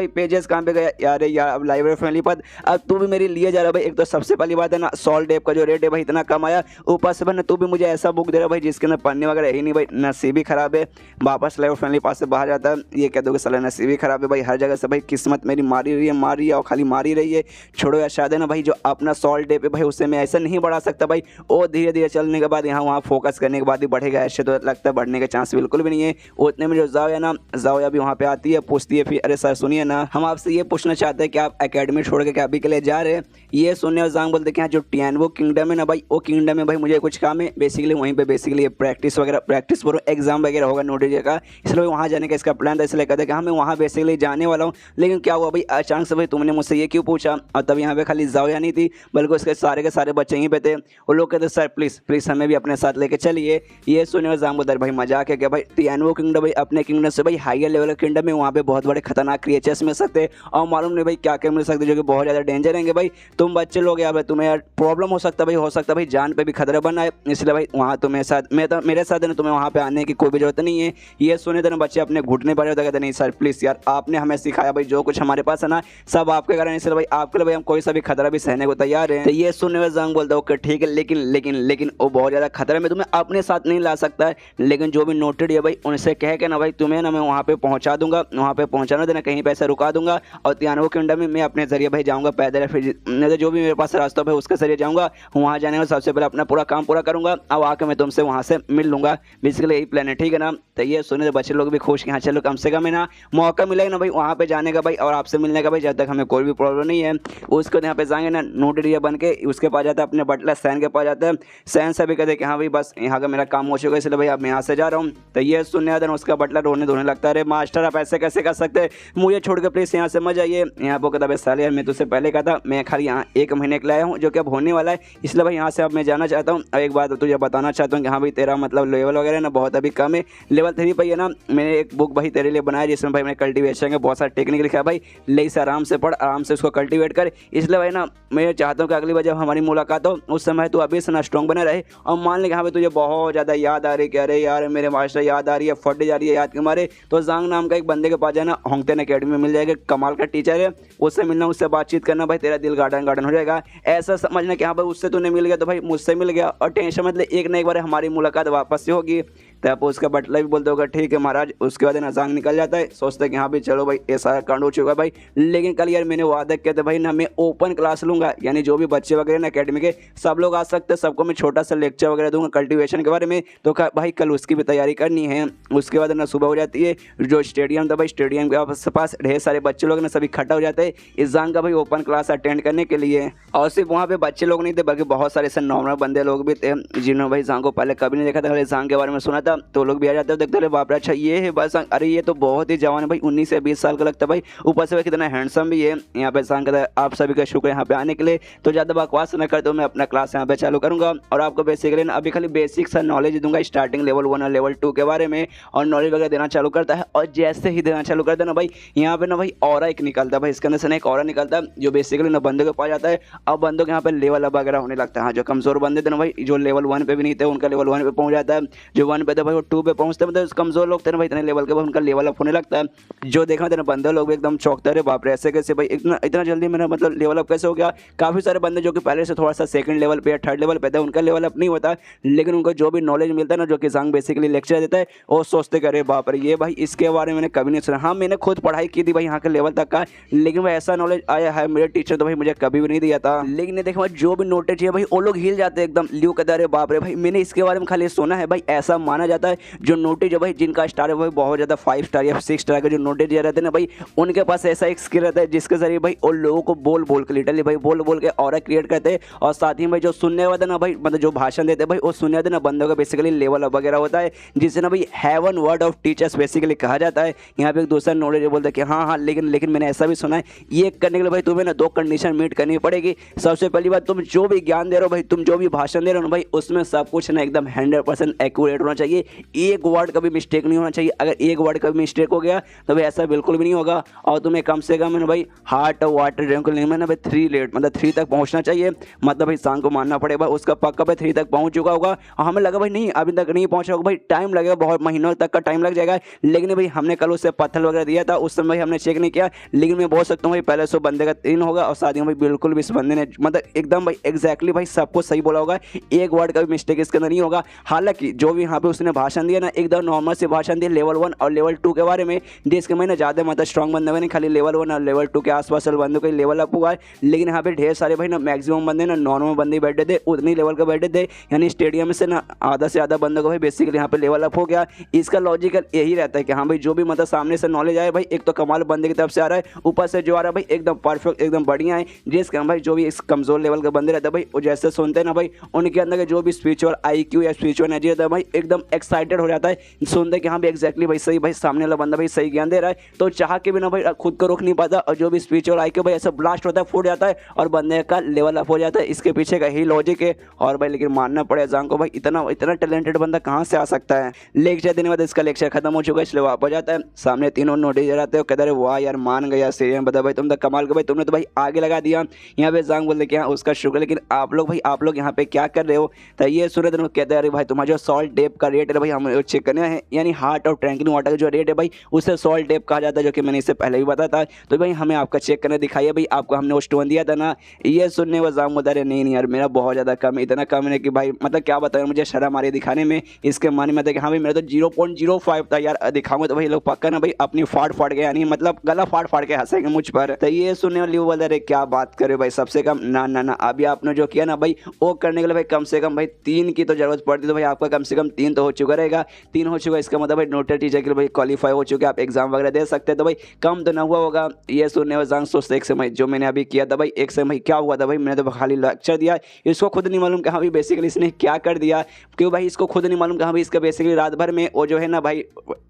Speaker 1: पेजेस कहाँ पे गया यार अब लाइब्रेरी फैमिली पर अब तू भी मेरी लिए जा रहा भाई। एक तो सबसे पहली बात है ना सॉल्ट डेप का जो रेट है भाई इतना कम आया, ऊपर से भाई तू भी मुझे ऐसा बुक दे रहा भाई जिसके अंदर पन्ने वगैरह ही नहीं भाई। नसीब ही खराब है, वापस लाइब्रेरी फैमिली पास से बाहर जाता है ये कह दो कि साला नसीब ही खराब है भाई। हर जगह से भाई किस्मत मेरी मार रही है और खाली मार ही रही है। छोड़ो यार शायद है ना भाई जो अपना सॉल्ट डेप है भाई उससे मैं ऐसा नहीं बढ़ा सकता भाई, और धीरे धीरे चलने के बाद यहाँ वहाँ फोकस करने के बाद ही बढ़ेगा। ऐसे तो लगता है बढ़ने के चांस बिल्कुल भी नहीं है। उतने में जो जाओ ना जाओ भी वहाँ पे आती है, पूछती है फिर अरे सर सुनिए ना हम आपसे ये पूछना चाहते हैं कि आप एकेडमी छोड़ के क्या अभी के लिए जा रहे हैं। ये सुनने और जांग बोलते हैं कि जो टियानवो किंगडम है ना भाई वो किंगडम में भाई मुझे कुछ काम है बेसिकली वहीं पे बेसिकली प्रैक्टिस पर एग्जाम वगैरह होगा नोटिस का, इसलिए वहाँ जाने का इसका प्लान था। इसलिए कहते हैं कि हाँ मैं वहाँ बेसिकली जाने वाला हूँ। लेकिन क्या हुआ भाई अचानक से भाई तुमने मुझसे ये क्यों पूछा। और तब यहाँ पे खाली जाओ या नहीं थी बल्कि उसके सारे के सारे बच्चे यहीं पे थे। वो लोग कहते सर प्लीज़ हमें भी अपने साथ लेके चलिए। ये सुनने और जांग बोलते भाई मजाक है क्या भाई, टियानवो किंगडम भाई अपने किंगडम से भाई हायर लेवल का किंगडम है, वहाँ पे बहुत बड़े खतरनाक क्रिएचर्स मिल सकते हैं और मालूम नहीं भाई क्या क्या मिल सकते जो कि बहुत ज़्यादा डेंजर रहेंगे भाई। तुम बच्चे लोग यार भाई तुम्हें यार प्रॉब्लम हो सकता है भाई जान पे भी खतरा बना है। इसलिए भाई वहाँ तुम्हें साथ मेरे साथ है ना तुम्हें वहाँ पे आने की कोई भी जरूरत नहीं है। ये सुने तो ना बच्चे अपने घुटने पर कहते नहीं सर प्लीज़ यार आपने हमें सिखाया भाई जो कुछ हमारे पास है ना सब आपके कारण, इसलिए भाई आपके लिए भाई हम कोई सा भी खतरा भी सहने को तैयार है। तो ये सुनने में जांग बोलता हूँ ठीक है लेकिन वो बहुत ज़्यादा खतरा में तुम्हें अपने साथ नहीं ला सकता है। लेकिन जो भी नोटेड है भाई उनसे कह के ना भाई तुम्हें ना मैं वहाँ पे पहुँचा दूंगा, वहाँ पे पहुँचाना देना कहीं पैसा रुका दूंगा और टियानवो किंगडम में मैं अपने जरिए भाई जाऊँगा पैदल, फिर जो भी मेरे पास रास्ता भाई उसके जरिए जाऊँगा। वहाँ जाने में सबसे पहले अपना पूरा काम पूरा करूँगा अब आके मैं तुमसे वहाँ से मिल लूँगा। बेसिकली यही प्लान है ठीक है ना। तो ये सुने तो बच्चे लोग भी खुश कि हाँ चलो कम से कम है ना मौका मिलेगा ना भाई वहाँ पे जाने का भाई और आपसे मिलने का भाई, जब तक हमें कोई भी प्रॉब्लम नहीं है। उसको यहाँ पे जाएंगे ना नोटेड बन के उसके पास जाता है अपने बटलर सैन के पास जाता है सहन सभी कहते कि हाँ भाई बस यहाँ का मेरा काम हो चुका है, इसलिए भाई अब मैं यहाँ से जा रहा हूँ। तो ये सुनने आते उसका बटलर रोने धोने लगता है, अरे मास्टर आप ऐसे कैसे कर सकते हैं, मुझे छोड़ के प्लीज़ यहाँ से मत जाइए। यहाँ पर कहता भाई साले यार मैं तुझसे पहले कहा था, मैं खाली यहाँ 1 महीने के लिए आया हूँ जो कि अब होने वाला है, इसलिए भाई यहाँ से अब मैं जाना चाहता हूँ। अब एक बात तुझे बताना चाहता हूँ कि हाँ भाई तेरा मतलब लेवल वगैरह ना बहुत अभी कम है, लेवल 3 पर है ना। मैंने एक बुक भाई तेरे लिए बनाया जिसमें भाई मैंने कल्टीवेशन के बहुत सारा टेक्निक लिखा है भाई, ले इसे आराम से पढ़, आराम से उसको कल्टीवेट कर। इसलिए भाई ना मैं चाहता हूँ कि अगली बार जब हमारी मुलाकात हो उस समय तू अभी से ना स्ट्रॉन्ग बना रहे। और मान ले कि हाँ भाई तुझे बहुत ज़्यादा याद आ रही है कि अरे यार मेरे मास्टर याद आ रही है, फट जा रही है याद के मारे, तो जांग नाम का एक बंदे के पास जाना, होंगटेन अकेडमी में मिल जाएगा, कमाल का टीचर है, उससे मिलना, उससे बातचीत करना, भाई तेरा दिल गार्डन गार्डन हो जाएगा। ऐसा समझना कि हाँ भाई उससे तूने मिल गया तो भाई मुझसे मिल गया, और टेंशन मतलब एक ना एक बार हमारी मुलाकात वापस से होगी। तो आप उसका बटला भी बोलते होगा ठीक है महाराज। उसके बाद ना जांग निकल जाता है, सोचते कि हाँ भाई चलो भाई ऐसा कांड हो चुका है भाई, लेकिन कल यार मैंने वादा किया था भाई ना मैं ओपन क्लास लूँगा, यानी जो भी बच्चे वगैरह ना अकेडमी के सब लोग आ सकते हैं, सबको मैं छोटा सा लेक्चर वगैरह दूंगा कल्टीवेशन के बारे में। तो भाई कल उसकी भी तैयारी करनी है। उसके बाद ना सुबह हो जाती है, जो स्टेडियम था भाई स्टेडियम के पास ढेर सारे बच्चे लोग ना सभी इकट्ठा हो जाते हैं इस जांग का भाई ओपन क्लास अटेंड करने के लिए। और सिर्फ वहाँ पे बच्चे लोग नहीं थे बल्कि बहुत सारे ऐसे नॉर्मल बंदे लोग भी थे जिन्होंने भाई जांग को पहले कभी नहीं देखा था, खाली जांग के बारे में सुना था, तो लोग भी आ जाते हैं, देखते रहे बाप रे अच्छा ये है बस, अरे ये तो बहुत ही जवान है भाई, 19 से 20 साल का लगता है भाई, ऊपर से भाई कितना हैंडसम भी है। यहाँ पे जांग कहता है आप सभी का शुक्र यहाँ पे आने के लिए, तो ज़्यादा बकवास न करते हो, मैं अपना क्लास यहाँ पे चालू करूँगा और आपको बेसिकली ना अभी खाली बेसिक सा नॉलेज दूंगा स्टार्टिंग लेवल 1 और लेवल 2 के बारे में, और नॉलेज वगैरह देना चालू करता है। और जैसे ही देना चालू करता है ना भाई यहाँ पे ना भाई ऑरा एक निकलता है भाई, इसके अंदर से ना एक ऑरा निकलता है जो बेसिकली ना बंदों के पास जाता है। अब बंदों के यहाँ पे लेवल अप वगैरह होने लगता है। हाँ जो कमजोर बंदे थे ना भाई, जो लेवल 1 पे भी नहीं थे उनका लेवल 1 पे पहुंच जाता है, जो 1 पे थे भाई वो 2 पे पहुंचते, मतलब कमजोर लोग थे ना भाई इतने लेवल के बाद उनका लेवल अप होने लगता है। जो देखा था ना बंदे लोग एकदम चौंकते रहे, बाप रे ऐसे कैसे भाई इतना इतना जल्दी मेरा मतलब लेवल अप कैसे हो गया। काफ़ी सारे बंदे जो कि पहले से थोड़ा सा सेकंड लेवल पे या थर्ड लेवल पे थे उनका लेवल अप नहीं होता, लेकिन उनको जो भी नॉलेज मिलता है ना जो कि जांग बेसिकली लेक्चर देता है वो सोचते करे बाप रे ये भाई इसके बारे में मैंने कभी नहीं सुना। हाँ मैंने खुद पढ़ाई की थी भाई यहाँ के लेवल तक का, लेकिन भाई ऐसा नॉलेज आया है मेरे टीचर तो भाई मुझे कभी भी नहीं दिया था। लेकिन देखो जो भी नोटेज है भाई वो लोग हिल जाते हैं एकदम, ल्यू कहते अरे बाप रे भाई मैंने इसके बारे में खाली सुना है भाई। ऐसा माना जाता है जो नोटेज है भाई जिनका स्टार है भाई बहुत ज़्यादा 5 स्टार या 6 स्टार के जो नोटेज रहते हैं ना भाई, उनके पास ऐसा एक स्किल रहता है जिसके जरिए भाई उन लोगों को बोल बोल के लिटरली भाई बोल बोल के ऑरा क्रिएट करते हैं। और साथ ही भाई जो सुनने वाले ना भाई मतलब जो भाषण देते हैं भाई वो सुनने वाले ना बंदों का बेसिकली लेवल अप वगैरह होता है, जिसे ना भाई heaven word of teachers basically कहा जाता है। यहाँ पे एक दूसरा नॉलेज बोलता है कि हाँ लेकिन मैंने ऐसा भी सुना है ये करने के लिए भाई तुम्हें ना 2 कंडीशन मीट करनी पड़ेगी। सबसे पहली बात तुम जो भी ज्ञान दे रहे हो भाई, तुम जो भी भाषण दे रहे हो भाई उसमें सब कुछ ना एकदम 100% एक्यूरेट होना चाहिए, एक वर्ड का भी मिस्टेक नहीं होना चाहिए। अगर एक वर्ड का भी मिस्टेक हो गया तो भाई ऐसा बिल्कुल भी नहीं होगा। और तुम्हें कम से कम ना भाई हार्ट वाटर ड्रिंक लेने में भाई 3 लेट मतलब 3 तक पहुंचना चाहिए, मतलब भाई सांग को मानना पड़ेगा उसका पक्का भाई 3 तक पहुंच चुका होगा। और हमें लगा भाई नहीं अभी तक नहीं पहुंचा होगा, भाई टाइम लगेगा, बहुत महीनों तक का टाइम लग जाएगा। लेकिन भाई हमने कल उससे पत्थर वगैरह दिया था उस समय हमने चेक नहीं किया, लेकिन मैं बोल सकता हूँ भाई पहले 100 बंदे का 3 होगा। और साथ ही भाई बिल्कुल भी इस बंदे ने मतलब एकदम भाई एग्जैक्टली भाई सबको सही बोला होगा, एक वर्ड का भी मिस्टेक इसके अंदर नहीं होगा। हालांकि जो भी यहाँ पे उसने भाषण दिया ना एकदम नॉर्मल से भाषण दिया लेवल 1 और लेवल 2 के बारे में, जिसके मैंने ज़्यादा मतलब स्ट्रॉन्ग बंदे हुए नहीं, खाली लेवल 1 और लेवल 2 के आसपास बंदों का लेवल अप हुआ है। लेकिन यहाँ पे ढेर सारे भाई ना मैक्सिमम बंदे ना नॉर्मल बंदे बैठे थे, उतनी लेवल के बैठे थे, यानी स्टेडियम से ना आधा से ज़्यादा बंदों को भाई बेसिकली यहाँ पे लेवल अप हो गया। इसका लॉजिकल यही रहता है कि हाँ भाई जो भी मतलब सामने से नॉलेज आए भाई एक तो कमाल बंदे की तरफ से आ रहा है, ऊपर से जो आ रहा है भाई एकदम परफेक्ट एकदम बढ़िया है। जिसके भाई जो भी इस कमजोर लेवल के बंदे रहते हैं भाई वो जैसे सुनते हैं ना भाई उनके अंदर के जो भी स्पिरिचुअल IQ या स्पिरिचुअल एनर्जी रहता है भाई एकदम एक्साइटेड हो जाता है, सुनते कि हाँ भाई एक्जैक्टली भाई सही भाई सामने वाला बंदा भाई सही ज्ञान दे रहा है, तो चाह के भी ना भाई खुद को रोक नहीं पाता। और जो भी स्पिरिचुअल IQ भाई ऐसा ब्लास्ट होता है फूट जाता है और बंदे का लेवल अप हो जाता है। इसके पीछे का ही लॉजिक है। और भाई लेकिन मानना पड़े जांग को भाई इतना टैलेंटेड बंदा कहाँ से आ सकता है। लेक्चर देने के बाद इसका लेक्चर खत्म हो चुका है, इसलिए वापस जाता है, सामने तीनों नोटिस रहते हो, कहते हैं वाह यार मान गया सीरियस बता भाई तुम तो कमाल का भाई, तुमने तो भाई आगे लगा दिया। यहाँ पे जांग बोलते कि हाँ उसका शुक्र, लेकिन आप लोग यहाँ पे क्या कर रहे हो। तो ये सुने तो कहते हैं अरे भाई तुम्हारा जो सॉल्ट डेप का रेट है भाई हम चेक करना है, यानी हार्ट और ट्रैंकिंग वाटर का जो रेट है भाई उसे सॉल्ट डेप कहा जाता है, जो कि मैंने इससे पहले भी बताया था। तो भाई हमें आपका चेक करने दिखाइए भाई, आपको हमने वो स्टोन दिया था ना। ये सुनने वो जांग बता रहे नहीं यार मेरा बहुत ज़्यादा कम है, इतना कम है कि भाई मतलब क्या बताया मुझे शर्म आ रही दिखाने में। इसके माने में था कि हाँ भाई मेरा तो 0.05 था यार, दिखाऊंगा तो भाई लोग पक्का ना भाई अपनी फाड़ के यानी मतलब गला फाड़ के हंसेंगे मुझ पर। तो ये सुनने वाली वो बोल रहे क्या बात करे भाई सबसे कम ना अभी आपने जो किया ना भाई वो करने के लिए भाई कम से कम भाई 3 की तो जरूरत पड़ती, तो भाई आपका कम से कम 3 तो हो चुका रहेगा, 3 हो चुका, इसका मतलब भाई नोटेड टीचर के लिए भाई क्वालीफाई हो चुके, आप एग्जाम वगैरह दे सकते हैं। तो भाई कम तो ना हुआ होगा ये सुनने में जांग सोचते एक समय जो मैंने अभी किया था भाई। एक समय क्या हुआ था भाई, मैंने तो खाली लेक्चर दिया, इसको खुद नहीं मालूम कि हाँ भाई बेसिकली इसने क्या कर दिया, क्यों भाई इसको खुद नहीं मालूम कि हाँ भाई इसका बेसिकली रात भर में वो जो है ना भाई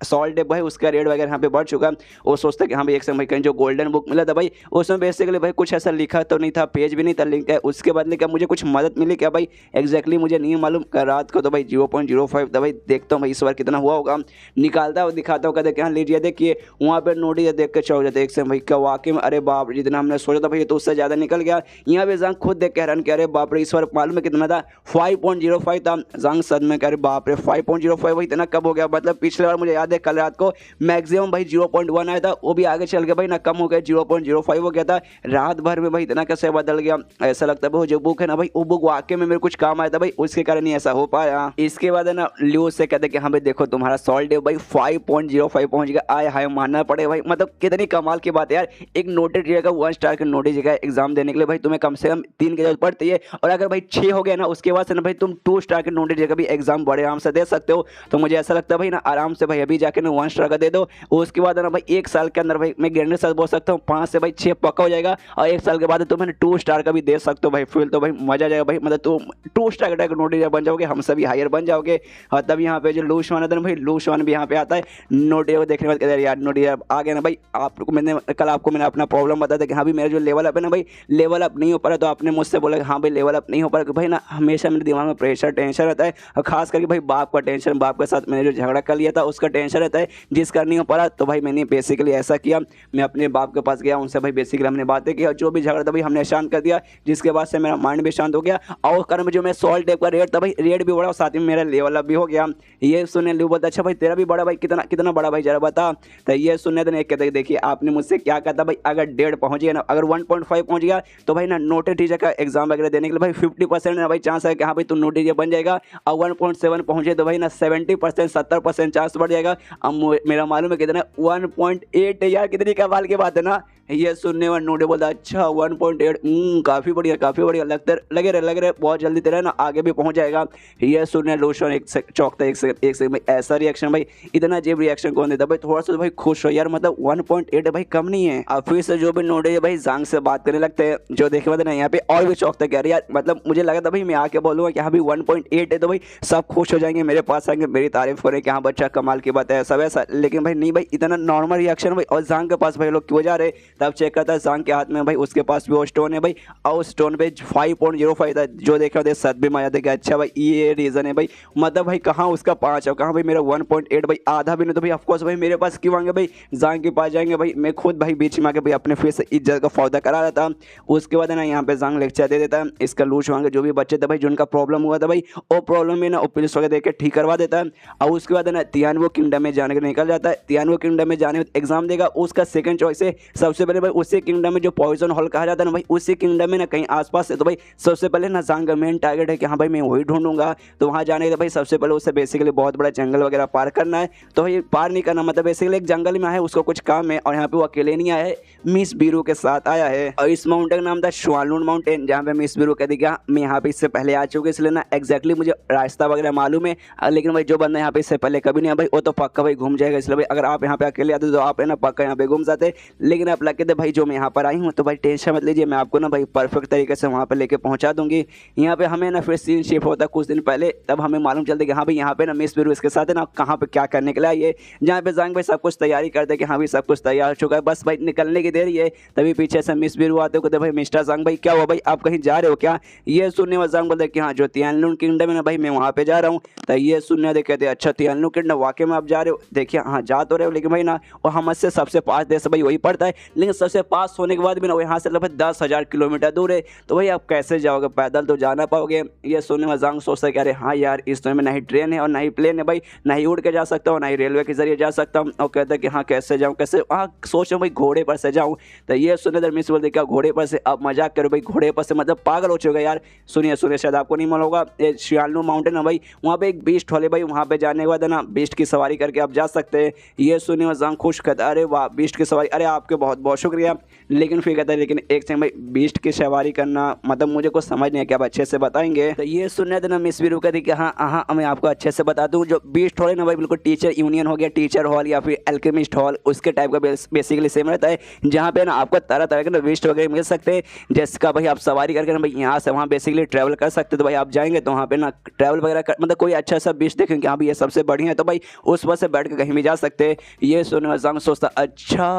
Speaker 1: सॉल्ट है भाई उसका रेट वगैरह यहाँ पे बढ़ चुका। वो सोचता कि हाँ भाई एक समय कहीं जो गोल्डन बुक मिला था भाई उसमें बेसिकली भाई कुछ ऐसा लिखा तो नहीं था, पेज भी नहीं था लिंक है, उसके बदले क्या मुझे कुछ मदद मिली क्या भाई एग्जैक्टली मुझे नहीं मालूम। रात को तो भाई 0.05 था भाई, देखता हूँ भाई इस बार कितना हुआ होगा, निकालता हूँ दिखाता हूँ, कहते कि हाँ लीजिए देखिए, वहाँ पे नोटिस देख के चौक जाते एक से भाई क्या वाकई में अरे बाप रे जितना हमने सोचा था भाई तो उससे ज़्यादा निकल गया। यहाँ पे जंग खुद देख के हैरान कह रहे बाप रे इस बार मालूम है कितना था 5.05 था। जंग सद में कह रहे बाप रे 5.05 भाई इतना कब हो गया, मतलब पिछले बार मुझे याद है कल रात को मैक्सिमम भाई 0.1 आया था, वो भी आगे चल के भाई ना कम हो गया 0.05 हो गया था। रात भर में भाई इतना कैसे बदल गया, ऐसा लगता है भाई जो बुक है ना भाई वो बुक वाकई में मेरे कुछ काम आया था भाई, उसके कारण ही ऐसा हो पाया। इसके बाद है ना ल्यू से कहते कि हाँ भाई देखो तुम्हारा सॉल्ट है भाई 5.05 पहुंच गया, आए हाय मानना पड़े भाई, मतलब कितनी कमाल की बात है यार। एक नोटेड जगह 1 स्टार के नोटेड जगह एग्जाम देने के लिए भाई तुम्हें कम से कम 3 की जरूरत पड़ती है, और अगर भाई 6 हो गया ना उसके बाद से ना भाई तुम 2 स्टार के नोटेड जगह भी एग्जाम बड़े आराम से दे सकते हो। तो मुझे ऐसा लगता है भाई ना आराम से भाई अभी जाके ना 1 स्टार का दे दो, उसके बाद ना भाई 1 साल के अंदर भाई मैं गारंटी से बोल सकता हूँ 5 से भाई 6 पक्का हो जाएगा, और 1 साल के बाद तुम्हें 2 स्टार का भी दे सकते हो भाई, फिर तो भाई मजा आ जाएगा भाई, मतलब तुम 2 स्टार का नोटेड बन जाओगे, हम सभी हायर बन जाओगे। और तब यहाँ पे जो लूशवान है ना भाई लूशवान भी यहाँ पे आता है नोटेड को देखने के बाद यार नोटेड आ गया ना भाई। आपको मैंने कल आपको मैंने अपना प्रॉब्लम बताया था कि हाँ भाई मेरा जो लेवल अप है ना भाई लेवल अप नहीं हो पा रहा, तो आपने मुझसे बोला कि हाँ भाई लेवल अप नहीं हो पा रहा, भाई ना हमेशा मेरे दिमाग में प्रेशर टेंशन रहता है, और खास करके भाई बाप का टेंशन, बाप के साथ मैंने जो झगड़ा कर लिया था उसका टेंशन रहता है, जिस कारण नहीं हो पा रहा। तो भाई मैंने बेसिकली ऐसा किया, मैं अपने बाप के पास गया, उनसे भाई बेसिकली हमने बातें की और जो भी झगड़ा था भाई हमने शांत कर दिया, जिसके बाद से मेरा माइंड भी शांत हो गया, और उस कारण जो मैं सॉल्ट टाइप का रेट था भाई रेट भी बढ़ा और साथ में मेरा लेवल अप भी हो गया। ये सुनने लू बोलता अच्छा भाई तेरा भी बड़ा भाई कितना कितना बड़ा भाई जरा बता। तो ये सुनने तो नहीं कहते देखिए आपने मुझसे क्या कहा था भाई, अगर 1.5 पहुंच गया ना, अगर 1.5 पहुंच गया तो भाई ना नोटेड टीचर का एग्जाम वगैरह देने के लिए भाई 50% ना भाई चांस है कि हाँ भाई तुम नोटेड टीचर बन जाएगा, और 1.7 पहुंचे तो भाई ना 70% 70% चांस बढ़ जाएगा। अब मेरा मालूम है कितना 1.8 है यार, कितनी कमाल की बात है ना। ये सुनने वाला नोटे बोलता अच्छा 1.8 काफ़ी बढ़िया लगे रहे बहुत जल्दी तेरा ना आगे भी पहुंच जाएगा। ये सुनने लोशन एक चौकता एक से भाई ऐसा रिएक्शन भाई इतना अजीब रिएक्शन कौन देता भाई, थोड़ा सा तो भाई खुश हो यार, मतलब 1.8 भाई कम नहीं है। अब फिर से जो भी नोटे है भाई जांग से बात करने लगते हैं, जो देखे बाद ना यहाँ पे और भी चौकता कह रहे यार, मतलब मुझे लगा था भाई मैं आके बोलूँगा कि हाँ भाई 1.8 है तो भाई सब खुश हो जाएंगे, मेरे पास आएंगे, मेरी तारीफ करें कि हाँ बच्चा कमाल की बात है सब ऐसा, लेकिन भाई नहीं भाई इतना नॉर्मल रिएक्शन भाई। और जांग के पास भाई लोग क्यों जा रहे, तब चेक करता है जांग के हाथ में भाई उसके पास भी वो स्टोन है भाई, और उस स्टोन पे 5.05 था, जो देखा होते सद भी माया था कि अच्छा भाई ये रीज़न है भाई, मतलब भाई कहाँ उसका 5 है, कहाँ भाई मेरा 1.8 भाई आधा भी नहीं, तो भाई ऑफकोर्स भाई मेरे पास क्यों आएंगे भाई, जांग के पास जाएंगे भाई, मैं खुद भाई बीच में आके भाई अपने फिर से इज्जत का फायदा करा रहा था। उसके बाद है ना यहाँ पे जांग लेक्चर दे देता है, इसका लूच वांगे जो भी बच्चे थे भाई जिनका प्रॉब्लम हुआ था भाई वो प्रॉब्लम में ना पुलिस वगैरह देख के ठीक करवा देता है। और उसके बाद है ना तियानवो किंगडम में जाने के निकल जाता है, तियानवो किंगडम में जाने एग्जाम देगा, उसका सेकंड चॉइस है सबसे पहले भाई उसी किंगडम में जो पॉइजन हॉल कहा जाता है ना भाई उसी किंगडम में ना कहीं आसपास है, तो भाई सबसे पहले ना जांग का मेन टारगेट है कि हाँ भाई मैं वही ढूंढूंगा। तो वहाँ जाने के भाई सबसे पहले उससे बेसिकली बहुत बड़ा जंगल वगैरह पार करना है, तो भाई पार नहीं करना मतलब बेसिकली एक जंगल में है उसको कुछ काम है, और यहाँ पे वो अकेले नहीं आया है, मिस बीरू के साथ आया है। और इस माउंटेन का नाम था श्वानलून माउंटेन, जहाँ पे मिस बीरू कहती क्या मैं यहाँ पे इससे पहले आ चुके, इसलिए ना एग्जैक्टली मुझे रास्ता वगैरह मालूम है, लेकिन भाई जो बंदा यहाँ पे इससे पहले कभी नहीं है भाई वो तो पक्का भाई घूम जाएगा, इसलिए भाई अगर आप यहाँ पे अकेले आते तो आप है ना पक्का यहाँ पे घूम जाते। लेकिन आप लगे थे भाई जो मैं यहाँ पर आई हूँ तो भाई टेंशन मत लीजिए, मैं आपको ना भाई परफेक्ट तरीके से वहाँ पे लेके पहुँचा दूंगी। यहाँ पे हमें ना फिर सीन शिफ्ट होता कुछ दिन पहले, तब हमें मालूम चलता कि हाँ भाई यहाँ पे ना मिस बीरू इसके साथ है ना कहाँ पे क्या करने के लिए आइए, जहाँ पे जांग भाई सब कुछ तैयारी करते कि हाँ भाई सब कुछ तैयार हो चुका है, बस भाई निकलने की देरी है। तभी पीछे से मिस बीरू आते कहते भाई मिस्टर जांग भाई क्या हुआ भाई आप कहीं जा रहे हो क्या। ये सुनने में जांग बोलते कि हाँ जो तियानलून किंगडम है ना भाई मैं वहाँ पे जा रहा हूँ। तो ये सुनने दे कहते अच्छा तियानलून किंगडम वाकई में आप जा रहे हो, देखिए हाँ जा तो रहे हो लेकिन भाई ना वो हमसे सबसे पास देश भाई वही पड़ता है, लेकिन सबसे पास होने के बाद भी ना यहाँ से लगभग 10,000 किलोमीटर दूर है, तो भाई आप कैसे जाओगे, पैदल तो जाना पाओगे। ये सुनने में जांग सोचता है कि अरे हाँ यार इस समय में ना ही ट्रेन है और ना ही प्लेन है भाई, ना ही उड़ के जा सकता हूँ ना ही रेलवे के जरिए जा सकता हूँ, और कहता है कि हाँ कैसे जाऊँ कैसे, हाँ सोच रहा हूँ भाई घोड़े पर से जाऊँ। तो ये सुने दर मिस बोलते क्या घोड़े पर से, आप मजाक करो भाई घोड़े पर से मतलब पागल हो चुका यार। सुनिए शायद आपको नहीं मालूम होगा, ये श्वानलून माउंटेन है भाई, वहाँ पे एक बीस्ट हॉल है भाई, वहाँ पे जाने के बाद है ना बीस्ट की सवारी करके आप जा सकते हैं। ये सुने में जांग खुश कहता अरे वाह बीस्ट की सवारी, अरे आपके बहुत बहुत बहुत शुक्रिया। लेकिन फिर कहता है लेकिन एक से भाई बीस्ट की सवारी करना मतलब मुझे कुछ समझ नहीं है, क्या आप अच्छे से बताएंगे। तो ये सुनने देना मिस वीरू कहती कि हाँ हाँ मैं आपको अच्छे से बता दूँ। जो बीस्ट हॉल है ना भाई बिल्कुल टीचर यूनियन हो गया, टीचर हॉल या फिर एल्केमिस्ट हॉल उसके टाइप का बेसिकली सेम रहता है, जहाँ पे ना आपको तरह तरह के ना बीस्ट वगैरह मिल सकते हैं, जिसका भाई आप सवारी करके ना भाई यहाँ से वहाँ बेसिकली ट्रैवल कर सकते। तो भाई आप जाएंगे तो वहाँ पे ना ट्रैवल वगैरह मतलब कोई अच्छा सा बीस्ट देखेंगे हाँ भाई ये सबसे बढ़िया है, तो भाई उस बस से बैठ के कहीं भी जा सकते हैं। ये सुनने में जांग सोचता अच्छा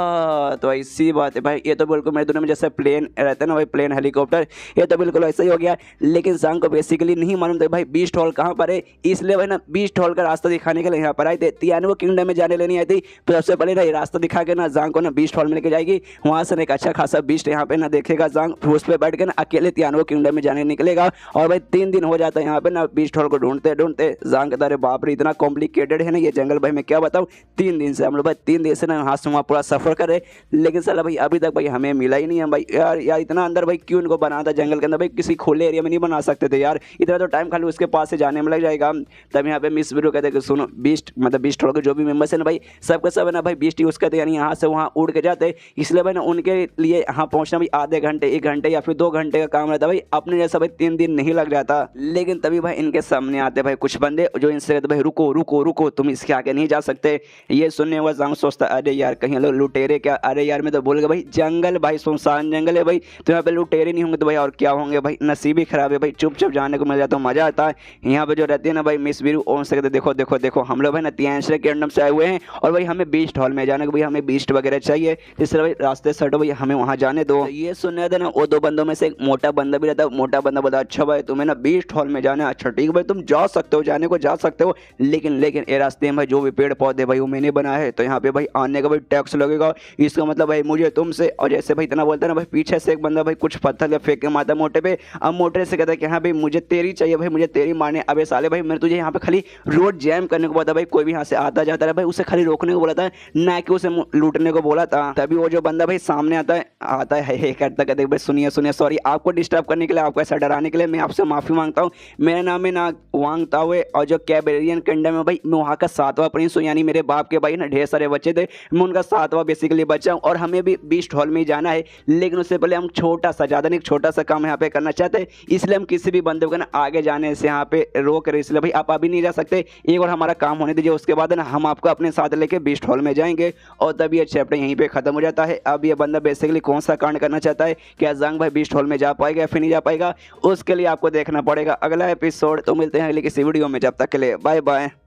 Speaker 1: तो ऐसी बात है भाई, ये तो बिल्कुल मेरे दुनिया में जैसे प्लेन रहता है ना भाई, प्लेन हेलीकॉप्टर, ये तो बिल्कुल ऐसा ही हो गया। लेकिन जांग को बेसिकली नहीं मालूम था भाई बीस्ट हॉल कहाँ पर है, इसलिए भाई ना बीस्ट हॉल का रास्ता दिखाने के लिए यहाँ पर आए थे। तियानो किंगडम में जाने लेनी आई थी, तो सबसे पहले ना ये रास्ता दिखा के ना जांग को ना बीस्ट हॉल में लेके जाएगी, वहाँ से एक अच्छा खासा बीस्ट यहाँ पे ना देखेगा जांग, फिर उस पर बैठ के ना अकेले तियानो किंगडम में जाने निकलेगा। और भाई 3 दिन हो जाता है यहाँ पे ना बीस्ट हॉल को ढूंढते ढूंढते। जांग कहता अरे बाप रे इतना कॉम्प्लिकेटेड है ना ये जंगल भाई, मैं क्या बताऊँ 3 दिन से हम लोग भाई 3 दिन से ना यहाँ से वहाँ पूरा सफर करे, लेकिन साला भाई अभी तक भाई हमें मिला ही नहीं है भाई। यार इतना अंदर भाई क्यों इनको बना था जंगल के अंदर भाई, किसी खुले एरिया में नहीं बना सकते थे यार, इतना तो टाइम खाली उसके पास से जाने में लग जाएगा। तब यहाँ पे मिस वीरू कहते कि सुनो बीस्ट मतलब बीस्ट हॉल के जो भी मेंबर्स है ना भाई सबके सब है ना भाई बीस्ट यूज़ करते यानी यहाँ से वहाँ उड़ के जाते, इसलिए भाई ना उनके लिए यहाँ पहुँचना भाई आधे घंटे 1 घंटे या फिर 2 घंटे का काम रहता भाई, अपने जैसा भाई 3 दिन नहीं लग जाता। लेकिन तभी भाई इनके सामने आते भाई कुछ बंदे जो इनसे कहते भाई रुको रुको रुको तुम इसके आगे नहीं जा सकते। ये सुनने हुआ जांग सोचता अरे यार कहीं लोग लुटेरे क्या, अरे यार मैं तो भूल गया भाई जंगल भाई सुनसान जंगल है भाई, तो यहाँ पे लुटेरे नहीं होंगे तो भाई और क्या होंगे भाई, नसीब ही खराब है भाई, चुपचाप जाने को मिल जाता है मजा आता है। यहाँ पे जो रहती है ना भाई मिस वीरू ओन से कहते देखो देखो देखो हम लोग भाई ना तियानशे किंगडम से आए हुए हैं और भाई हमें बीस्ट हॉल में जाने को भाई हमें बीस्ट वगैरह चाहिए, इसलिए भाई रास्ते से हटो भाई हमें वहाँ जाने दो। तो ये सुनने देना वो 2 बंदों में से एक मोटा बंदा भी रहता है, मोटा बंदा बोला अच्छा भाई तुम्हें ना बीस्ट हॉल में जाना है, अच्छा ठीक है भाई तुम जा सकते हो जाने को जा सकते हो, लेकिन ये रास्ते में भाई जो भी पेड़ पौधे भाई वो मैंने बनाए हैं, तो यहाँ पे भाई आने का भाई टैक्स लगेगा, इसका मतलब भाई मुझे तुमसे। और जैसे भाई इतना बोलता है ना भाई पीछे से एक बंदा भाई कुछ पत्थर या फेंक के मारता मोटे पे, अब मोटे से कहता है कि हाँ भाई मुझे तेरी चाहिए भाई, मुझे तेरी मारने। अबे साले भाई मैंने तुझे यहाँ पे खाली रोड जैम करने को बोला था भाई, कोई भी यहाँ से आता जाता है भाई उसे खाली रोकने को बोला था, ना कि उसे लूटने को बोला था। तभी वो जो बंदा भाई सामने आता है कहता कहते भाई सुनिए सुनिए सॉरी आपको डिस्टर्ब करने के लिए, आपको ऐसा डराने के लिए मैं आपसे माफी मांगता हूँ। मेरा नाम है ना वांग तावे और जो कैबेरियन किंगडम में भाई मैं वहाँ का 7वां प्रिंस हूँ, यानी मेरे बाप के भाई ना ढेर सारे बच्चे थे, मैं उनका 7वां बेसिकली बच्चा हूँ और हमें भी बीस्ट हॉल में ही जाना है। लेकिन उससे पहले हम छोटा सा ज़्यादा नहीं छोटा सा काम यहाँ पे करना चाहते हैं, इसलिए हम किसी भी बंदे को ना आगे जाने से यहाँ पे रोक रहे, इसलिए भाई आप अभी नहीं जा सकते, एक और हमारा काम होने दीजिए, उसके बाद ना हम आपको अपने साथ लेके बीस्ट हॉल में जाएंगे। और तब ये चैप्टर यहीं पे खत्म हो जाता है। अब ये बंदा बेसिकली कौन सा कांड करना चाहता है, क्या जांग भाई बीस्ट हॉल में जा पाएगा या फिर नहीं जा पाएगा, उसके लिए आपको देखना पड़ेगा अगला एपिसोड। तो मिलते हैं अगली किसी वीडियो में, जब तक के लिए बाय बाय।